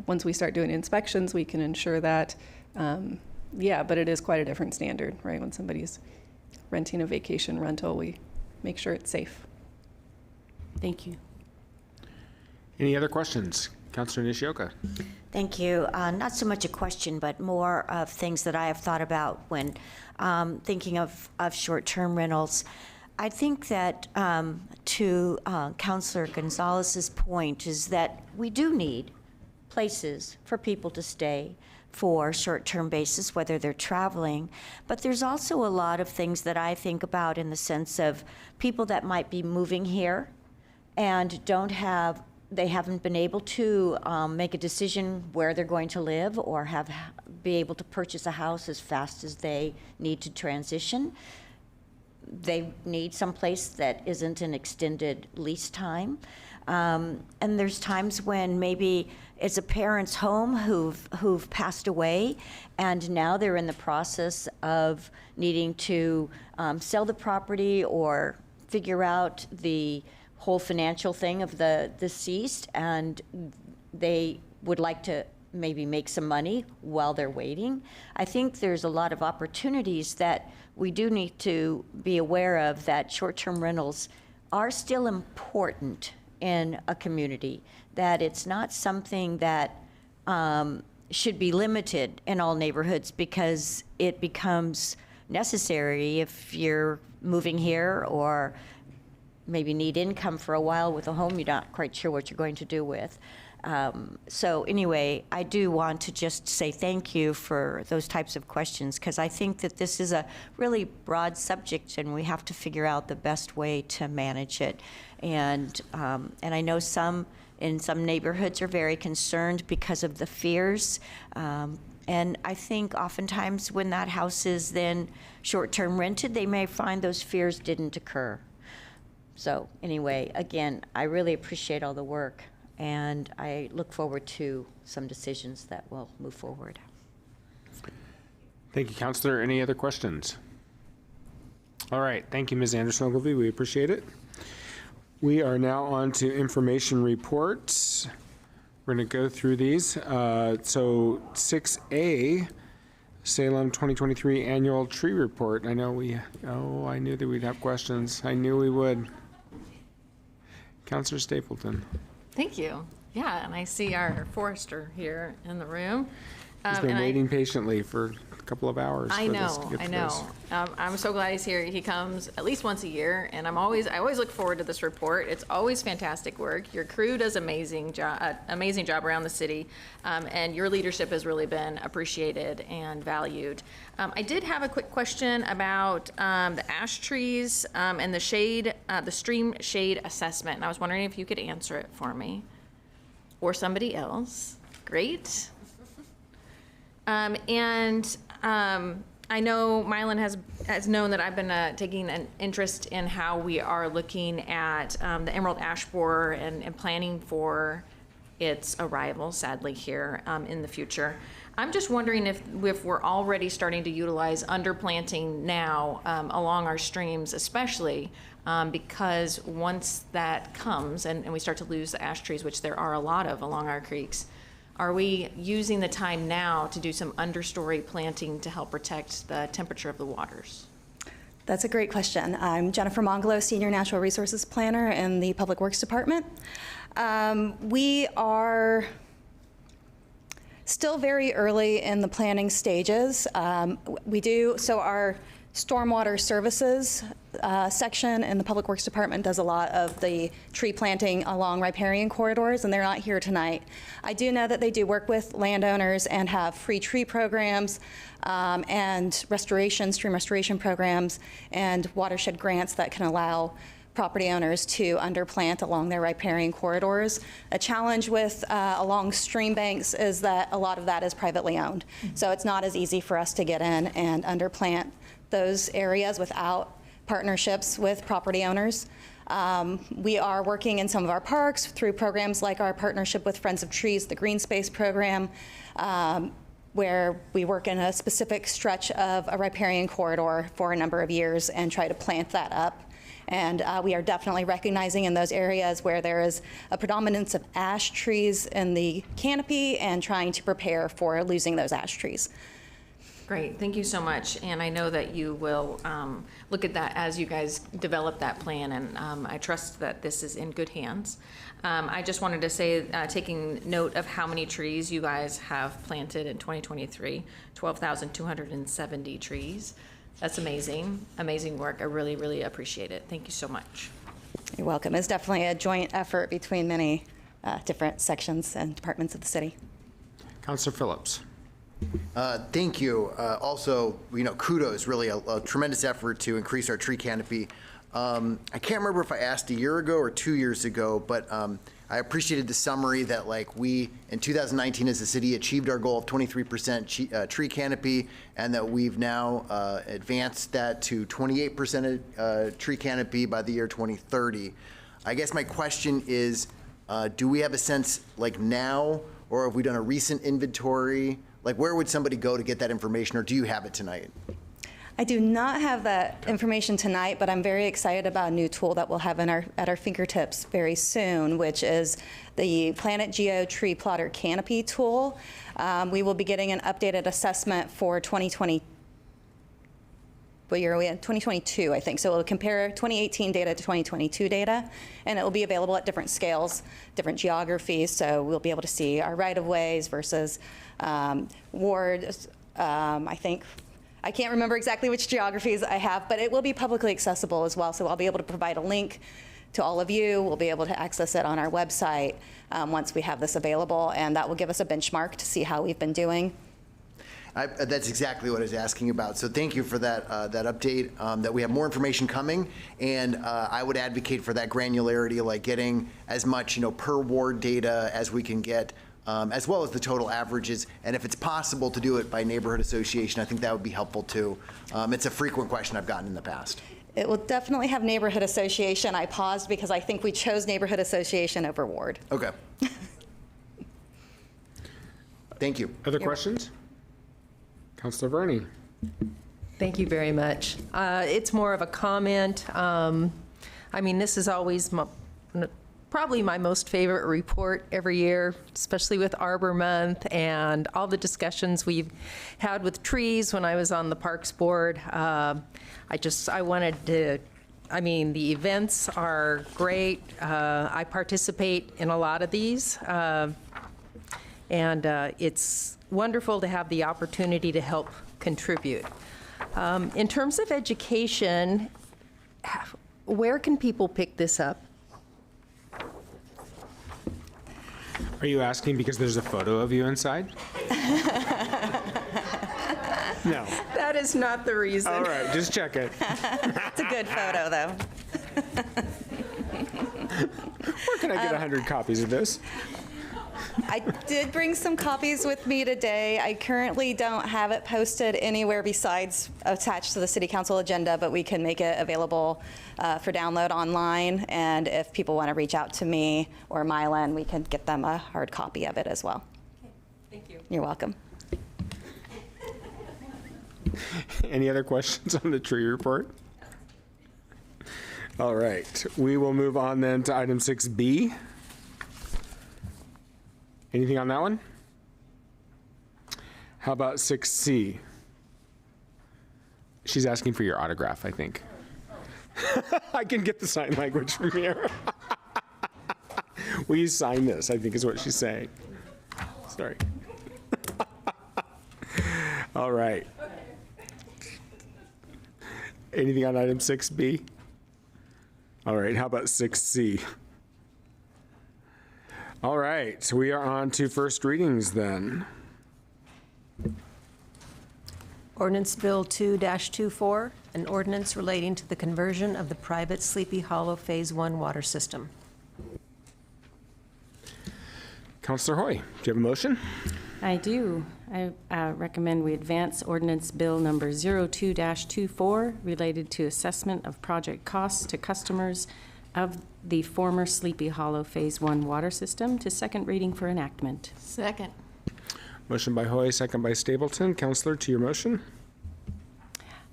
once we start doing inspections, we can ensure that. Yeah, but it is quite a different standard, right? When somebody's renting a vacation rental, we make sure it's safe. Thank you. Any other questions? Councilor Nishioka. Thank you. Not so much a question, but more of things that I have thought about when thinking of short-term rentals. I think that to Councilor Gonzalez's point is that we do need places for people to stay for short-term basis, whether they're traveling. But there's also a lot of things that I think about in the sense of people that might be moving here and they haven't been able to make a decision where they're going to live or be able to purchase a house as fast as they need to transition. They need some place that isn't an extended lease time. And there's times when maybe it's a parent's home who've passed away, and now they're in the process of needing to sell the property or figure out the whole financial thing of the deceased, and they would like to maybe make some money while they're waiting. I think there's a lot of opportunities that we do need to be aware of, that short-term rentals are still important in a community, that it's not something that should be limited in all neighborhoods, because it becomes necessary if you're moving here or maybe need income for a while with a home you're not quite sure what you're going to do with. So anyway, I do want to just say thank you for those types of questions, because I think that this is a really broad subject and we have to figure out the best way to manage it. And I know in some neighborhoods are very concerned because of the fears. And I think oftentimes when that house is then short-term rented, they may find those fears didn't occur. So anyway, again, I really appreciate all the work, and I look forward to some decisions that will move forward. Thank you, Councilor. Any other questions? All right. Thank you, Ms. Anderson-Ogilvie. We appreciate it. We are now on to information reports. We're going to go through these. So 6A, Salem 2023 Annual Tree Report. I know I knew that we'd have questions. I knew we would. Councilor Stapleton. Thank you. Yeah, and I see our forester here in the room. He's been waiting patiently for a couple of hours. I know. I'm so glad he's here. He comes at least once a year, and I always look forward to this report. It's always fantastic work. Your crew does amazing job around the city, and your leadership has really been appreciated and valued. I did have a quick question about the ash trees and the stream shade assessment, and I was wondering if you could answer it for me, or somebody else. Great. I know Mylan has known that I've been taking an interest in how we are looking at the emerald ash borer and planning for its arrival, sadly, here in the future. I'm just wondering if we're already starting to utilize underplanting now along our streams, especially because once that comes and we start to lose the ash trees, which there are a lot of along our creeks, are we using the time now to do some understory planting to help protect the temperature of the waters? That's a great question. I'm Jennifer Mongolo, Senior Natural Resources Planner in the Public Works Department. We are still very early in the planning stages. So our stormwater services section in the Public Works Department does a lot of the tree planting along riparian corridors, and they're not here tonight. I do know that they do work with landowners and have free tree programs and stream restoration programs and watershed grants that can allow property owners to underplant along their riparian corridors. A challenge with along stream banks is that a lot of that is privately owned. So it's not as easy for us to get in and underplant those areas without partnerships with property owners. We are working in some of our parks through programs like our partnership with Friends of Trees, the Green Space program, where we work in a specific stretch of a riparian corridor for a number of years and try to plant that up. And we are definitely recognizing in those areas where there is a predominance of ash trees in the canopy and trying to prepare for losing those ash trees. Great, thank you so much. And I know that you will look at that as you guys develop that plan, and I trust that this is in good hands. I just wanted to say, taking note of how many trees you guys have planted in 2023, 12,270 trees. That's amazing, amazing work. I really, really appreciate it. Thank you so much. You're welcome. It's definitely a joint effort between many different sections and departments of the city. Councilor Phillips. Thank you. Also, kudos, really a tremendous effort to increase our tree canopy. I can't remember if I asked a year ago or 2 years ago, but I appreciated the summary that we, in 2019 as a city, achieved our goal of 23% tree canopy, and that we've now advanced that to 28% tree canopy by the year 2030. I guess my question is, do we have a sense now, or have we done a recent inventory? Where would somebody go to get that information, or do you have it tonight? I do not have that information tonight, but I'm very excited about a new tool that we'll have at our fingertips very soon, which is the Planet Geo Tree Plotter Canopy tool. We will be getting an updated assessment for 2020. What year are we in? 2022, I think. So it'll compare 2018 data to 2022 data, and it will be available at different scales, different geographies. So we'll be able to see our right-of-ways versus wards. I think, I can't remember exactly which geographies I have, but it will be publicly accessible as well. So I'll be able to provide a link to all of you. We'll be able to access it on our website once we have this available, and that will give us a benchmark to see how we've been doing. That's exactly what I was asking about. So thank you for that that update, that we have more information coming. And I would advocate for that granularity, like getting as much, per ward data as we can get, as well as the total averages. And if it's possible to do it by neighborhood association, I think that would be helpful too. It's a frequent question I've gotten in the past. It will definitely have neighborhood association. I paused because I think we chose neighborhood association over ward. Okay. Thank you. Other questions? Councilor Verney. Thank you very much. It's more of a comment. This is always probably my most favorite report every year, especially with Arbor Month and all the discussions we've had with trees when I was on the Parks Board. I wanted to, the events are great. I participate in a lot of these. And it's wonderful to have the opportunity to help contribute. In terms of education, where can people pick this up? Are you asking because there's a photo of you inside? No. That is not the reason. All right, just check it. It's a good photo, though. Where can I get 100 copies of this? I did bring some copies with me today. I currently don't have it posted anywhere besides attached to the City Council agenda, but we can make it available for download online. And if people want to reach out to me or Mylan, we can get them a hard copy of it as well. Okay, thank you. You're welcome. Any other questions on the tree report? All right, we will move on then to item 6B. Anything on that one? How about 6C? She's asking for your autograph, I think. I can get the sign language from here. Will you sign this? I think is what she's saying. Sorry. All right. Anything on item 6B? All right, how about 6C? All right, so we are on to first readings then. Ordinance Bill 2-24, an ordinance relating to the conversion of the private Sleepy Hollow Phase 1 water system. Councilor Hoy, do you have a motion? I do. I recommend we advance ordinance bill number 02-24 related to assessment of project costs to customers of the former Sleepy Hollow Phase 1 water system to second reading for enactment. Second. Motion by Hoy, second by Stapleton. Councilor, to your motion.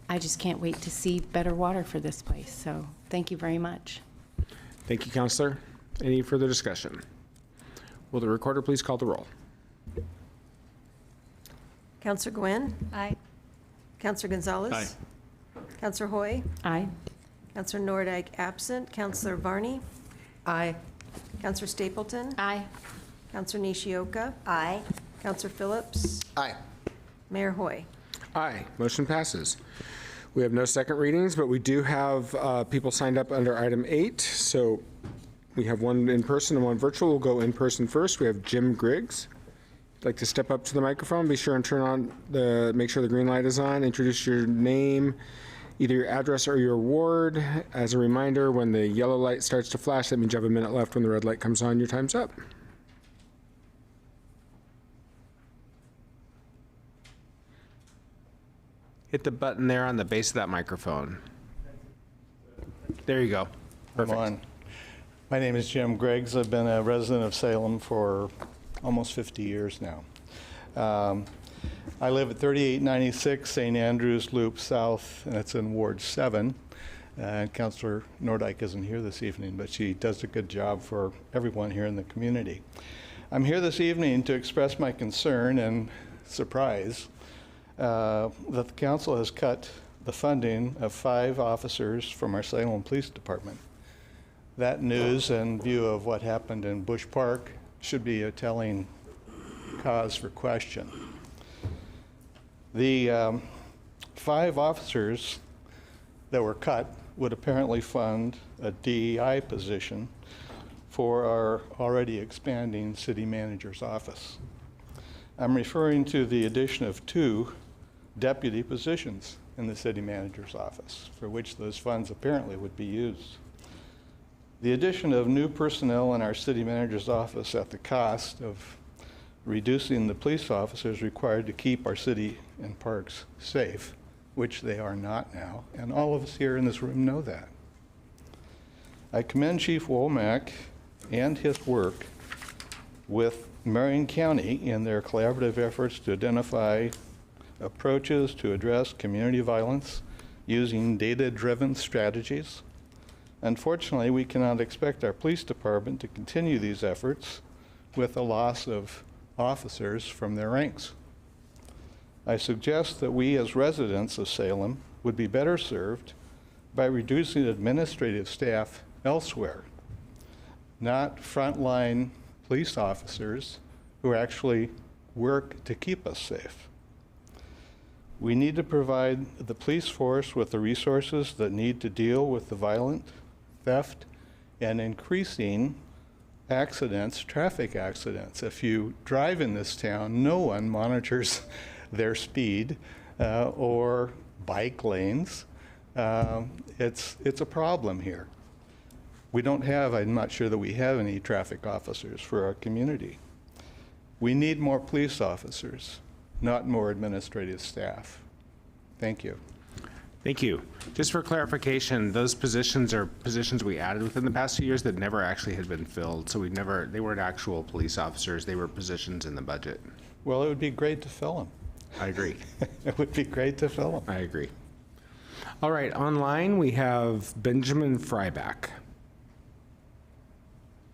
I just can't wait to see better water for this place, so thank you very much. Thank you, Councilor. Any further discussion? Will the recorder please call the roll? Counselor Gwynn? Aye. Counselor Gonzalez? Aye. Counselor Hoy? Aye. Counselor Nordyke absent. Counselor Varney? Aye. Counselor Stapleton? Aye. Counselor Nishioka? Aye. Counselor Phillips? Aye. Mayor Hoy? Aye. Motion passes. We have no second readings, but we do have people signed up under item 8. So we have one in person and one virtual. We'll go in person first. We have Jim Griggs. If you'd like to step up to the microphone, be sure and turn on make sure the green light is on. Introduce your name, either your address or your ward. As a reminder, when the yellow light starts to flash, that means you have a minute left. When the red light comes on, your time's up. Hit the button there on the base of that microphone. There you go. Perfect. My name is Jim Griggs. I've been a resident of Salem for almost 50 years now. I live at 3896 St. Andrews Loop South, and it's in Ward 7. And Councilor Nordyke isn't here this evening, but she does a good job for everyone here in the community. I'm here this evening to express my concern and surprise that the council has cut the funding of 5 officers from our Salem Police Department. That news, in view of what happened in Bush Park, should be a telling cause for question. The 5 officers that were cut would apparently fund a DEI position for our already expanding city manager's office. I'm referring to the addition of 2 deputy positions in the city manager's office, for which those funds apparently would be used. The addition of new personnel in our city manager's office at the cost of reducing the police officers required to keep our city and parks safe, which they are not now, and all of us here in this room know that. I commend Chief Womack and his work with Marion County in their collaborative efforts to identify approaches to address community violence using data-driven strategies. Unfortunately, we cannot expect our police department to continue these efforts with the loss of officers from their ranks. I suggest that we as residents of Salem would be better served by reducing administrative staff elsewhere, not frontline police officers who actually work to keep us safe. We need to provide the police force with the resources that need to deal with the violent, theft, and increasing accidents, traffic accidents. If you drive in this town, no one monitors their speed or bike lanes. It's a problem here. We don't have, I'm not sure that we have any traffic officers for our community. We need more police officers, not more administrative staff. Thank you. Thank you. Just for clarification, those positions are positions we added within the past few years that never actually had been filled. So they weren't actual police officers. They were positions in the budget. Well, it would be great to fill them. I agree. It would be great to fill them. I agree. All right, online we have Benjamin Fryback.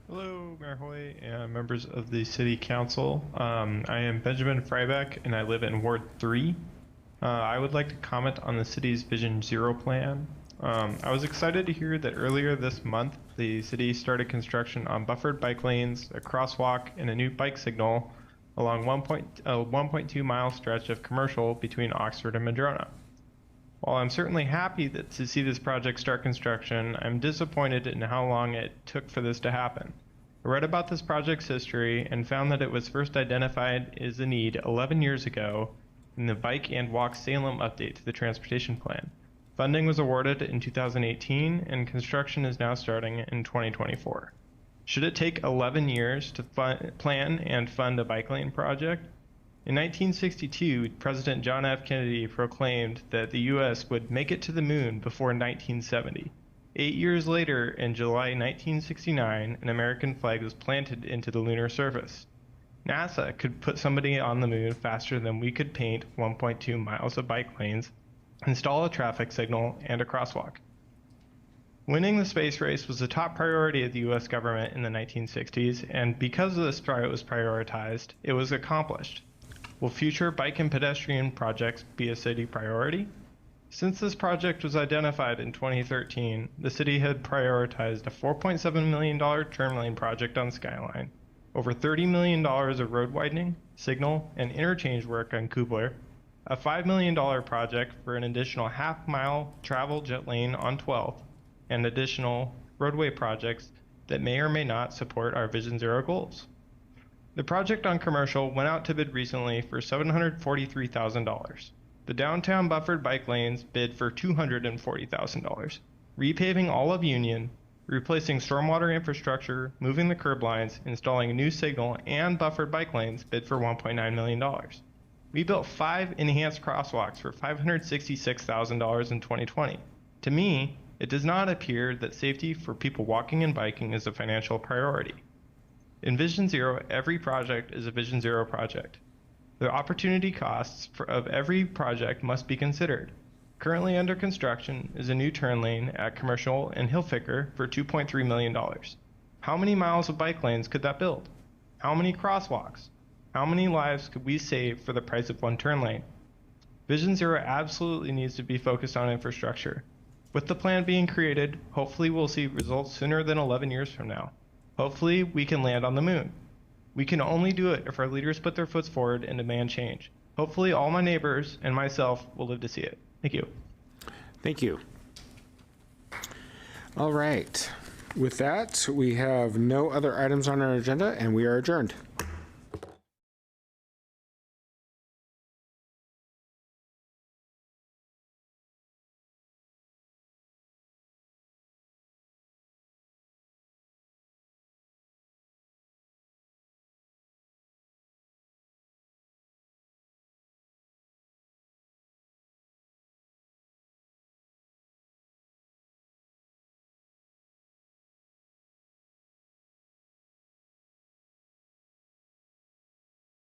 Hello, Mayor Hoy and members of the City Council. I am Benjamin Fryback and I live in Ward 3. I would like to comment on the city's Vision Zero plan. I was excited to hear that earlier this month the city started construction on buffered bike lanes, a crosswalk, and a new bike signal along 1.2 mile stretch of commercial between Oxford and Madrona. While I'm certainly happy to see this project start construction, I'm disappointed in how long it took for this to happen. I read about this project's history and found that it was first identified as a need 11 years ago in the Bike and Walk Salem update to the transportation plan. Funding was awarded in 2018 and construction is now starting in 2024. Should it take 11 years to plan and fund a bike lane project? In 1962, President John F. Kennedy proclaimed that the U.S. would make it to the moon before 1970. 8 years later, in July 1969, an American flag was planted into the lunar surface. NASA could put somebody on the moon faster than we could paint 1.2 miles of bike lanes, install a traffic signal, and a crosswalk. Winning the space race was a top priority of the U.S. government in the 1960s, and because this was prioritized, it was accomplished. Will future bike and pedestrian projects be a city priority? Since this project was identified in 2013, the city had prioritized a $4.7 million turn lane project on Skyline, over $30 million of road widening, signal, and interchange work on Kubler, a $5 million project for an additional half-mile travel jet lane on 12th, and additional roadway projects that may or may not support our Vision Zero goals. The project on Commercial went out to bid recently for $743,000. The downtown buffered bike lanes bid for $240,000. Repaving all of Union, replacing stormwater infrastructure, moving the curb lines, installing a new signal, and buffered bike lanes bid for $1.9 million. We built 5 enhanced crosswalks for $566,000 in 2020. To me, it does not appear that safety for people walking and biking is a financial priority. In Vision Zero, every project is a Vision Zero project. The opportunity costs of every project must be considered. Currently under construction is a new turn lane at Commercial and Hillficker for $2.3 million. How many miles of bike lanes could that build? How many crosswalks? How many lives could we save for the price of one turn lane? Vision Zero absolutely needs to be focused on infrastructure. With the plan being created, hopefully we'll see results sooner than 11 years from now. Hopefully we can land on the moon. We can only do it if our leaders put their foot forward and demand change. Hopefully all my neighbors and myself will live to see it. Thank you. Thank you. All right. With that, we have no other items on our agenda, and we are adjourned.